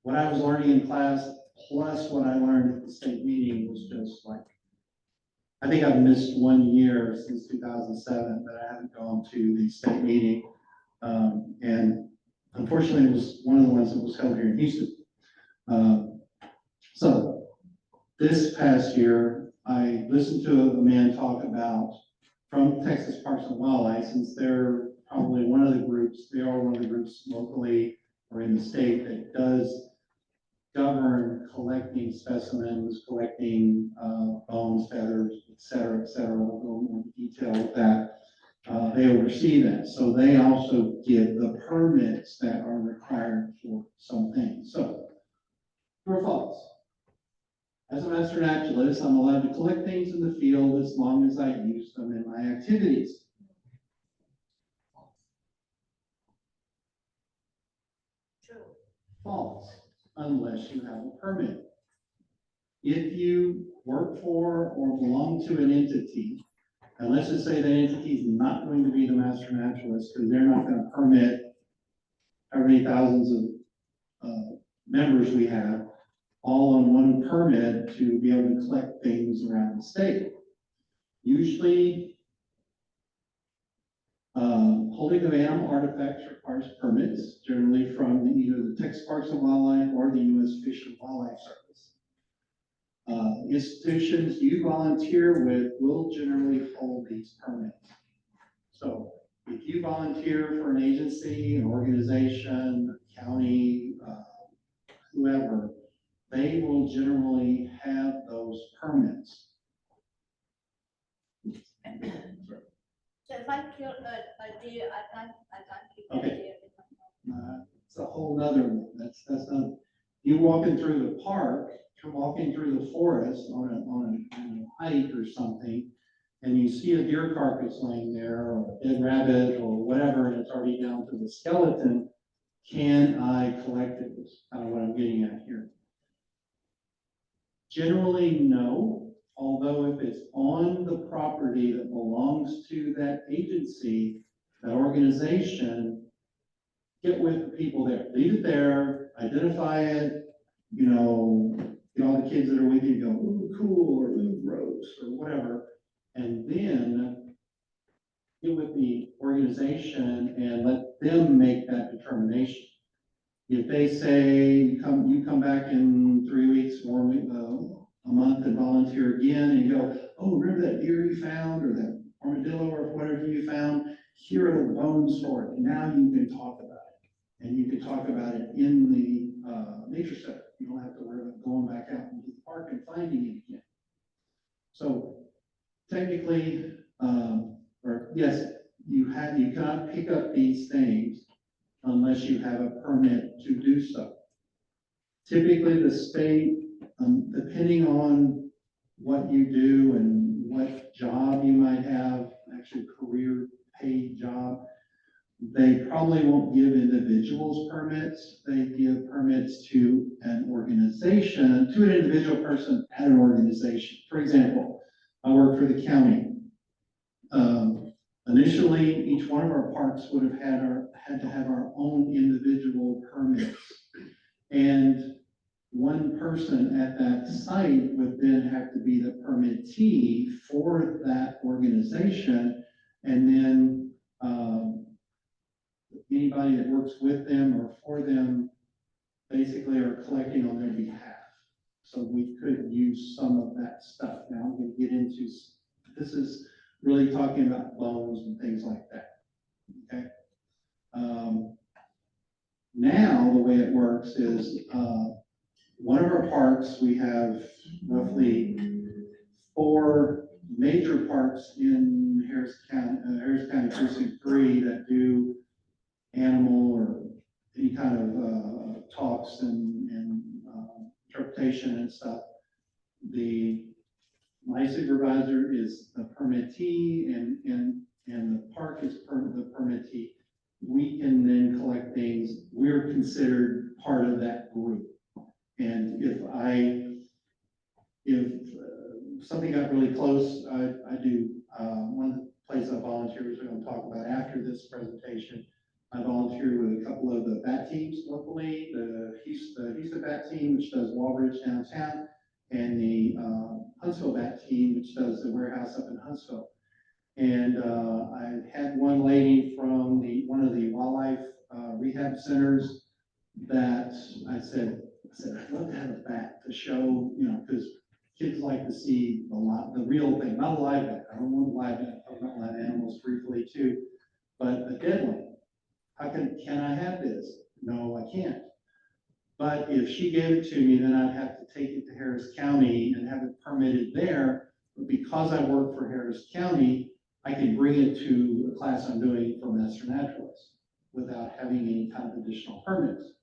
what I was learning in class plus what I learned at the state meeting was just like. I think I've missed 1 year since 2007 that I haven't gone to the state meeting, and unfortunately, it was one of the ones that was held here in Houston. So this past year, I listened to a man talk about from Texas Parks and Wildlife, since they're probably one of the groups, they are one of the groups locally or in the state that does govern collecting specimens, collecting bones, feathers, et cetera, et cetera. I'll go more into detail with that. They oversee that. So they also give the permits that are required for some things. So, true or false? As a master naturalist, I'm allowed to collect things in the field as long as I use them in my activities. True. False, unless you have a permit. If you work for or belong to an entity, and let's just say that entity is not going to be the master naturalist because they're not going to permit how many thousands of members we have, all on one permit to be able to collect things around the state. Usually, holding of animal artifacts requires permits, generally from either the Texas Parks and Wildlife or the U.S. Fish and Wildlife Service. Institutions you volunteer with will generally hold these permits. So if you volunteer for an agency, an organization, a county, whoever, they will generally have those permits. So if I kill a deer, I can't keep that Okay. deer in my home. It's a whole nother one. That's not, you walking through the park, you're walking through the forest on a hike or something, and you see a deer carcass laying there, or a dead rabbit, or whatever, and it's already down to the skeleton, can I collect it? Is kind of what I'm getting at here. Generally, no, although if it's on the property that belongs to that agency, that organization, get with the people there, leave it there, identify it, you know, get all the kids that are with you, go, ooh, cool, or ooh, gross, or whatever, and then get with the organization and let them make that determination. If they say, you come back in 3 weeks or a month and volunteer again, and you go, oh, remember that deer you found, or that armadillo, or whatever you found, here are the bones for it, and now you can talk about it. And you can talk about it in the nature center. You don't have to worry about going back out into the park and finding it again. So technically, or yes, you cannot pick up these things unless you have a permit to do so. Typically, the state, depending on what you do and what job you might have, actually career paid job, they probably won't give individuals permits. They give permits to an organization, to an individual person at an organization. For example, I work for the county. Initially, each one of our parks would have had to have our own individual permits. And one person at that site would then have to be the permittee for that organization. And then anybody that works with them or for them basically are collecting on their behalf. So we could use some of that stuff. Now I'm going to get into, this is really talking about bones and things like that, okay? Now, the way it works is, one of our parks, we have roughly 4 major parks in Harris County Precinct 3 that do animal or any kind of talks and interpretation and stuff. My supervisor is the permittee and the park is the permittee. We can then collect things. We're considered part of that group. And if something got really close, I do, one of the places I volunteer, which we're going to talk about after this presentation, I volunteer with a couple of the bat teams locally, the Houston bat team, which does Walbridge downtown, and the Huntsville bat team, which does the warehouse up in Huntsville. And I had one lady from one of the wildlife rehab centers that I said, I'd love to have a bat to show, because kids like to see the real thing, not a live bat. I don't want a live bat, I talk about live animals briefly too, but a dead one. Can I have this? No, I can't. But if she gave it to me, then I'd have to take it to Harris County and have it permitted there. But because I work for Harris County, I can bring it to a class I'm doing for Master Naturalists without having any kind of additional permits.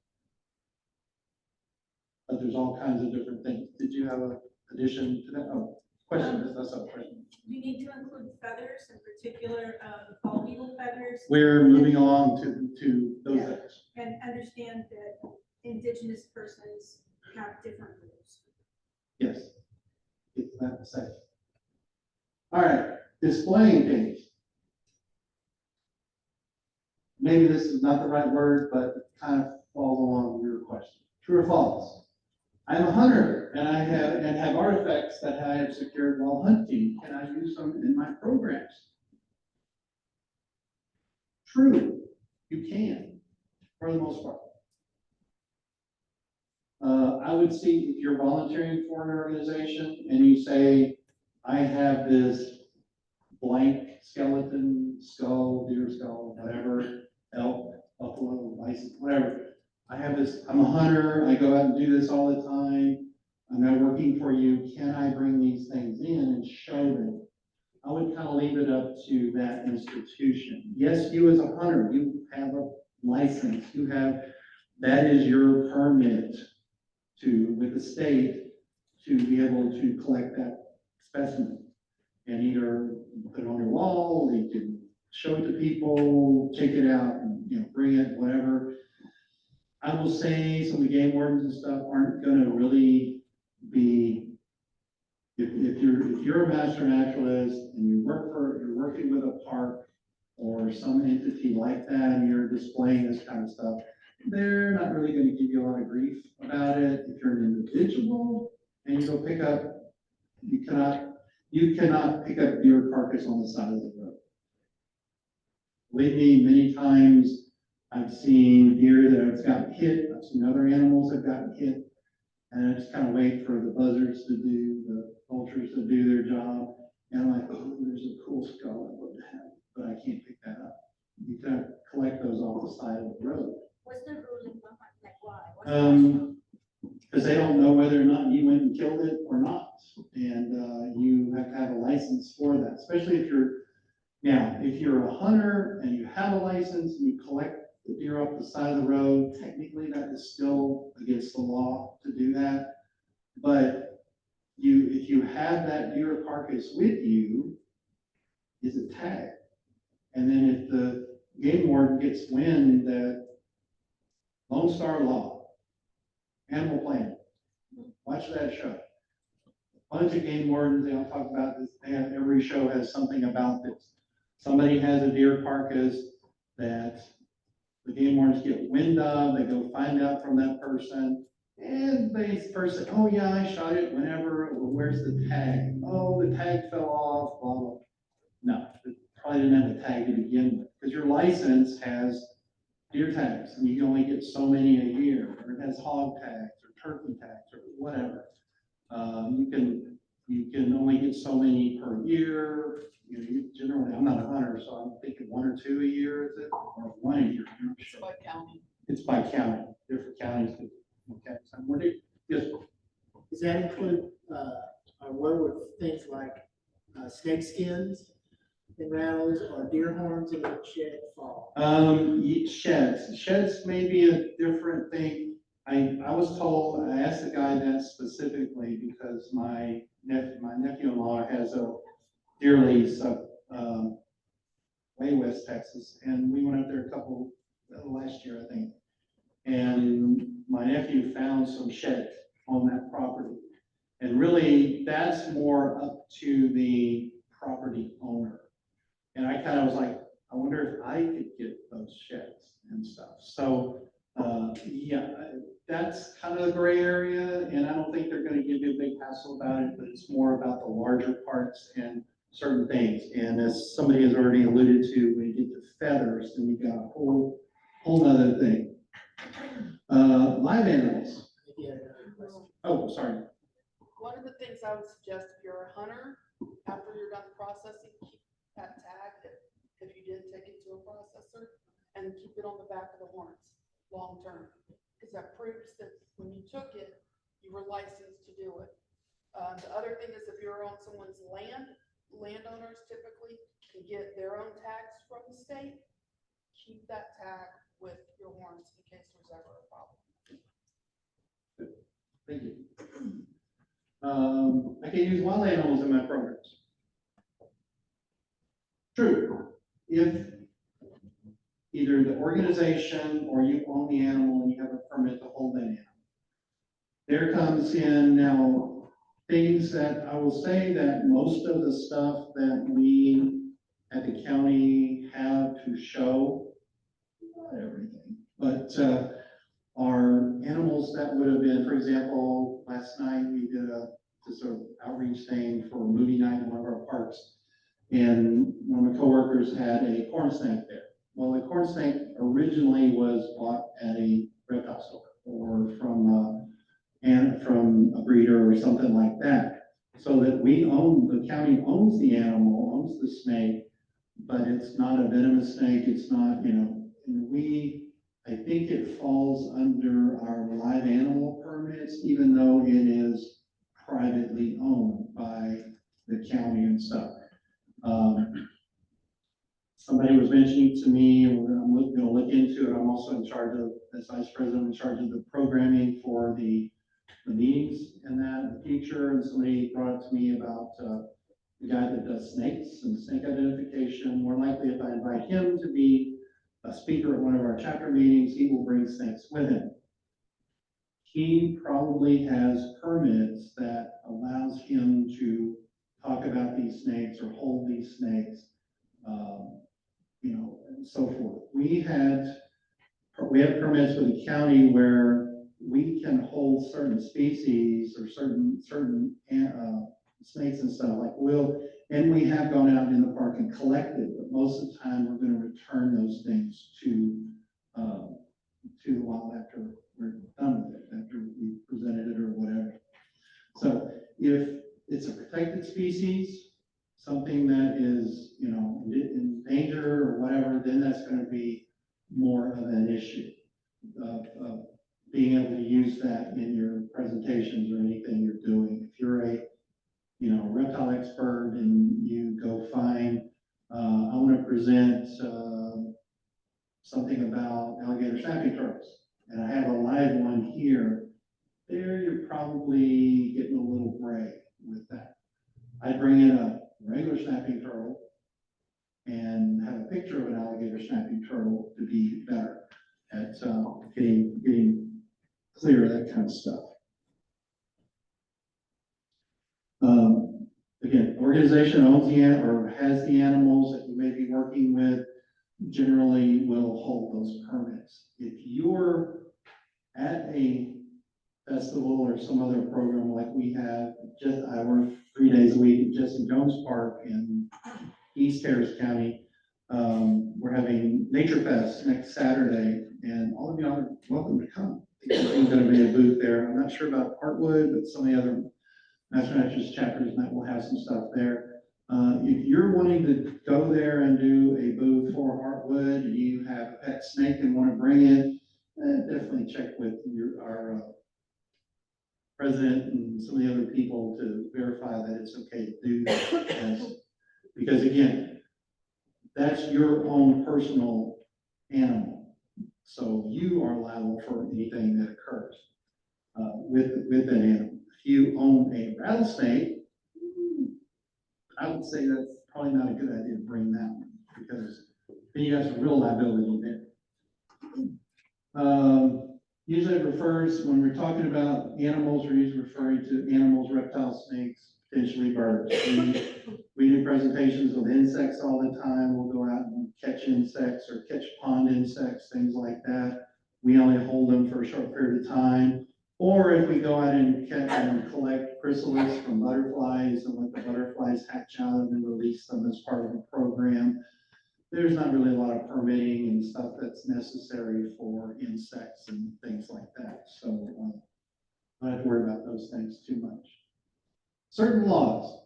But there's all kinds of different things. Did you have an addition to that? Oh, question, that's a question. We need to include feathers, in particular, bald eagle feathers, We're moving along to those Yeah. things. and understand that indigenous persons have different rules. Yes. It's that safe. All right, displaying things. Maybe this is not the right word, but it kind of falls along with your question. True or false? I'm a hunter and I have artifacts that I have secured while hunting. Can I use them in my programs? True, you can, for the most part. I would see if you're volunteering for an organization and you say, I have this blank skeleton, skull, deer skull, whatever, elk, buffalo, bison, whatever. I have this, I'm a hunter, I go out and do this all the time. I'm not working for you. Can I bring these things in and show them? I would kind of leave it up to that institution. Yes, you as a hunter, you have a license, that is your permit with the state to be able to collect that specimen. And either put it on your wall, or you can show it to people, take it out and, bring it, whatever. I will say some of the game wardens and stuff aren't gonna really be, if you're a master naturalist and you're working with a park or some entity like that, and you're displaying this kind of stuff, they're not really gonna give you a lot of grief about it. If you're an individual and you go pick up, you cannot pick up deer carcass on the side of the road. Believe me, many times I've seen deer that have gotten hit, I've seen other animals that have gotten hit, and I just kind of wait for the buzzards to do, the vultures to do their job, and I'm like, oh, there's a cool skull I'd love to have, but I can't pick that up. You can't collect those off the side of the road. What's the ruling behind, like, why? What's the rationale? Because they don't know whether or not you went and killed it or not, and you have to have a license for that, especially if you're a hunter and you have a license and you collect the deer off the side of the road, technically that is still against the law to do that. But if you have that deer carcass with you, is a tag. And then if the game warden gets wind that Lone Star Law, Animal Planet, watch that show. A bunch of game wardens, they all talk about this, every show has something about this. Somebody has a deer carcass that the game wardens get wind of, they go find out from that person, and they first say, oh yeah, I shot it whenever, well, where's the tag? Oh, the tag fell off, blah, blah. No, it probably didn't have a tag to begin with, because your license has deer tags, and you can only get so many a year, or it has hog tags, or turkey tags, or whatever. You can only get so many per year. Generally, I'm not a hunter, so I'm thinking 1 or 2 a year, is it? Or 1 a year, I'm not sure. By county. It's by county, different counties. Okay, so yes, Does that include, or what would things like, snake skins and rattles or deer horns in the shed fall? Sheds may be a different thing. I was told, I asked the guy that specifically because my nephew-in-law has a deer lease up, way west Texas, and we went up there last year, I think. And my nephew found some sheds on that property. And really, that's more up to the property owner. And I kind of was like, I wonder if I could get those sheds and stuff. So, yeah, that's kind of the gray area, and I don't think they're gonna give you a big hassle about it, but it's more about the larger parts and certain things. And as somebody has already alluded to, when you get to feathers, then you've got a whole other thing. Live animals. Oh, sorry. One of the things I would suggest if you're a hunter, after you're done processing, keep that tag if you did take it to a processor, and keep it on the back of the horns long term, because that proves that when you took it, you were licensed to do it. The other thing is if you're on someone's land, landowners typically can get their own tags from the state. Keep that tag with your horns in case there's ever a problem. Thank you. I can use wild animals in my programs. True. If either the organization or you own the animal and you have a permit to hold that animal. There comes in now things that I will say that most of the stuff that we at the county have to show, not everything, but are animals that would have been, for example, last night we did this sort of outreach thing for movie night in one of our parks. And one of my coworkers had a corn snake there. Well, the corn snake originally was bought at a reptile store or from a breeder or something like that. So that the county owns the animal, owns the snake, but it's not a venomous snake. It's not, and I think it falls under our live animal permits, even though it is privately owned by the county and stuff. Somebody was mentioning to me, and I'm gonna look into it, I'm also in charge of, as vice president, in charge of the programming for the meetings and that in the future, and somebody brought up to me about, the guy that does snakes and snake identification. More likely, if I invite him to be a speaker at one of our chapter meetings, he will bring snakes with him. He probably has permits that allows him to talk about these snakes or hold these snakes, and so forth. We have permits with the county where we can hold certain species or certain snakes and stuff, and we have gone out in the park and collected, but most of the time, we're gonna return those things to the wild after we're done with it, after we presented it or whatever. So if it's a protected species, something that is, in danger or whatever, then that's gonna be more of an issue of being able to use that in your presentations or anything you're doing. If you're a reptile expert and you go find, I want to present something about alligator snapping turtles, and I have a live one here, there you're probably getting a little gray with that. I'd bring in a regular snapping turtle and have a picture of an alligator snapping turtle to be better at getting clear of that kind of stuff. Again, organization owns or has the animals that you may be working with, generally will hold those permits. If you're at a festival or some other program like we have, I work 3 days a week at Jesse Jones Park in East Harris County. We're having Nature Fest next Saturday, and all of y'all are welcome to come. There's going to be a booth there. I'm not sure about Heartwood, but some of the other Master Naturalist chapters that will have some stuff there. If you're wanting to go there and do a booth for Heartwood, and you have a pet snake and want to bring it, definitely check with our president and some of the other people to verify that it's okay to do that. Because again, that's your own personal animal. So you are liable for anything that occurs with that animal. If you own a rattlesnake, I would say that's probably not a good idea to bring that one, because then you have some real liability there. Usually it refers, when we're talking about animals, we're usually referring to animals, reptiles, snakes, potentially birds. We do presentations with insects all the time. We'll go out and catch insects or catch pond insects, things like that. We only hold them for a short period of time. Or if we go out and catch and collect chrysalis from butterflies and let the butterflies hatch out and then release them as part of a program, there's not really a lot of permitting and stuff that's necessary for insects and things like that. So I don't have to worry about those things too much. Certain laws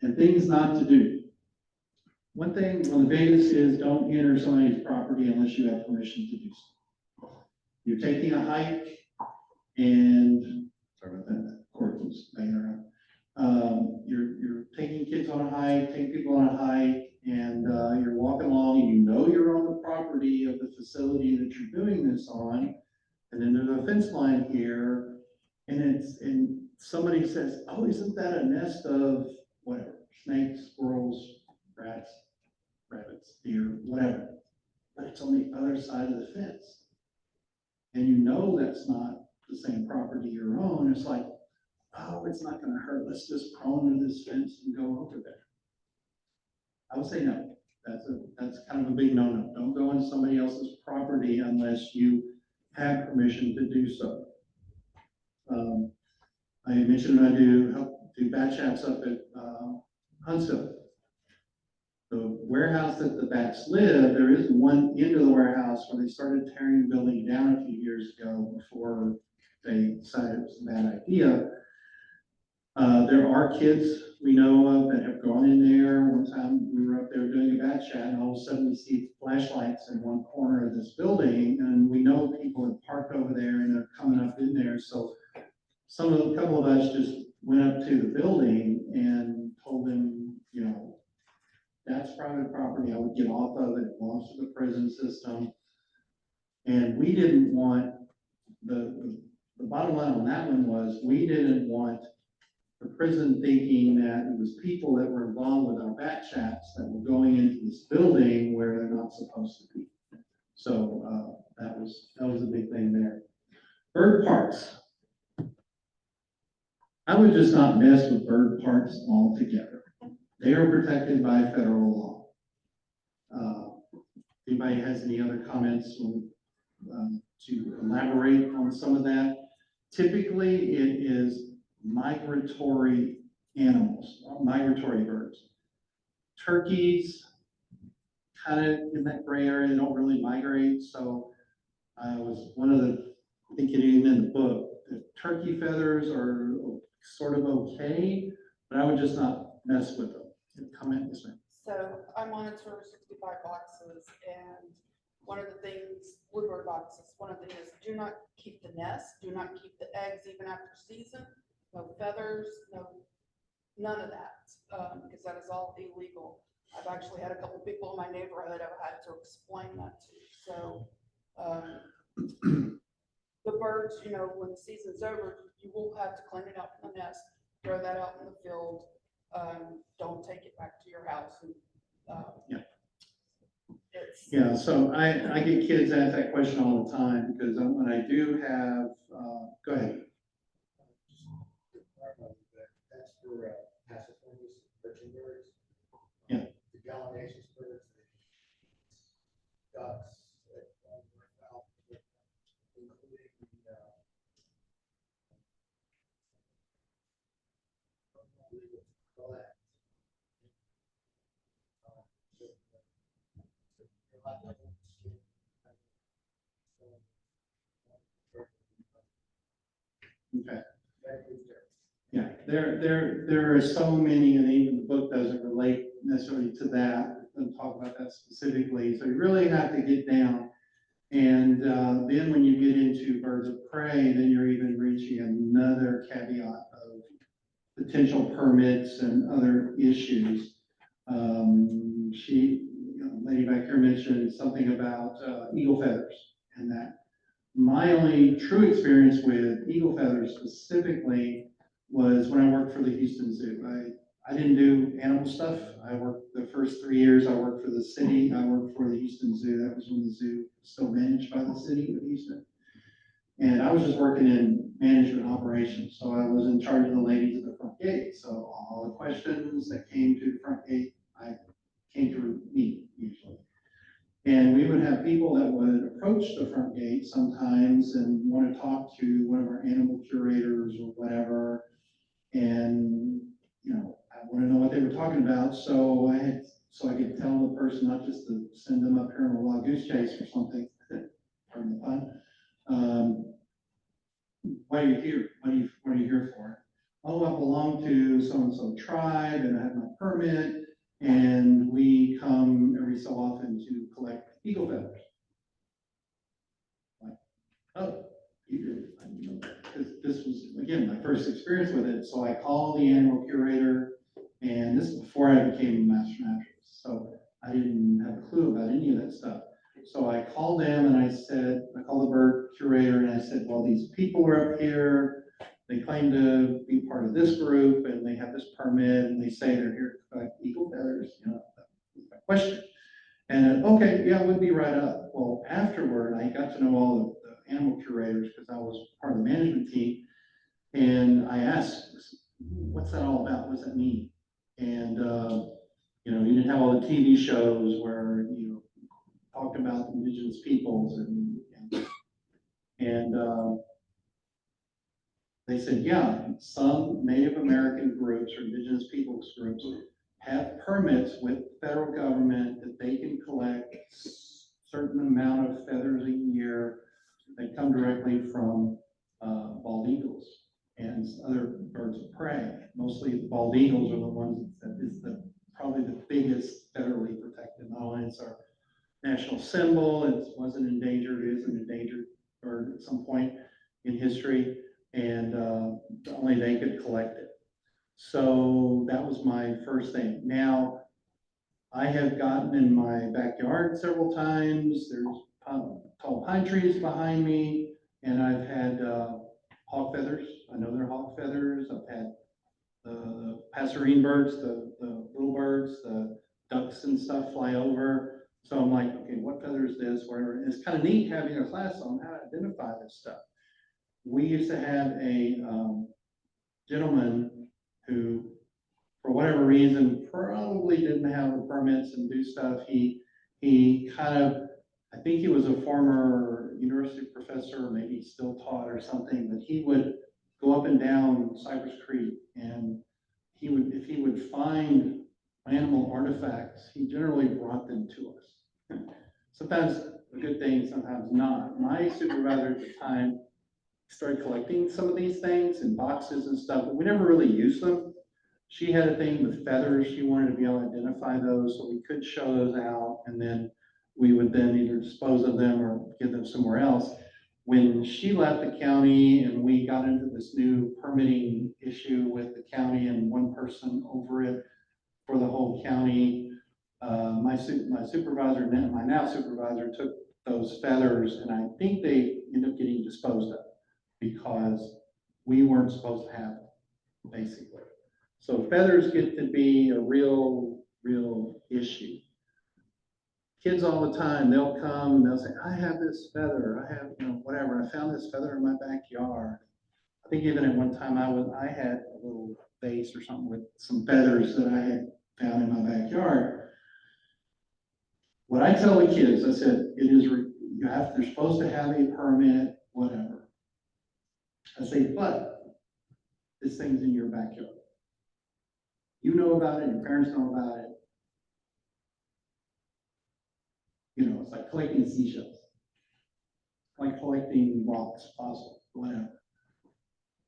and things not to do. One of the biggest is don't enter somebody's property unless you have permission to do so. You're taking a hike and, sorry about that, court was banging around. You're taking kids on a hike, taking people on a hike, and you're walking along and you know you're on the property of the facility that you're doing this on, and then there's a fence line here, and somebody says, oh, isn't that a nest of whatever, snakes, squirrels, rats, rabbits, deer, whatever, but it's on the other side of the fence. And you know that's not the same property you own. It's like, oh, it's not gonna hurt, let's just crawl under this fence and go over there. I would say no. That's kind of a big no-no. Don't go into somebody else's property unless you have permission to do so. I mentioned I help do bat chaps up at Huntsville. The warehouse that the bats live, there is one end of the warehouse where they started tearing the building down a few years ago before they decided it was a bad idea. There are kids we know of that have gone in there. One time we were up there doing a bat chat, and all of a sudden we see flashlights in one corner of this building, and we know people have parked over there and they're coming up in there. So a couple of us just went up to the building and told them, that's private property, I would get off of it, it belongs to the prison system. And we didn't want, the bottom line on that one was, we didn't want the prison thinking that it was people that were involved with our bat chats that were going into this building where they're not supposed to be. So, that was a big thing there. Bird parks. I would just not mess with bird parks altogether. They are protected by federal law. Anybody has any other comments to elaborate on some of that? Typically, it is migratory animals, migratory birds. Turkeys, kind of in that gray area, they don't really migrate. So I was one of the, I think it even in the book, the turkey feathers are sort of okay, but I would just not mess with them. Comment, yes, ma'am. So I monitor 65 boxes, and one of the things, woodward boxes, one of the things is do not keep the nest, do not keep the eggs even after season, no feathers, none of that, because that is all illegal. I've actually had a couple people in my neighborhood I've had to explain that to. So the birds, when the season's over, you will have to clean it up from the nest, throw that out in the field. Don't take it back to your house. And, yeah, so I get kids ask that question all the time because when I do have, go ahead. That's for Passafornis, perching birds. Yeah. The gallinaceous birds, the ducks, including the Okay. Yeah, there are so many, and even the book doesn't relate necessarily to that. It doesn't talk about that specifically. So you really have to get down. And then when you get into birds of prey, then you're even reaching another caveat of potential permits and other issues. Lady back here mentioned something about eagle feathers, and that my only true experience with eagle feathers specifically was when I worked for the Houston Zoo. I didn't do animal stuff. I worked the first 3 years, I worked for the city. I worked for the Houston Zoo. That was when the zoo was still managed by the city of Houston. And I was just working in management operations. So I was in charge of the ladies at the front gate. So all the questions that came to the front gate, I came through me usually. And we would have people that would approach the front gate sometimes and want to talk to one of our animal curators or whatever. And, I want to know what they were talking about. So I could tell the person not just to send them up here on a wild goose chase or something, pardon the pun. Why are you here? What are you here for? Oh, I belong to so-and-so tribe and I have my permit. And we come every so often to collect eagle feathers. Like, oh, you do? I didn't know that. Because this was, again, my first experience with it. So I called the animal curator, and this is before I became a master naturalist. So I didn't have a clue about any of that stuff. So I called them and I called the bird curator and I said, well, these people are up here. They claim to be part of this group and they have this permit and they say they're here to collect eagle feathers. That was my question. And okay, yeah, we'll be right up. Well, afterward, I got to know all the animal curators because I was part of the management team. And I asked, what's that all about? What does that mean? And, you didn't have all the TV shows where, talked about indigenous peoples and they said, yeah, some Native American groups or indigenous peoples groups have permits with the federal government that they can collect a certain amount of feathers a year. They come directly from bald eagles and other birds of prey. Mostly the bald eagles are the ones that is probably the biggest federally protected. Not only is our national symbol, it wasn't endangered, it is an endangered bird at some point in history, and only they could collect it. So that was my first thing. Now, I have gotten in my backyard several times. There's tall pine trees behind me, and I've had hawk feathers. I know they're hawk feathers. I've had the passerine birds, the little birds, the ducks and stuff fly over. So I'm like, okay, what feather is this? Whatever. And it's kind of neat having a class on how to identify this stuff. We used to have a gentleman who, for whatever reason, probably didn't have the permits and do stuff. He kind of, I think he was a former university professor, maybe he still taught or something, but he would go up and down Cypress Creek, and if he would find animal artifacts, he generally brought them to us. Sometimes a good thing, sometimes not. My supervisor at the time started collecting some of these things in boxes and stuff, but we never really used them. She had a thing with feathers. She wanted to be able to identify those, so we could show those out, and then we would then either dispose of them or give them somewhere else. When she left the county and we got into this new permitting issue with the county and one person over it for the whole county, my supervisor, my now supervisor, took those feathers, and I think they ended up getting disposed of because we weren't supposed to have them, basically. So feathers get to be a real issue. Kids all the time, they'll come and they'll say, I have this feather, I have, whatever, I found this feather in my backyard. I think even at one time I had a little vase or something with some feathers that I had found in my backyard. What I tell the kids, I said, they're supposed to have a permit, whatever. I say, but this thing's in your backyard. You know about it, your parents know about it. It's like collecting seashells, like collecting rocks, fossils, whatever.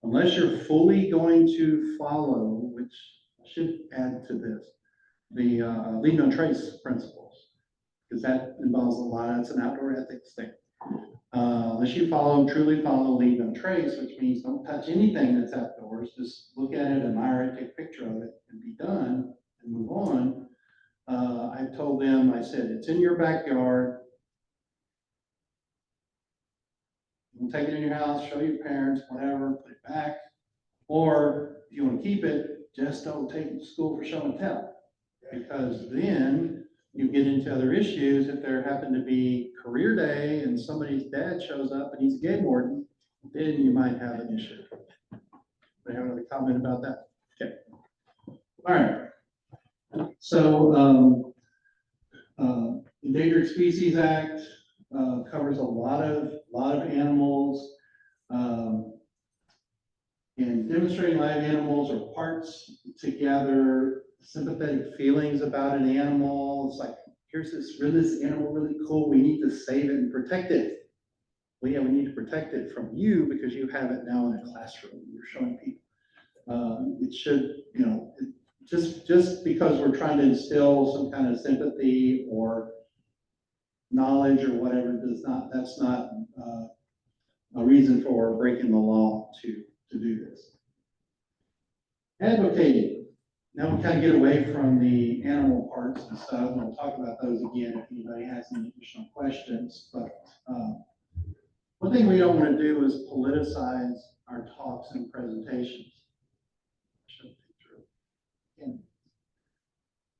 Unless you're fully going to follow, which I should add to this, the leave no trace principles, because that involves a lot, it's an outdoor ethics thing. Unless you truly follow leave no trace, which means don't touch anything that's outdoors, just look at it, admire it, take a picture of it, and be done, and move on. I told them, I said, it's in your backyard. You can take it in your house, show your parents, whatever, put it back. Or if you want to keep it, just don't take it to school for show and tell. Because then you get into other issues. If there happened to be career day and somebody's dad shows up and he's a game warden, then you might have an issue. Do you have another comment about that? Okay. All right. So Endangered Species Act covers a lot of animals. And demonstrating live animals or parts together, sympathetic feelings about an animal. It's like, here's this animal, really cool. We need to save it and protect it. Well, yeah, we need to protect it from you because you have it now in a classroom. You're showing people. It should, just because we're trying to instill some kind of sympathy or knowledge or whatever, that's not a reason for breaking the law to do this. Advocating. Now we kind of get away from the animal parts and stuff, and we'll talk about those again if anybody has any additional questions. But one thing we don't want to do is politicize our talks and presentations.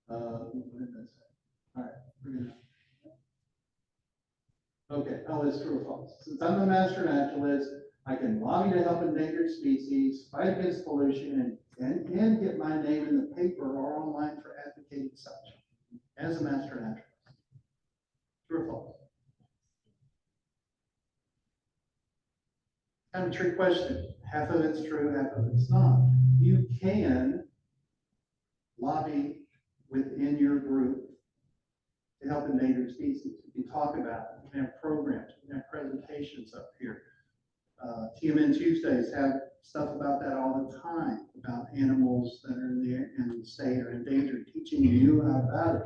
What did I say? All right, we're gonna. Okay, it's true or false. Since I'm a master naturalist, I can lobby to help endangered species, fight against pollution, and get my name in the paper or online for advocating such as a master naturalist. True or false? Kind of a trick question. Half of it's true, half of it's not. You can lobby within your group to help endangered species. You can talk about it. You can have programs. You can have presentations up here. TMN Tuesdays have stuff about that all the time, about animals that are in the state or endangered, teaching you about it.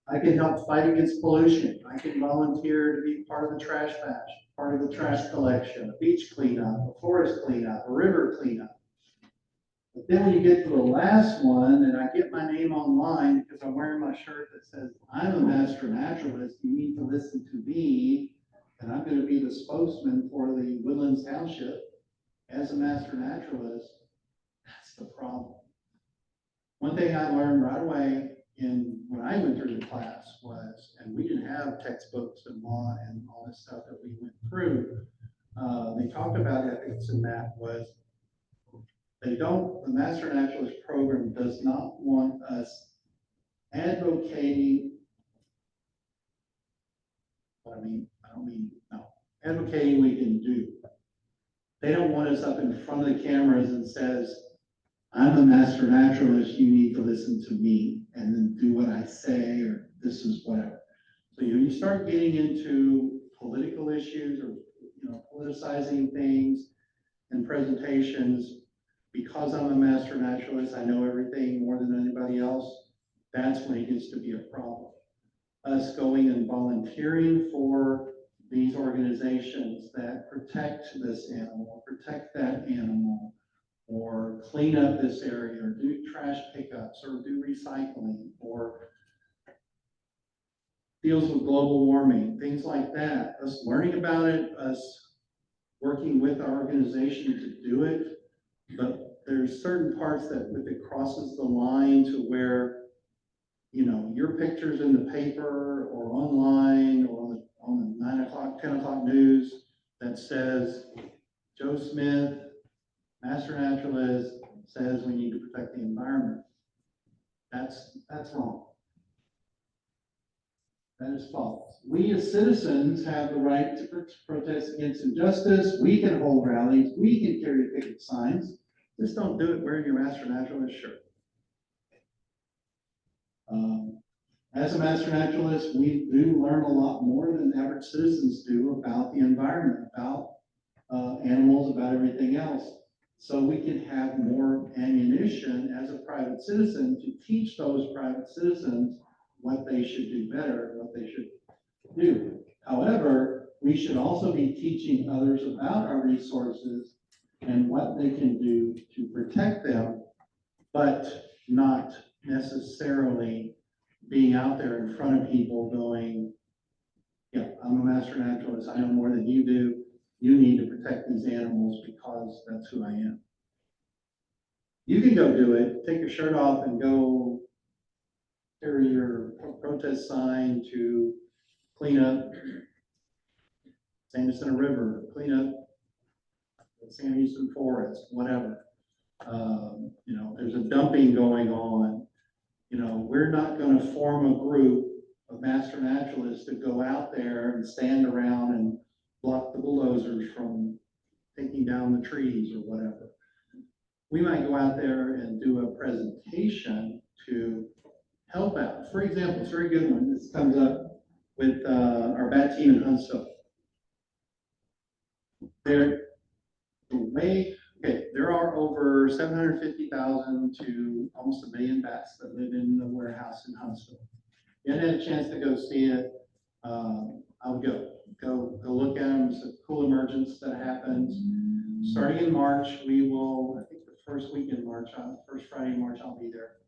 I can help fight against pollution. I can volunteer to be part of the trash patch, part of the trash collection, a beach cleanup, a forest cleanup, a river cleanup. But then when you get to the last one, and I get my name online because I'm wearing my shirt that says, I'm a master naturalist, you need to listen to me, and I'm gonna be the spokesman for the Woodlands Township as a master naturalist, that's the problem. One thing I learned right away when I went through the class was, and we didn't have textbooks and law and all this stuff that we went through, they talked about ethics, and that was, the Master Naturalist program does not want us advocating, advocating we can do. They don't want us up in front of the cameras and says, I'm a master naturalist, you need to listen to me and then do what I say, or this is whatever. So you start getting into political issues or, politicizing things and presentations. Because I'm a master naturalist, I know everything more than anybody else. That's when it gets to be a problem. Us going and volunteering for these organizations that protect this animal, protect that animal, or clean up this area, or do trash pickups, or do recycling, or deals with global warming, things like that. Us learning about it, us working with our organization to do it, but there's certain parts that if it crosses the line to where, your picture's in the paper or online or on the 9 o'clock, 10 o'clock news that says, Joe Smith, master naturalist, says we need to protect the environment. That's wrong. That is false. We as citizens have the right to protest against injustice. We can hold rallies. We can carry picket signs. Just don't do it wearing your master naturalist shirt. As a master naturalist, we do learn a lot more than average citizens do about the environment, about animals, about everything else. So we can have more ammunition as a private citizen to teach those private citizens what they should do better, what they should do. However, we should also be teaching others about our resources and what they can do to protect them, but not necessarily being out there in front of people going, yeah, I'm a master naturalist, I know more than you do, you need to protect these animals because that's who I am. You can go do it, take your shirt off and go carry your protest sign to clean up Sanderson River, clean up San Houston Forest, whatever. There's a dumping going on. We're not going to form a group of master naturalists to go out there and stand around and block the bulldozers from taking down the trees or whatever. We might go out there and do a presentation to help out. For example, it's a very good one. This comes up with our bat team in Huntsville. There are over 750,000 to almost 1 million bats that live in the warehouse in Huntsville. If you hadn't had a chance to go see it, I would go look at them. It's a cool emergence that happens. Starting in March, we will, I think the first week in March, first Friday in March, I'll be there.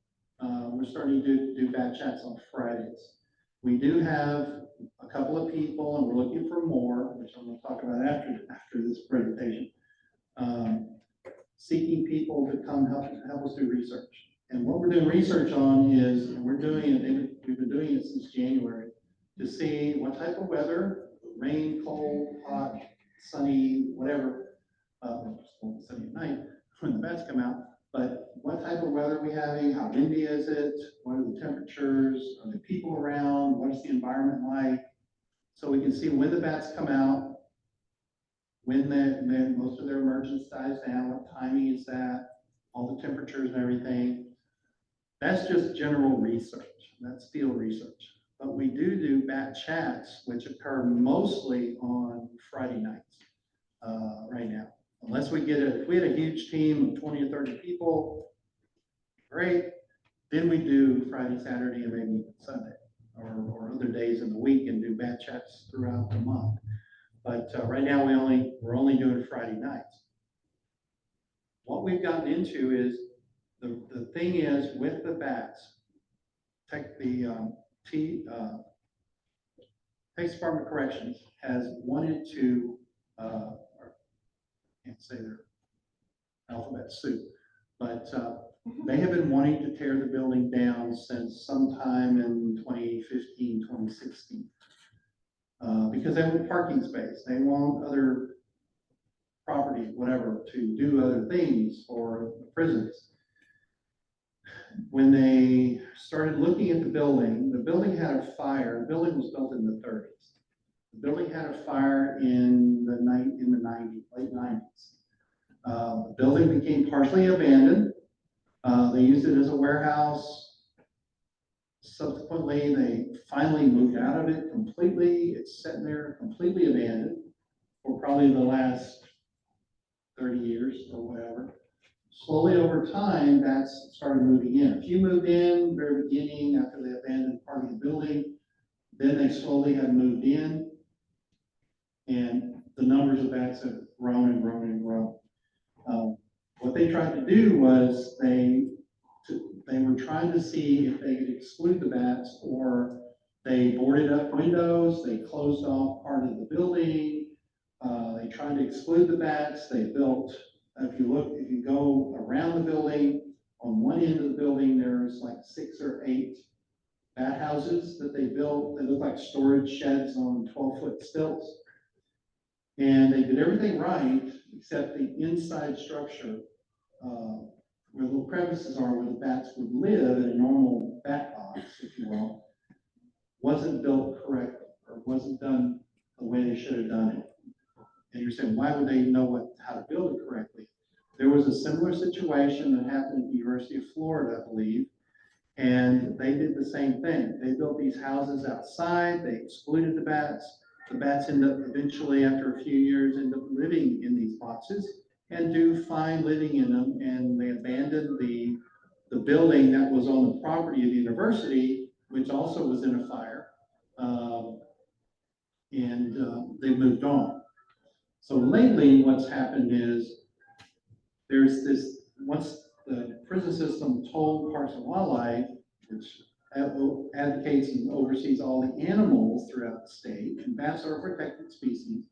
We're starting to do bat chats on Fridays. We do have a couple of people, and we're looking for more, which I'm going to talk about after this presentation. Seeking people to come help us do research. And what we're doing research on is, and we've been doing it since January, to see what type of weather, rain, cold, hot, sunny, whatever, sunny at night when the bats come out, but what type of weather are we having, how windy is it, what are the temperatures, are the people around, what is the environment like, so we can see when the bats come out, when most of their emergence dies down, what timing is that, all the temperatures and everything. That's just general research, that's field research. But we do bat chats, which occur mostly on Friday nights right now. Unless if we had a huge team of 20 or 30 people, great. Then we do Friday, Saturday, and maybe Sunday, or other days in the week, and do bat chats throughout the month. But right now we're only doing Friday nights. What we've gotten into is The thing is, with the bats, Texas Department of Corrections has wanted to, or can't say their alphabet soup, but they have been wanting to tear the building down since sometime in 2015, 2016. Because they want parking space, they want other property, whatever, to do other things for the prisons. When they started looking at the building had a fire. The building was built in the 30s. The building had a fire in the 90s, late 90s. The building became partially abandoned. They used it as a warehouse. Subsequently, they finally moved out of it completely. It's sitting there completely abandoned for probably the last 30 years or whatever. Slowly over time, bats started moving in. A few moved in very beginning after they abandoned part of the building. Then they slowly have moved in, and the numbers of bats have grown and grown and grown. What they tried to do was they were trying to see if they could exclude the bats, or they boarded up windows, they closed off part of the building, they tried to exclude the bats. They built, if you go around the building, on one end of the building, there's like 6 or 8 bat houses that they built. They look like storage sheds on 12-foot stilts. And they did everything right, except the inside structure, where the little crevices are where the bats would live in a normal bat box, if you will, wasn't built correctly, or wasn't done the way they should have done it. And you're saying, why would they know how to build it correctly? There was a similar situation that happened at the University of Florida, I believe, and they did the same thing. They built these houses outside, they excluded the bats. The bats end up eventually, after a few years, end up living in these boxes and do fine living in them, and they abandoned the building that was on the property of the university, which also was in a fire, and they moved on. So lately, what's happened is there's this, once the prison system told Parks and Wildlife, which advocates and oversees all the animals throughout the state, and bats are a protected species,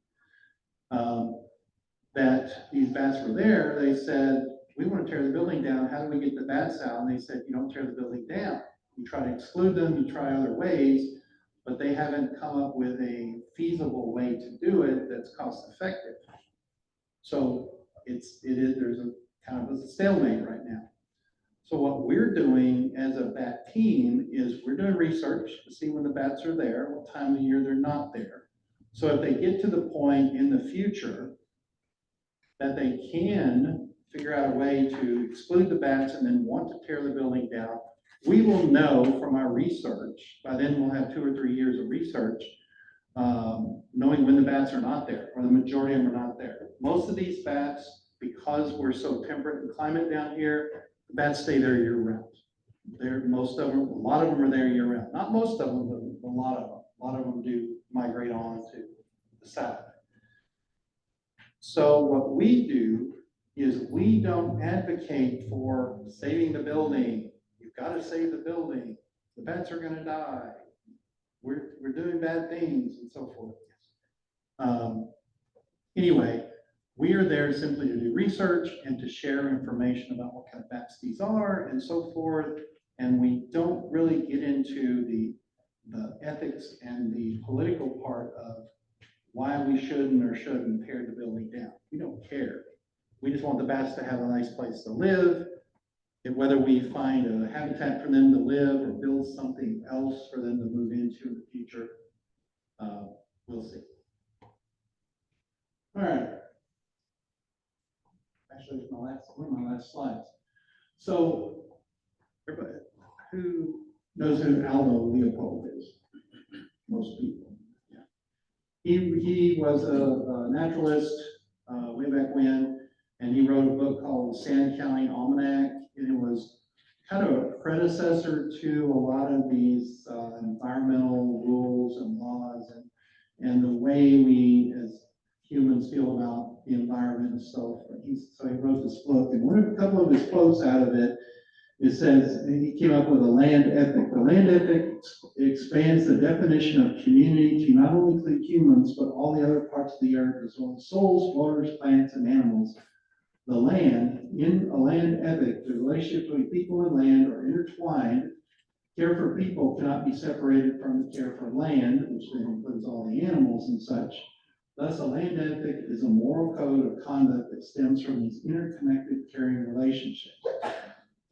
that these bats were there, they said, we want to tear the building down, how do we get the bats out? And they said, you don't tear the building down. You try to exclude them, you try other ways, but they haven't come up with a feasible way to do it that's cost effective. So there's a kind of a stalemate right now. So what we're doing as a bat team is we're doing research to see when the bats are there, what time of year they're not there. So if they get to the point in the future that they can figure out a way to exclude the bats and then want to tear the building down, we will know from our research. By then we'll have 2 or 3 years of research, knowing when the bats are not there, or the majority of them are not there. Most of these bats, because we're so temperate in climate down here, the bats stay there year round. Most of them, a lot of them are there year round. Not most of them, but a lot of them. A lot of them do migrate on to the south. So what we do is we don't advocate for saving the building. You've got to save the building. The bats are going to die. We're doing bad things and so forth. Anyway, we are there simply to do research and to share information about what kind of bats these are and so forth. And we don't really get into the ethics and the political part of why we shouldn't or shouldn't tear the building down. We don't care. We just want the bats to have a nice place to live. And whether we find a habitat for them to live or build something else for them to move into in the future, we'll see. All right. Actually, it's one of my last slides. So, everybody, who knows who Aldo Leopold is? Most people. Yeah. He was a naturalist way back when, and he wrote a book called Sand County Almanac, and it was kind of a predecessor to a lot of these environmental rules and laws and the way we as humans feel about the environment and so forth. So he wrote this book, and a couple of his quotes out of it It says, he came up with a land ethic. The land ethic expands the definition of community to not only include humans, but all the other parts of the earth, as well as souls, waters, plants, and animals. The land, in a land ethic, the relationship between people and land are intertwined. Care for people cannot be separated from the care for land, which then includes all the animals and such. Thus, a land ethic is a moral code of conduct that stems from these interconnected caring relationships.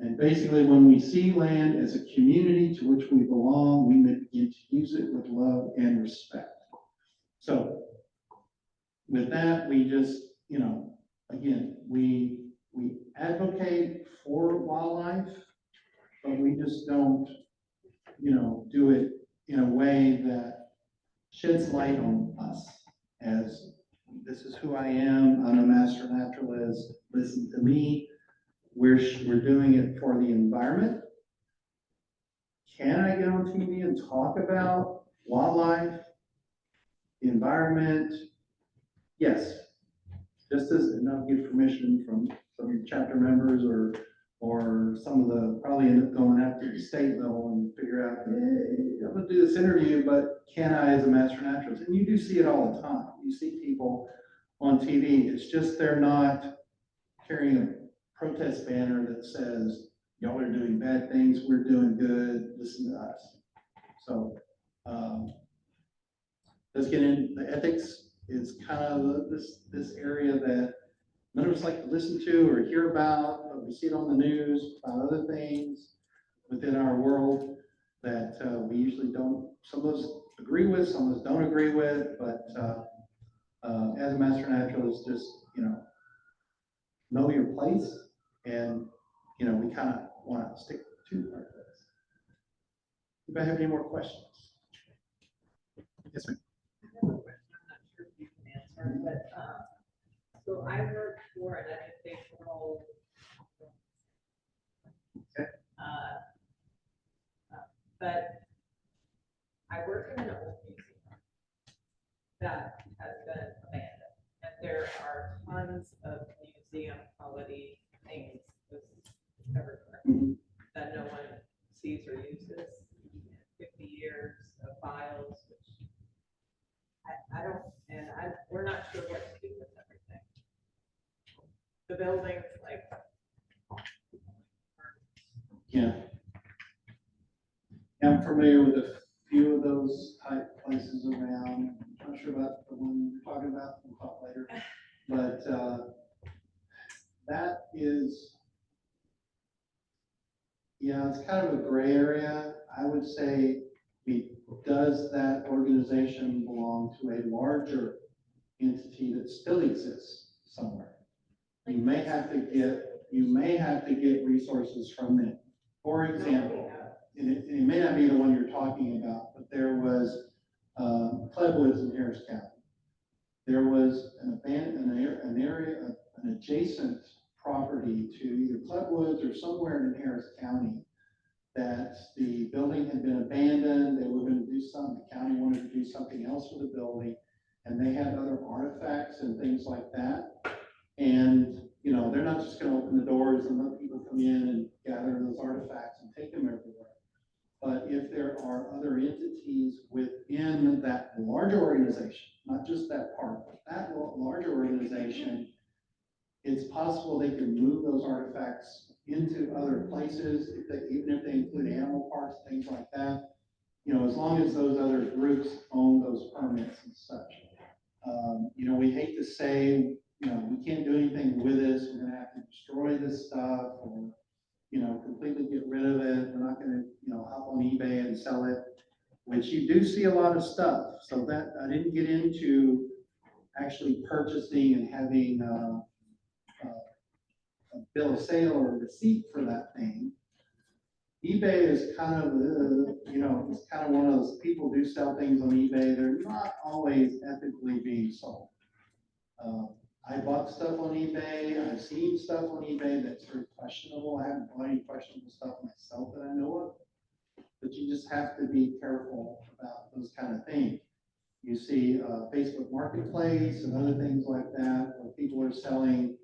And basically, when we see land as a community to which we belong, we begin to use it with love and respect. So, with that, we just, again, we advocate for wildlife, but we just don't, do it in a way that sheds light on us as this is who I am. I'm a master naturalist. Listen to me. We're doing it for the environment. Can I get on TV and talk about wildlife, the environment? Yes. Just as, and I'll get permission from some of your chapter members or some of the, probably end up going after the state level and figure out, hey, I'm gonna do this interview, but can I as a master naturalist? And you do see it all the time. You see people on TV. It's just they're not carrying a protest banner that says, y'all are doing bad things, we're doing good, listen to us. So, let's get in, the ethics is kind of this area that none of us like to listen to or hear about, but we see it on the news about other things within our world that we usually don't, some of us agree with, some of us don't agree with, but as a master naturalist, just, know your place. And, we kind of want to stick to our place. Anybody have any more questions? Yes, ma'am. I have a question. I'm not sure if you can answer, but, so I work for an educational. Okay. But I work in an old museum that has been abandoned, and there are tons of museum quality things everywhere that no one sees or uses. 50 years of files, which I don't, and we're not sure what to do with everything. The buildings, like. Yeah. I'm familiar with a few of those type places around. I'm not sure about the one you're talking about, we'll talk later. But that is, it's kind of a gray area. I would say, does that organization belong to a larger entity that still exists somewhere? You may have to get resources from them. For example, and it may not be the one you're talking about, but there was Cleadwoods in Harris County. There was an adjacent property to either Cleadwoods or somewhere in Harris County that the building had been abandoned. They were going to do something. The county wanted to do something else with the building, and they had other artifacts and things like that. And they're not just going to open the doors and let people come in and gather those artifacts and take them everywhere. But if there are other entities within that larger organization, not just that part, but that larger organization, it's possible they can move those artifacts into other places, even if they include animal parts, things like that. As long as those other groups own those permits and such. We hate to say, we can't do anything with this. We're going to have to destroy this stuff, or completely get rid of it. We're not going to, hop on eBay and sell it, which you do see a lot of stuff. So that I didn't get into actually purchasing and having a bill of sale or a receipt for that thing. eBay is kind of, it's kind of one of those, people do sell things on eBay. They're not always ethically being sold. I bought stuff on eBay. I've seen stuff on eBay that's very questionable. I haven't bought any questionable stuff myself that I know of. But you just have to be careful about those kind of things. You see Facebook Marketplace and other things like that, where people are selling,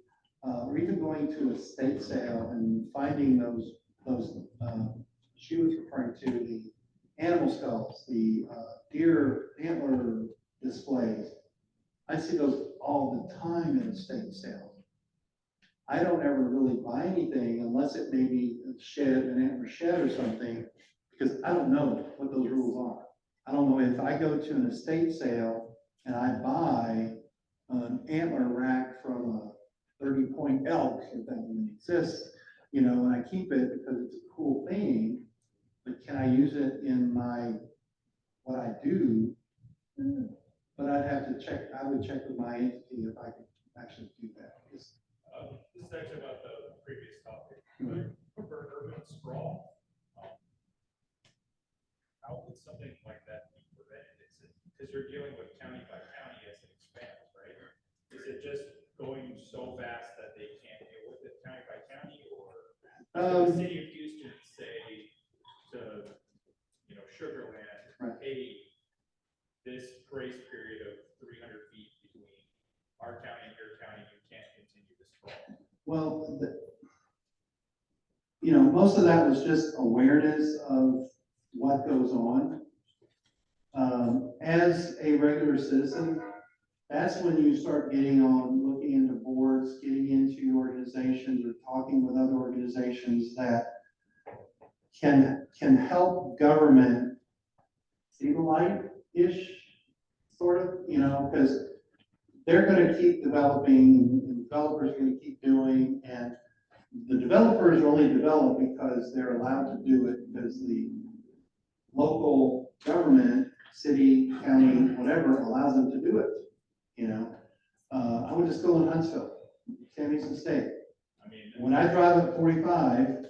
or even going to a estate sale and finding those those, she was referring to the animal skulls, the deer antler displays. I see those all the time in estate sales. I don't ever really buy anything unless it may be a shed, an antler shed or something, because I don't know what those rules are. I don't know if I go to an estate sale and I buy an antler rack from a 30-point elk, if that even exists, you know, and I keep it because it's a cool thing, but can I use it in what I do? But I'd have to check, I would check with my entity if I could actually do that. This is actually about the previous topic, but for urban sprawl, how would something like that be prevented? Is it, because you're dealing with county by county as it expands, right? Is it just going so fast that they can't deal with it county by county, or the city of Houston say to, you know, Sugarland, Right. hey, this grace period of 300 feet between our county and your county, you can't continue this sprawl? Well, you know, most of that was just awareness of what goes on. As a regular citizen, that's when you start getting on, looking into boards, getting into organizations, or talking with other organizations that can help government see the light-ish, sort of, you know, because they're going to keep developing, and developers are going to keep doing, and the developers only develop because they're allowed to do it, because the local government, city, county, whatever, allows them to do it, you know. I would just go in Huntsville, Sammy's Estate. I mean, When I drive up 45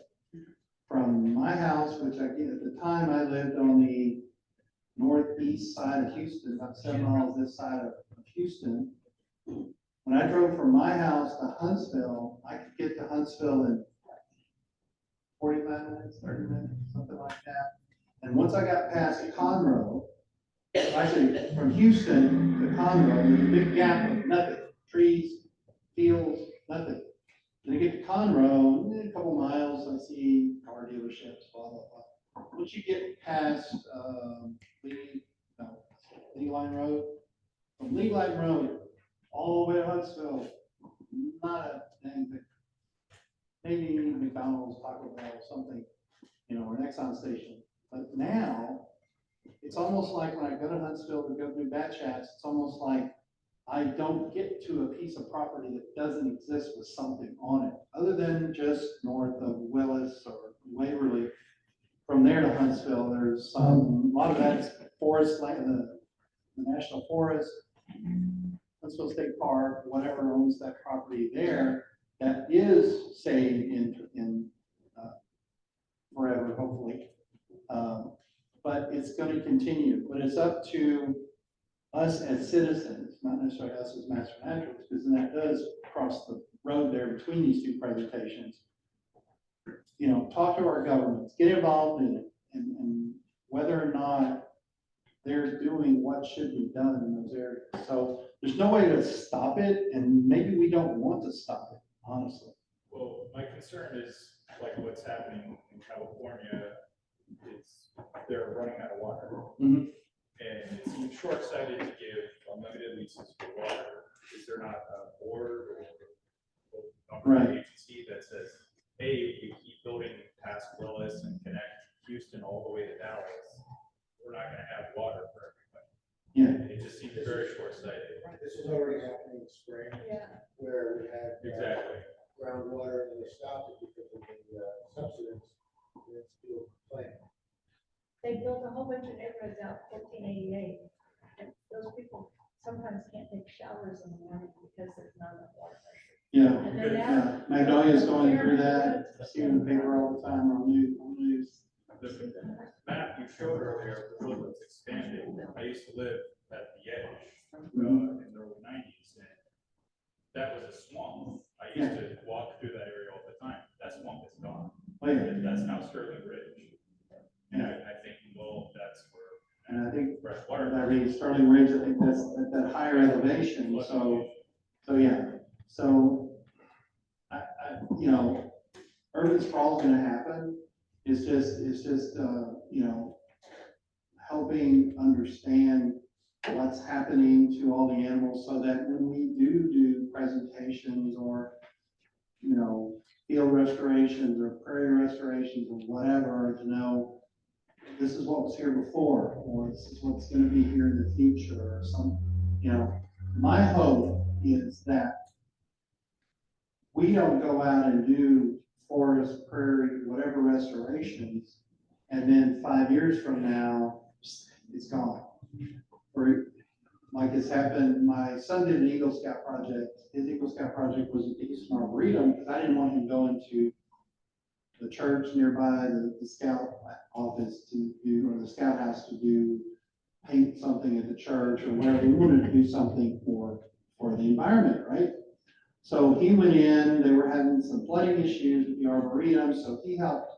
from my house, which at the time I lived on the northeast side of Houston, about 7 miles this side of Houston. When I drove from my house to Huntsville, I could get to Huntsville in 45 minutes, 30 minutes, something like that. And once I got past Conroe, actually from Houston to Conroe, there's a big gap of nothing, trees, fields, nothing. Then I get to Conroe, a couple miles, I see car dealerships, blah, blah, blah. Once you get past, Lee Line Road, from Lee Line Road all the way to Huntsville, not a dang thing. Maybe McDonald's, Taco Bell, something, you know, or an Exxon station. But now, it's almost like when I go to Huntsville to go do bat chats, it's almost like I don't get to a piece of property that doesn't exist with something on it, other than just north of Willis or Waverly. From there to Huntsville, there's a lot of that's forest land, the National Forest, Huntsville State Park, whatever owns that property there, that is staying in forever, hopefully. But it's going to continue, but it's up to us as citizens, not necessarily us as master naturalists, because then that does cross the road there between these two presentations. You know, talk to our governments, get involved in it, and whether or not they're doing what should be done in those areas. So there's no way to stop it, and maybe we don't want to stop it, honestly. Well, my concern is like what's happening in California. They're running out of water. Mhm. And it seems short-sighted to give unlimited leases for water. Is there not a board or government agency that says, hey, if we keep building past Willis and connect Houston all the way to Dallas, we're not gonna have water for everybody? Yeah. It just seems very short-sighted. This is already happening in spring. Yeah. Where we had. Exactly. Groundwater, and they stopped it because of the subsidence. It's still playing. They built a whole bunch of neighborhoods out 1488, and those people sometimes can't take showers in the morning because there's not enough water pressure. Yeah, And then yeah. now. Magnolia's going through that, I see it in the paper all the time on news. The map you showed earlier, the road was expanding. I used to live at the edge in the early 90s, and that was a swamp. I used to walk through that area all the time. That swamp is gone. Oh, yeah. And that's now Sterling Ridge. And I think, well, that's where. And I think fresh part of water. that Ridge, Sterling Ridge, I think that's at that higher elevation, so yeah. So, you know, urban sprawl is gonna happen, you know, helping understand what's happening to all the animals so that when we do presentations or, you know, field restorations or prairie restorations or whatever, to know this is what was here before, or this is what's going to be here in the future, or some, you know, my hope is that we don't go out and do forest, prairie, whatever restorations, and then 5 years from now, it's gone. Or like it's happened, my son did an Eagle Scout project. His Eagle Scout project was at the Eastern Arboretum because I didn't want him going to the church nearby, the scout office to do, or the scout house to do, paint something at the church or whatever. We wanted to do something for the environment, right? So he went in, they were having some flooding issues with the Arboretum, so he helped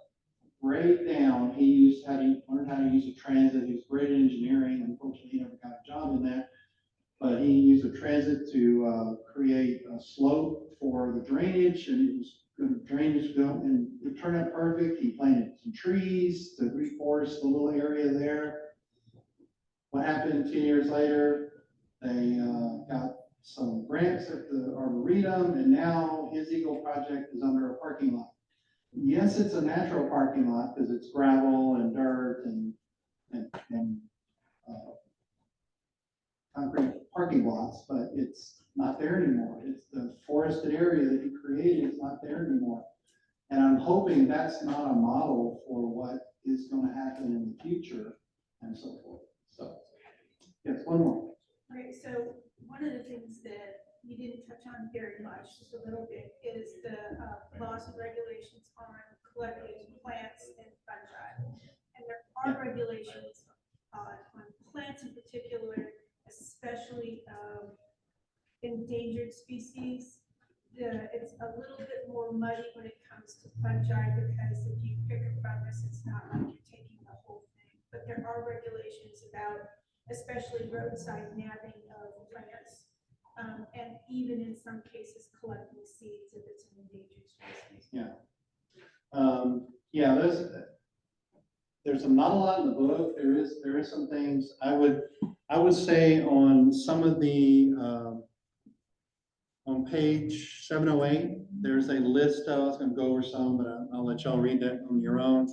break down. He learned how to use a transit. He was great at engineering. Unfortunately, he never got a job in that. But he used a transit to create a slope for the drainage, and it was good drainage go, and it turned out perfect. He planted some trees to reforest the little area there. What happened 10 years later? They got some grants at the Arboretum, and now his Eagle project is under a parking lot. Yes, it's a natural parking lot because it's gravel and dirt and concrete parking lots, but it's not there anymore. It's the forested area that he created is not there anymore. And I'm hoping that's not a model for what is going to happen in the future and so forth. So, yes, one more. Okay, so one of the things that you didn't touch on very much, just a little bit, is the laws and regulations on collecting plants and fungi. And there are regulations on plants in particular, especially endangered species. It's a little bit more muddy when it comes to fungi because if you pick a fungus, it's not like you're taking the whole thing. But there are regulations about especially roadside nabbing of plants, and even in some cases collecting seeds if it's an endangered species. Yeah, there's not a lot in the book. There is some things I would say on some of the on page 708. There's a list. I was going to go over some, but I'll let y'all read that on your own.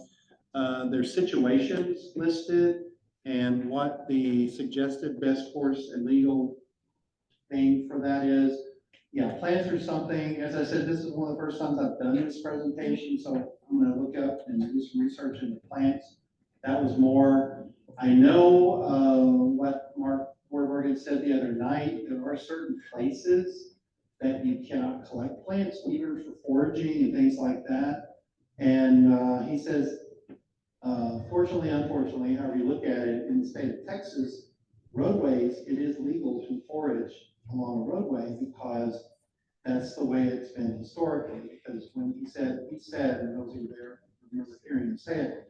There's situations listed and what the suggested best course and legal thing for that is. Yeah, plants are something, as I said, this is one of the first times I've done this presentation, so I'm going to look up and do some research into plants. That was more, I know what Mark Warburg had said the other night, there are certain places that you cannot collect plants, even for foraging and things like that. And he says, fortunately, unfortunately, however you look at it, in the state of Texas, roadways, it is legal to forage along a roadway because that's the way it's been historically. Because when he said, and those who were there remember hearing him say it,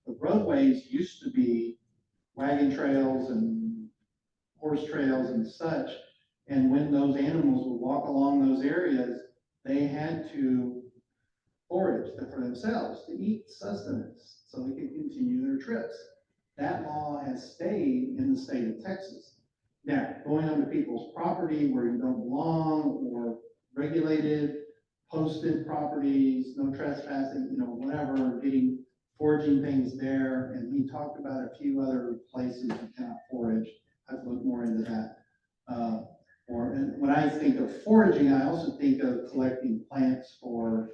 the roadways used to be wagon trails and horse trails and such. And when those animals would walk along those areas, they had to forage for themselves to eat sustenance so they could continue their trips. That law has stayed in the state of Texas. Now, going onto people's property where you don't belong or regulated, posted properties, no trespassing, whatever, foraging things there. And he talked about a few other places you cannot forage. I have to look more into that. And when I think of foraging, I also think of collecting plants for,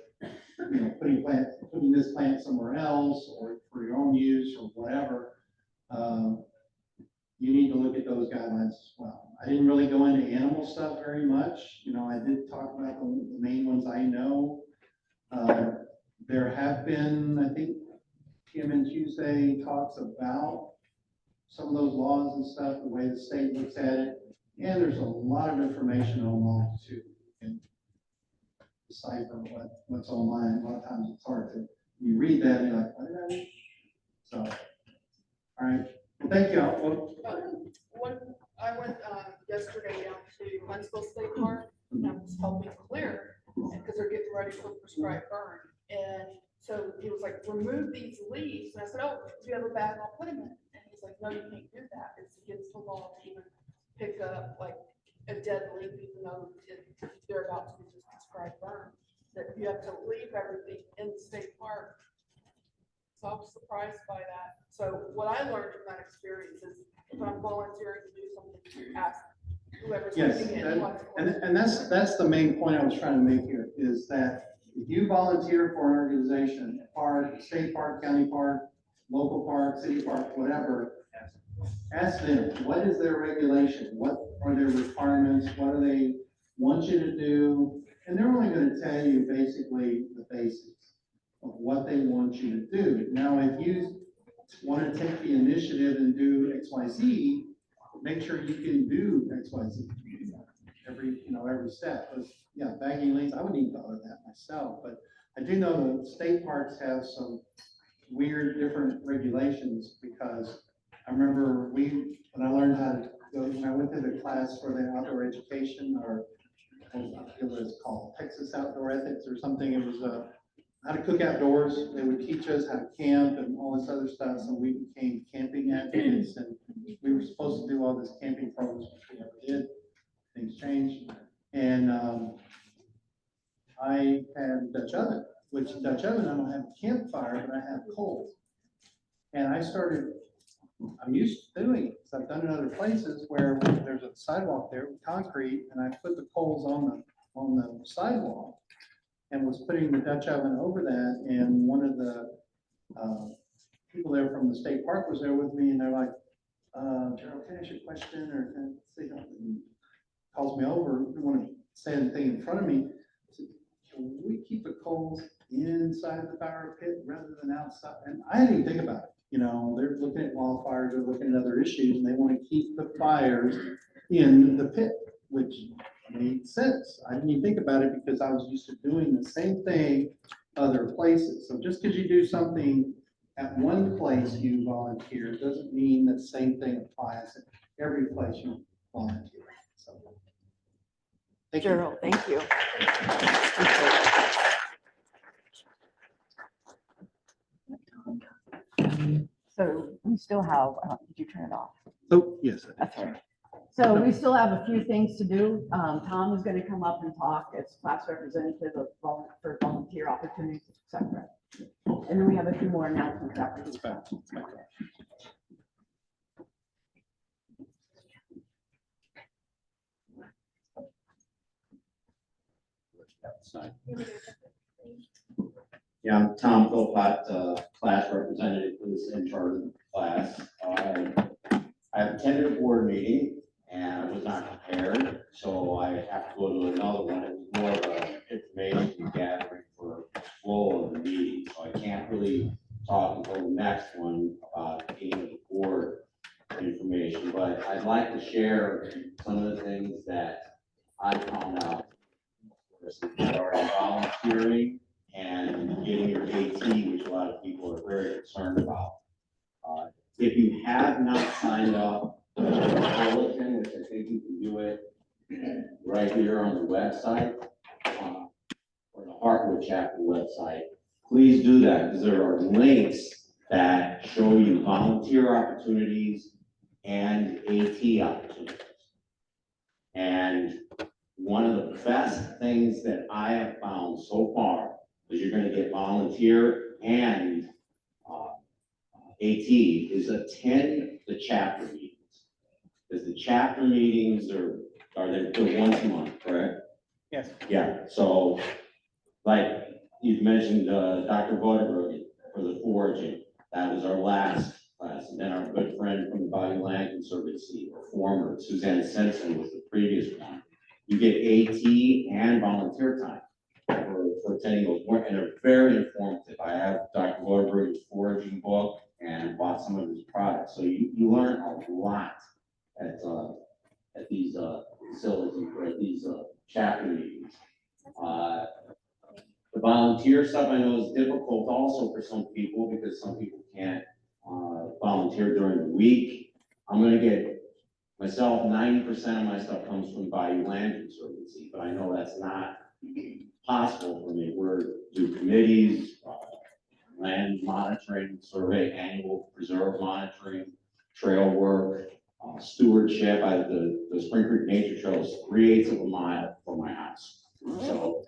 putting this plant somewhere else or for your own use or whatever. You need to look at those guidelines as well. I didn't really go into animal stuff very much. I did talk about the main ones I know. There have been, I think, Kim and Tuesday talks about some of those laws and stuff, the way the state looks at it. And there's a lot of information online too. You can decipher what's online. A lot of times it's hard to, you read that and you're like, what did I read? So, all right. Well, thank you all. I went yesterday down to Huntsville State Park and I was helping clear because they're getting ready for prescribed burn. And So he was like, remove these leaves. And I said, oh, if you have a bag, I'll put them in. And he's like, no, you can't do that. It's against the law to even pick up like a dead leaf, even though they're about to be just described burn. That you have to leave everything in the state park. So I was surprised by that. So what I learned from that experience is if I'm volunteering to do something, ask whoever's Yes, taking it. what's going on. and that's the main point I was trying to make here, is that if you volunteer for an organization, park, state park, county park, local park, city park, whatever, ask them, what is their regulation? What are their requirements? What do they want you to do? And they're only gonna tell you basically the basics of what they want you to do. Now, if you wanna take the initiative and do X, Y, Z, make sure you can do X, Y, Z. Every step. But yeah, bagging lanes, I wouldn't even thought of that myself, but I do know that state parks have some weird, different regulations, because I remember when I learned how to go, when I went to the class for the outdoor education, or it was called Texas Outdoor Ethics or something, it was how to cook outdoors. They would teach us how to camp and all this other stuff, so we became camping advocates, and we were supposed to do all this camping programs, which we never did. Things changed, and I had Dutch oven, which Dutch oven, I don't have a campfire, but I have coals. And I'm used to doing it, because I've done it in other places where there's a sidewalk there with concrete, and I put the coals on the sidewalk and was putting the Dutch oven over that, and one of the people there from the state park was there with me, and they're like, Gerald, can I ask you a question, or can I say something? Calls me over, didn't want to say anything in front of me. I said, can we keep the coals inside the fire pit rather than outside? And I didn't even think about it. They're looking at wildfires, they're looking at other issues, and they want to keep the fires in the pit, which made sense. I didn't even think about it because I was used to doing the same thing other places. So just because you do something at one place you volunteer doesn't mean that the same thing applies at every place you volunteer. So, thank you. Gerald, thank you. So we still have, did you turn it off? Oh, yes. That's right. So we still have a few things to do. Tom is going to come up and talk as class representative of for volunteer opportunities, etc. And then we have a few more announcements after this. Yeah, I'm Tom Philpott, class representative for this intern class. I attended a board meeting and I was not prepared, so I have to go to another one. It was more of an information gathering for the flow of the meeting, so I can't really talk until the next one about being the board information, but I'd like to share some of the things that I found out regarding volunteering and getting your AT, which a lot of people are very concerned about. If you have not signed up for the bulletin, which I think you can do it right here on the website, or the Heartwood chapter website, please do that, because there are links that show you volunteer opportunities and AT opportunities. And one of the best things that I have found so far is you're going to get volunteer and AT is attend the chapter meetings. Because the chapter meetings they're once a month, correct? Yes. Yeah, so like you mentioned Dr. Voderberg for the foraging. That was our last class. And then our good friend from the Bayou Land Conservancy, or former Suzanne Simpson was the previous one. You get AT and volunteer time for attending those, and they're very informative. I have Dr. Voderberg's foraging book and bought some of his products. So you learn a lot at these facilities, or at these chapter meetings. The volunteer stuff I know is difficult also for some people, because some people can't volunteer during the week. I'm gonna get myself, 90% of my stuff comes from Bayou Land Conservancy, but I know that's not possible for me. We're do committees, land monitoring, survey, annual preserve monitoring, trail work, stewardship. The Spring Creek Nature Trail is 3/8 of a mile from my house. So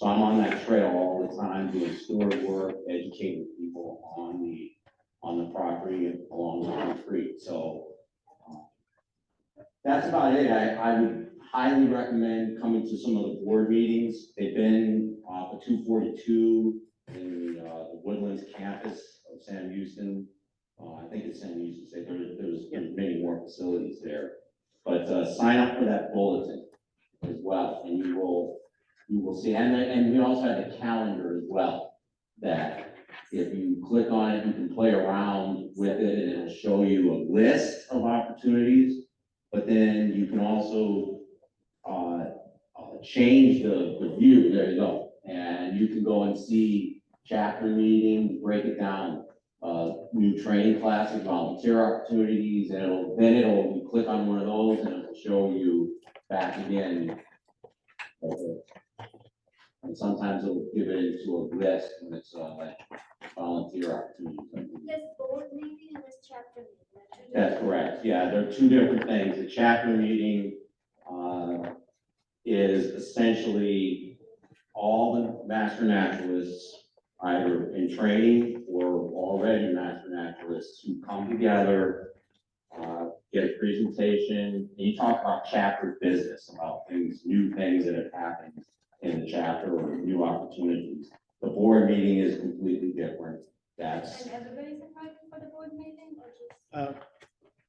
I'm on that trail all the time doing steward work, educating people on the property along the creek. So that's about it. I would highly recommend coming to some of the board meetings. They've been off of 242 in the Woodlands campus of Sam Houston. I think it's Sam Houston. There's many more facilities there. But sign up for that bulletin as well, and you will see. And we also have the calendar as well, that if you click on it, you can play around with it, and it'll show you a list of opportunities. But then you can also change the view. There you go. And you can go and see chapter meetings, break it down, new training classes, volunteer opportunities, and you click on one of those and it'll show you back again. And sometimes it'll give it into a list when it's like volunteer opportunities. This board meeting and this chapter meeting. That's correct. Yeah, they're two different things. The chapter meeting is essentially all the master naturalists, either in training or already master naturalists, who come together, get a presentation, and you talk about chapter business, about new things that have happened in the chapter or new opportunities. The board meeting is completely different. That's. And everybody's invited for the board meeting or just?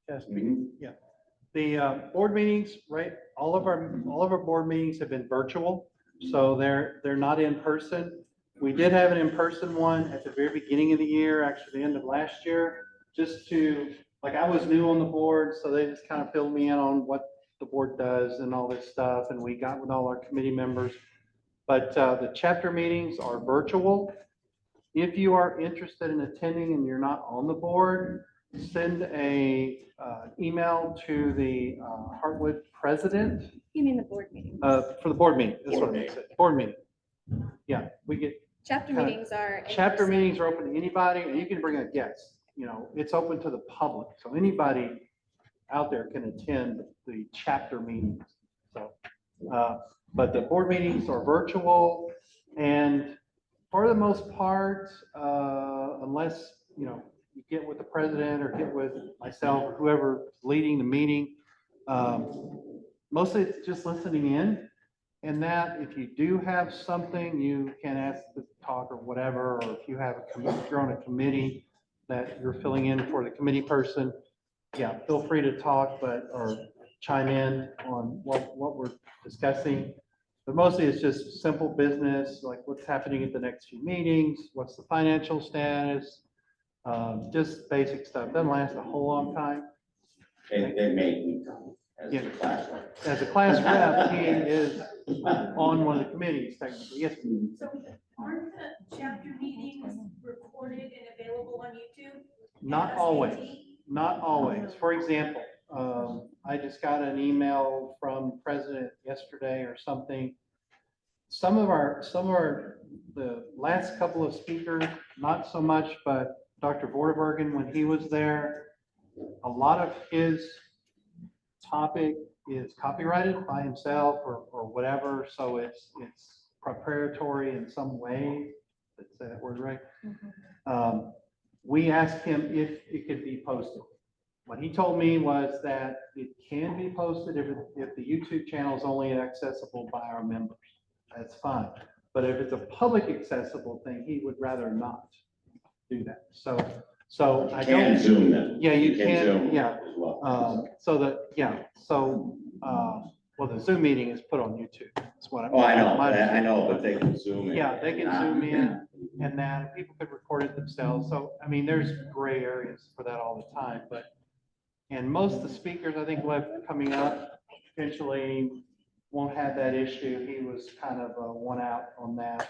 Yes, Mhm. yeah. The board meetings, right? All of our board meetings have been virtual, so they're not in person. We did have an in-person one at the very beginning of the year, actually the end of last year, just to, like, I was new on the board, so they just kind of filled me in on what the board does and all this stuff, and we got with all our committee members. But the chapter meetings are virtual. If you are interested in attending and you're not on the board, send a email to the Heartwood president. You mean the board meeting? For the board meeting, that's what I said, board meeting. Yeah, we get. Chapter kinda- meetings are. in Chapter person. meetings are open to anybody, and you can bring a guest, it's open to the public, so anybody out there can attend the chapter meetings, so. But the board meetings are virtual, and for the most part, unless, you get with the president or get with myself or whoever is leading the meeting, mostly it's just listening in. And that if you do have something, you can ask to talk or whatever, or if you have if you're on a committee that you're filling in for the committee person, yeah, feel free to talk, or chime in on what we're discussing. But mostly it's just simple business, like what's happening at the next few meetings, what's the financial status, just basic stuff. Doesn't last a whole long time. They make me come as Yeah. a class rep. As a class rep, he is on one of the committees technically. Yes, ma'am. So aren't the chapter meetings recorded and available on YouTube? Not always, not always. For example, I just got an email from the president yesterday or something. Some of the last couple of speakers, not so much, but Dr. Vorderbergen, when he was there, a lot of his topic is copyrighted by himself or whatever, so it's proprietary in some way. That's that word, right? We asked him if it could be posted. What he told me was that it can be posted if the YouTube channel is only accessible by our members. That's fine. But if it's a public accessible thing, he would rather not do that. So I You can don't. Zoom them. Yeah, you can, Zoom yeah. as well. Well, the Zoom meeting is put on YouTube. That's what Oh, I know, my- but they can Zoom it. Yeah, they can Zoom in and that, people could record it themselves. So, I mean, there's gray areas for that all the time, and most of the speakers I think will have coming up potentially won't have that issue. He was kind of one out on that.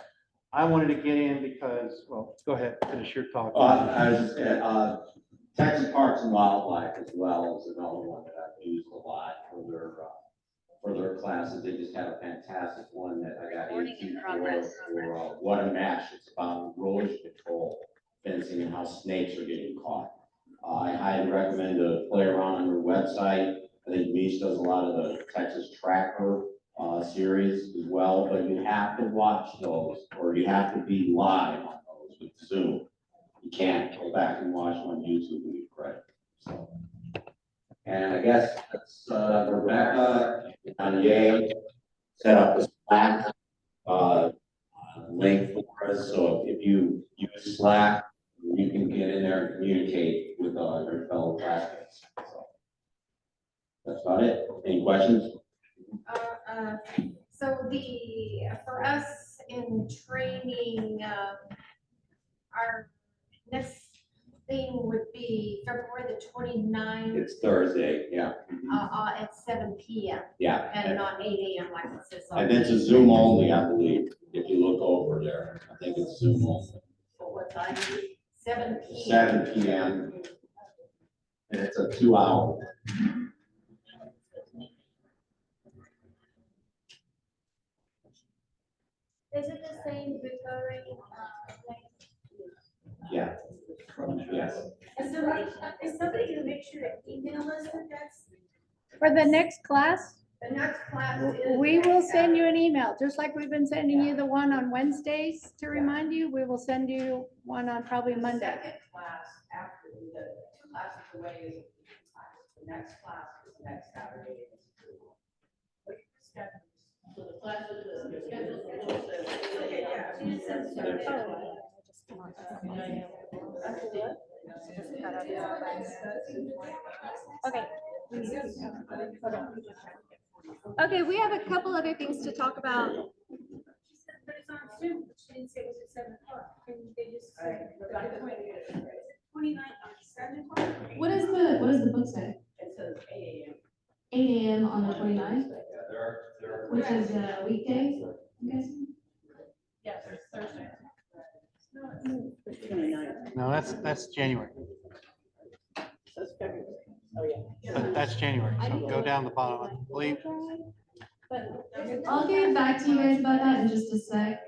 I wanted to get in because, well, go ahead, finish your talk. I was just gonna, Texas Parks and Wildlife as well is another one that I've used a lot for for their classes. They just had a fantastic one that I got Recording in 18 progress. for What a Mash. It's about erosion control, fencing, and how snakes are getting caught. I highly recommend to play around on their website. I think Mish does a lot of the Texas Tracker series as well, but you have to watch those, or you have to be live on those with Zoom. You can't go back and watch them on YouTube and get credit. So, and I guess that's Rebecca and Jay set up the Slack link for us. So if you use Slack, you can get in there and communicate with your fellow classmates. So that's about it. Any questions? So for us in training, our next thing would be February the 29th. It's Thursday, yeah. At 7 p.m. Yeah. And not 8 a.m. like it says. on And it's a the- Zoom only, I believe, if you look over there. I think it's Zoom only. For what time? 7 p.m. 7 p.m. And it's a 2-hour. Is it the same recurring, Yeah. Yes. Is somebody gonna make sure to email us if that's, For the next class, the next class is? we will send you an email, just like we've been sending you the one on Wednesdays to remind you. We will send you one on probably Monday. Second class after the 2 classes away is the next class is next Saturday. So the classes, the schedule. Okay. Okay, we have a couple other things to talk about. But it's on Zoom, she didn't say it was at 7 o'clock, and they just said, 29th on 7 o'clock. What does the book say? It says 8 a.m. 8 a.m. on the 29th, There are. which is a weekday, I'm guessing? Yes, there's Thursday. No, that's January. Says February. Oh, yeah. But that's January, so go down the bottom, I believe. I'll get back to you guys about that in just a sec.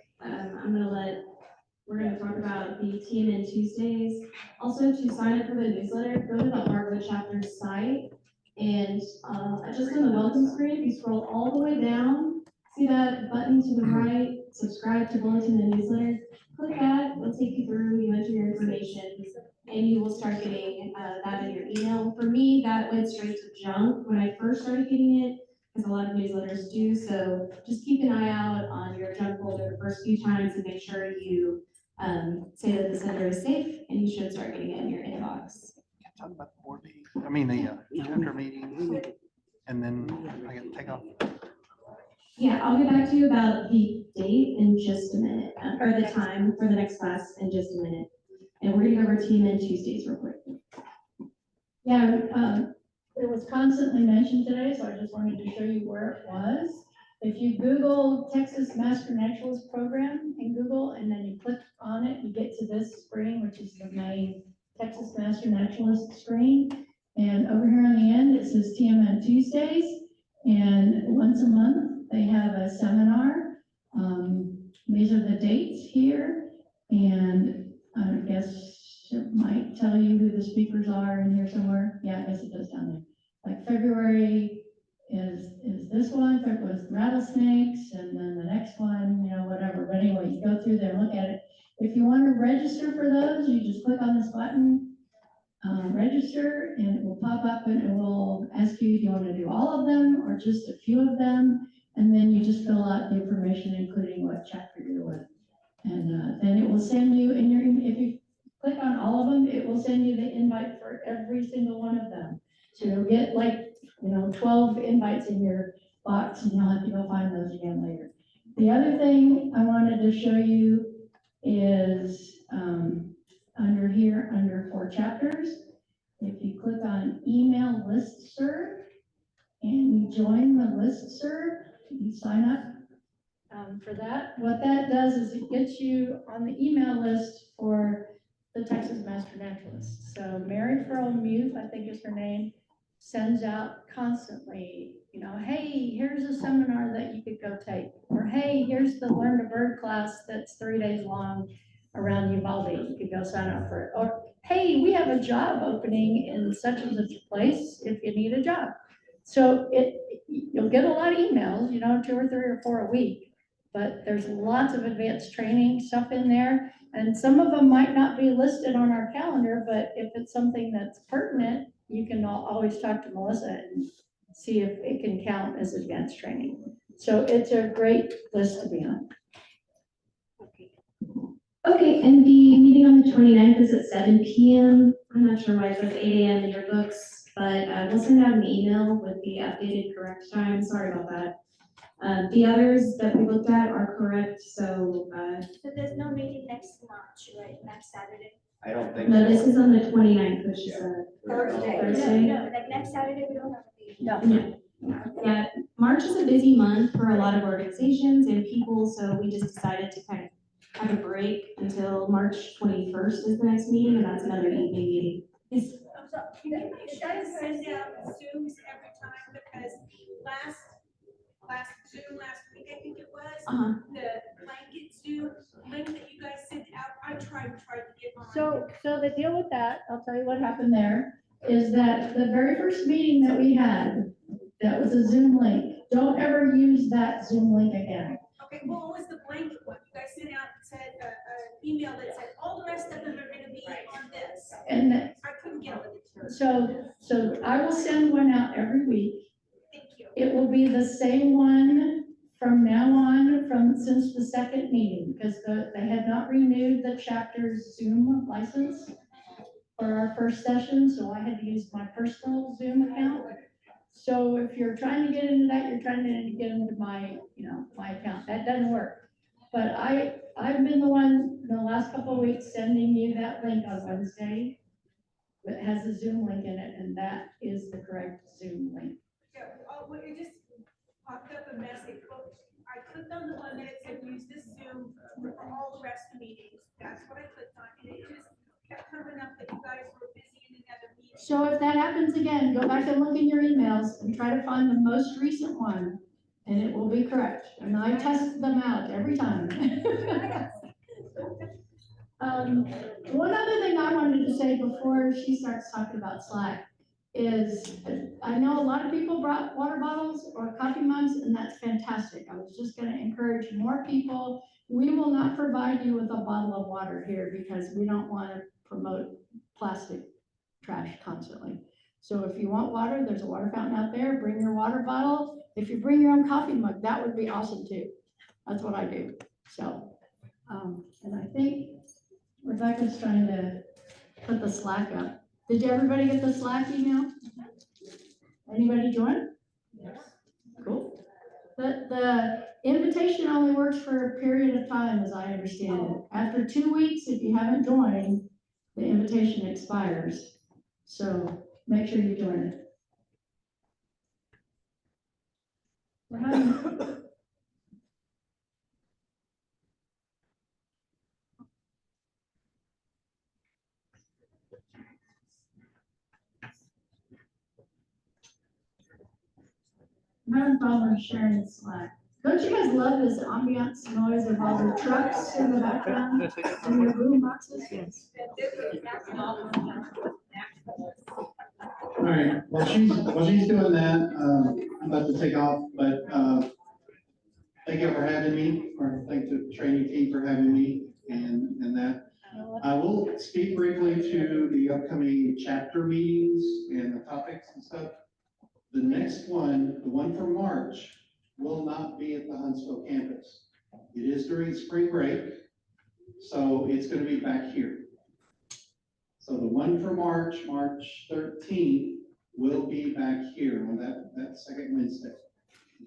We're gonna talk about the TMN Tuesdays. Also, to sign up for the newsletter, go to the Heartwood chapter site. And just on the welcome screen, if you scroll all the way down, see that button to the right, subscribe to Bulletin and Newsletter. Click that, it'll take you through, you enter your information, and you will start getting that in your email. For me, that went straight to junk when I first started getting it, because a lot of newsletters do. So just keep an eye out on your junk folder the first few times and make sure you say that the sender is safe, and you should start getting it in your inbox. Talk about the board meeting, I mean, the chapter meeting, and then I get to take off. Yeah, I'll get back to you about the date in just a minute, or the time for the next class in just a minute. And we're gonna go over TMN Tuesdays real quick. Yeah, it was constantly mentioned today, so I just wanted to show you where it was. If you Google Texas Master Naturalist Program in Google, and then you click on it, you get to this screen, which is the main Texas Master Naturalist screen. And over here on the end, it says TMN Tuesdays. And once a month, they have a seminar. These are the dates here. And I guess it might tell you who the speakers are in here somewhere. Yeah, I guess it does down there. Like February is this one, February was rattlesnakes, and then the next one, you know, whatever. But anyway, you go through there and look at it. If you want to register for those, you just click on this button, register, and it will pop up and it will ask you, do you want to do all of them or just a few of them? And then you just fill out the information, including what chapter you're with. And then it will send you, in your, if you click on all of them, it will send you the invite for every single one of them. So you'll get like, 12 invites in your box, and you'll have to go find those again later. The other thing I wanted to show you is under here, under 4 chapters, if you click on email listserv and you join the listserv, you sign up for that. What that does is it gets you on the email list for the Texas Master Naturalist. So Mary Pearl Muth, I think is her name, sends out constantly, hey, here's a seminar that you could go take, or hey, here's the Learn to Bird class that's 3 days long around Uvalde, you could go sign up for it, or hey, we have a job opening in such and such a place if you need a job. So you'll get a lot of emails, 2 or 3 or 4 a week, but there's lots of advanced training stuff in there. And some of them might not be listed on our calendar, but if it's something that's pertinent, you can always talk to Melissa and see if it can count as advanced training. So it's a great list to be on. Okay, and the meeting on the 29th is at 7 PM. I'm not sure why it says 8 AM in your books, but we'll send out an email with the updated correct time. Sorry about that. The others that we looked at are correct, so. So there's no meeting next March, right, next Saturday? I don't think so. No, this is on the 29th, which is a Thursday. Thursday. No, like next Saturday, we don't have a meeting. No. Yeah, March is a busy month for a lot of organizations and people, so we just decided to kind of have a break until March 21st is the next meeting, and that's another evening meeting. Yes. You guys send out Zooms every time, because last Zoom last week, I think it was, the blanket Zoom link that you guys sent out, I tried to get on. So the deal with that, I'll tell you what happened there, is that the very first meeting that we had, that was a Zoom link, don't ever use that Zoom link again. Okay, well, it was the blanket one, you guys sent out, said, an email that said, all the rest of them are gonna be on this. And I couldn't get on it. so I will send one out every week. Thank you. It will be the same one from now on, since the second meeting, because they had not renewed the chapter's Zoom license for our first session, so I had to use my personal Zoom account. So if you're trying to get into that, you're trying to get into my, my account. That doesn't work. But I've been the one the last couple of weeks sending you that link on Wednesday that has a Zoom link in it, and that is the correct Zoom link. Yeah, well, it just popped up a message, well, I clicked on the one that it said use this Zoom for all the rest of the meetings, that's what I clicked on, and it just kept coming up that you guys were busy in another meeting. So if that happens again, go back and look in your emails and try to find the most recent one, and it will be correct. And I test them out every time. One other thing I wanted to say before she starts talking about Slack is, I know a lot of people brought water bottles or coffee mugs, and that's fantastic. I was just gonna encourage more people. We will not provide you with a bottle of water here because we don't want to promote plastic trash constantly. So if you want water, there's a water fountain out there, bring your water bottle. If you bring your own coffee mug, that would be awesome too. That's what I do. So, and I think Rebecca's trying to put the Slack up. Did everybody get the Slack email? Anybody join? Yes. Cool. The invitation only works for a period of time, as I understand it. After 2 weeks, if you haven't joined, the invitation expires. So make sure you join it. We're having problems sharing the Slack. Don't you guys love this ambiance noise of all the trucks in the background and your boom boxes? Yes. All right, while she's doing that, I'm about to take off, but, thank you for having me, or thank the training team for having me and that. I will speak briefly to the upcoming chapter meetings and the topics and stuff. The next one, the one for March, will not be at the Huntsville campus. It is during spring break, so it's gonna be back here. So the one for March 13th, will be back here on that second Wednesday,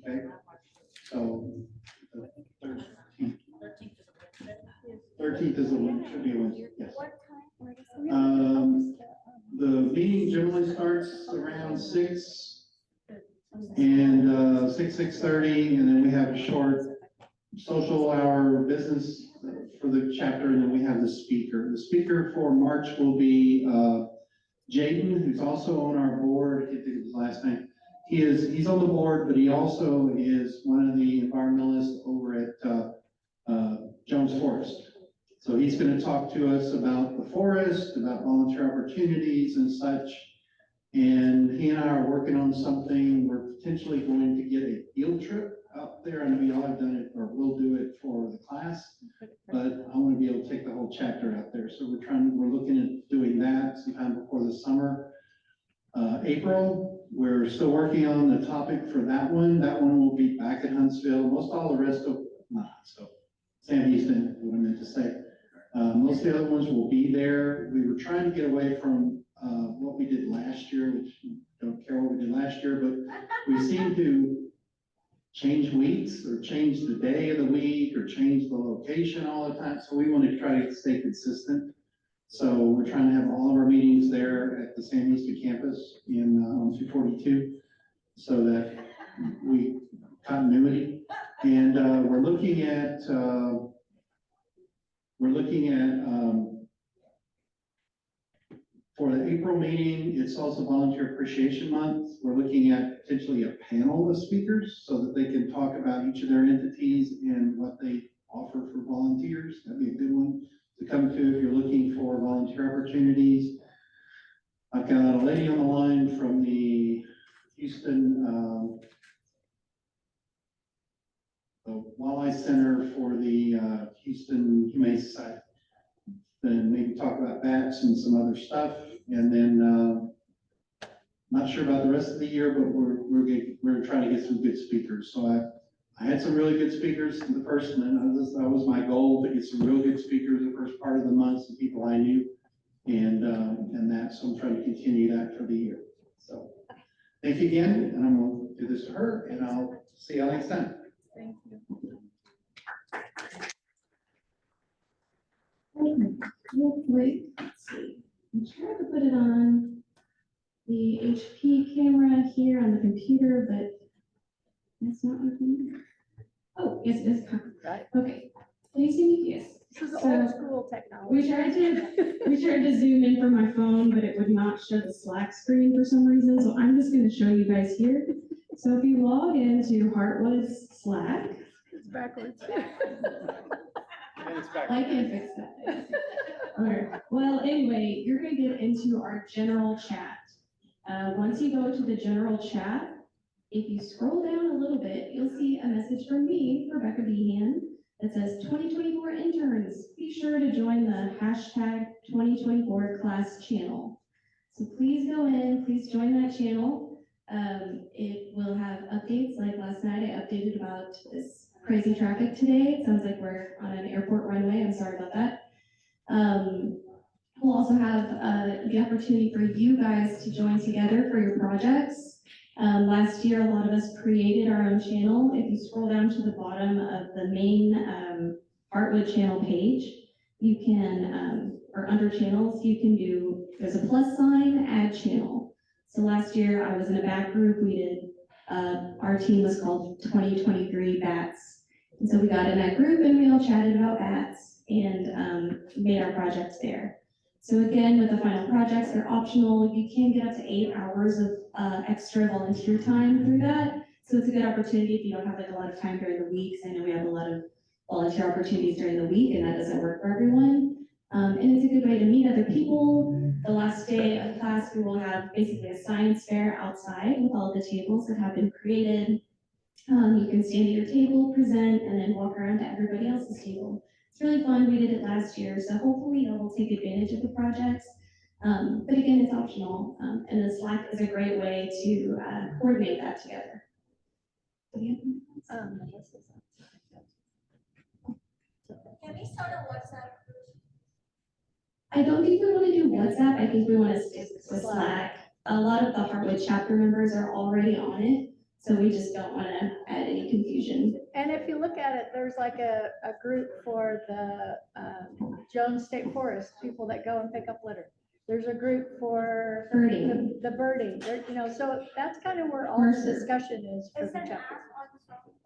okay? So, the 13th is a Wednesday, should be a Wednesday, yes. The meeting generally starts around 6 and 6:30, and then we have a short social hour business for the chapter, and then we have the speaker. The speaker for March will be Jaden, who's also on our board, I can't think of his last name. He's on the board, but he also is one of the environmentalists over at Jones Forest. So he's going to talk to us about the forest, about volunteer opportunities and such. And he and I are working on something. We're potentially going to get a field trip out there. I know y'all have done it or will do it for the class, but I want to be able to take the whole chapter out there. So we're looking at doing that sometime before the summer. April, we're still working on the topic for that one. That one will be back at Huntsville. Most all the rest of, not so. Sam Houston, what I meant to say. Most of the other ones will be there. We were trying to get away from what we did last year, which I don't care what we did last year, but we seem to change weeks or change the day of the week or change the location all the time. So we want to try to stay consistent. So we're trying to have all of our meetings there at the San Luis campus on 242 so that we continuity. And we're looking at for the April meeting, it's also Volunteer Appreciation Month. We're looking at potentially a panel of speakers so that they can talk about each of their entities and what they offer for volunteers. That'd be a good one to come to if you're looking for volunteer opportunities. I've got a lady on the line from the Houston the Walleye Center for the Houston Humane Society. Then maybe talk about bats and some other stuff. And then not sure about the rest of the year, but we're trying to get some good speakers. So I had some really good speakers in the first one. That was my goal, to get some real good speakers the first part of the month, some people I knew, and that. So I'm trying to continue that for the year. So thank you again, and I'm going to do this to her, and I'll see you all next time. Thank you. Real quick, let's see. I'm trying to put it on the HP camera here on the computer, but it's not working. Oh, yes, it is. Right. Okay. Can you see me? Yes. This is So, old school technology. We tried to zoom in from my phone, but it would not show the Slack screen for some reason. So I'm just going to show you guys here. So if you log into Heartwood's Slack, It's backwards. I can fix that. Okay. Well, anyway, you're gonna get into our general chat. Once you go to the general chat, if you scroll down a little bit, you'll see a message from me, Rebecca Behan, that says 2024 interns. Be sure to join the hashtag 2024 class channel. So please go in, please join that channel. It will have updates. Like last night, I updated about this crazy traffic today. It sounds like we're on an airport runway. I'm sorry about that. We'll also have the opportunity for you guys to join together for your projects. Last year, a lot of us created our own channel. If you scroll down to the bottom of the main Heartwood channel page, you can, or under channels, you can do, there's a plus sign, add channel. So last year, I was in a bat group. We did, our team was called 2023 Bats. And so we got in that group and we all chatted about bats and made our projects there. So again, with the final projects, they're optional. You can get up to 8 hours of extra volunteer time through that. So it's a good opportunity if you don't have like a lot of time during the weeks. I know we have a lot of volunteer opportunities during the week and that doesn't work for everyone. And it's a good way to meet other people. The last day of class, we will have basically a science fair outside with all the tables that have been created. You can stand at your table, present, and then walk around to everybody else's table. It's really fun. We did it last year, so hopefully y'all will take advantage of the projects. But again, it's optional, and the Slack is a great way to coordinate that together. Can we start a WhatsApp? I don't think we want to do WhatsApp. I think we want to stick with Slack. A lot of the Heartwood chapter members are already on it, so we just don't want to add any confusion. And if you look at it, there's like a group for the Jones State Forest, people that go and pick up litter. There's a group for Birding. the birding, so that's kind of where all the discussion is for the chapter.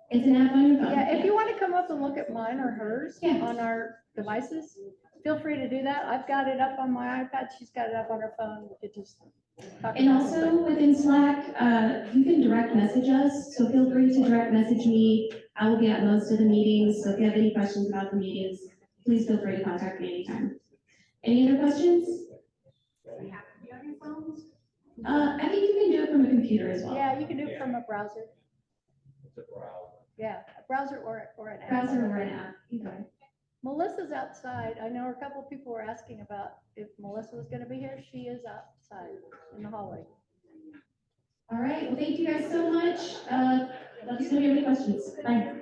It's an app on your phone. Yeah, if you want to come up and look at mine or hers Yeah. on our devices, feel free to do that. I've got it up on my iPad. She's got it up on her phone. We could just talk And about also something. within Slack, you can direct message us, so feel free to direct message me. I will be at most of the meetings, so if you have any questions about the meetings, please feel free to contact me anytime. Any other questions? Does it have to be on your phones? I think you can do it from a computer as well. Yeah, you can do it from a browser. It's a browser. Yeah, a browser or an app. Browser or an app, either way. Melissa's outside. I know a couple of people were asking about if Melissa was gonna be here. She is outside in the hallway. All right, well, thank you guys so much. Let us know if you have any questions. Bye.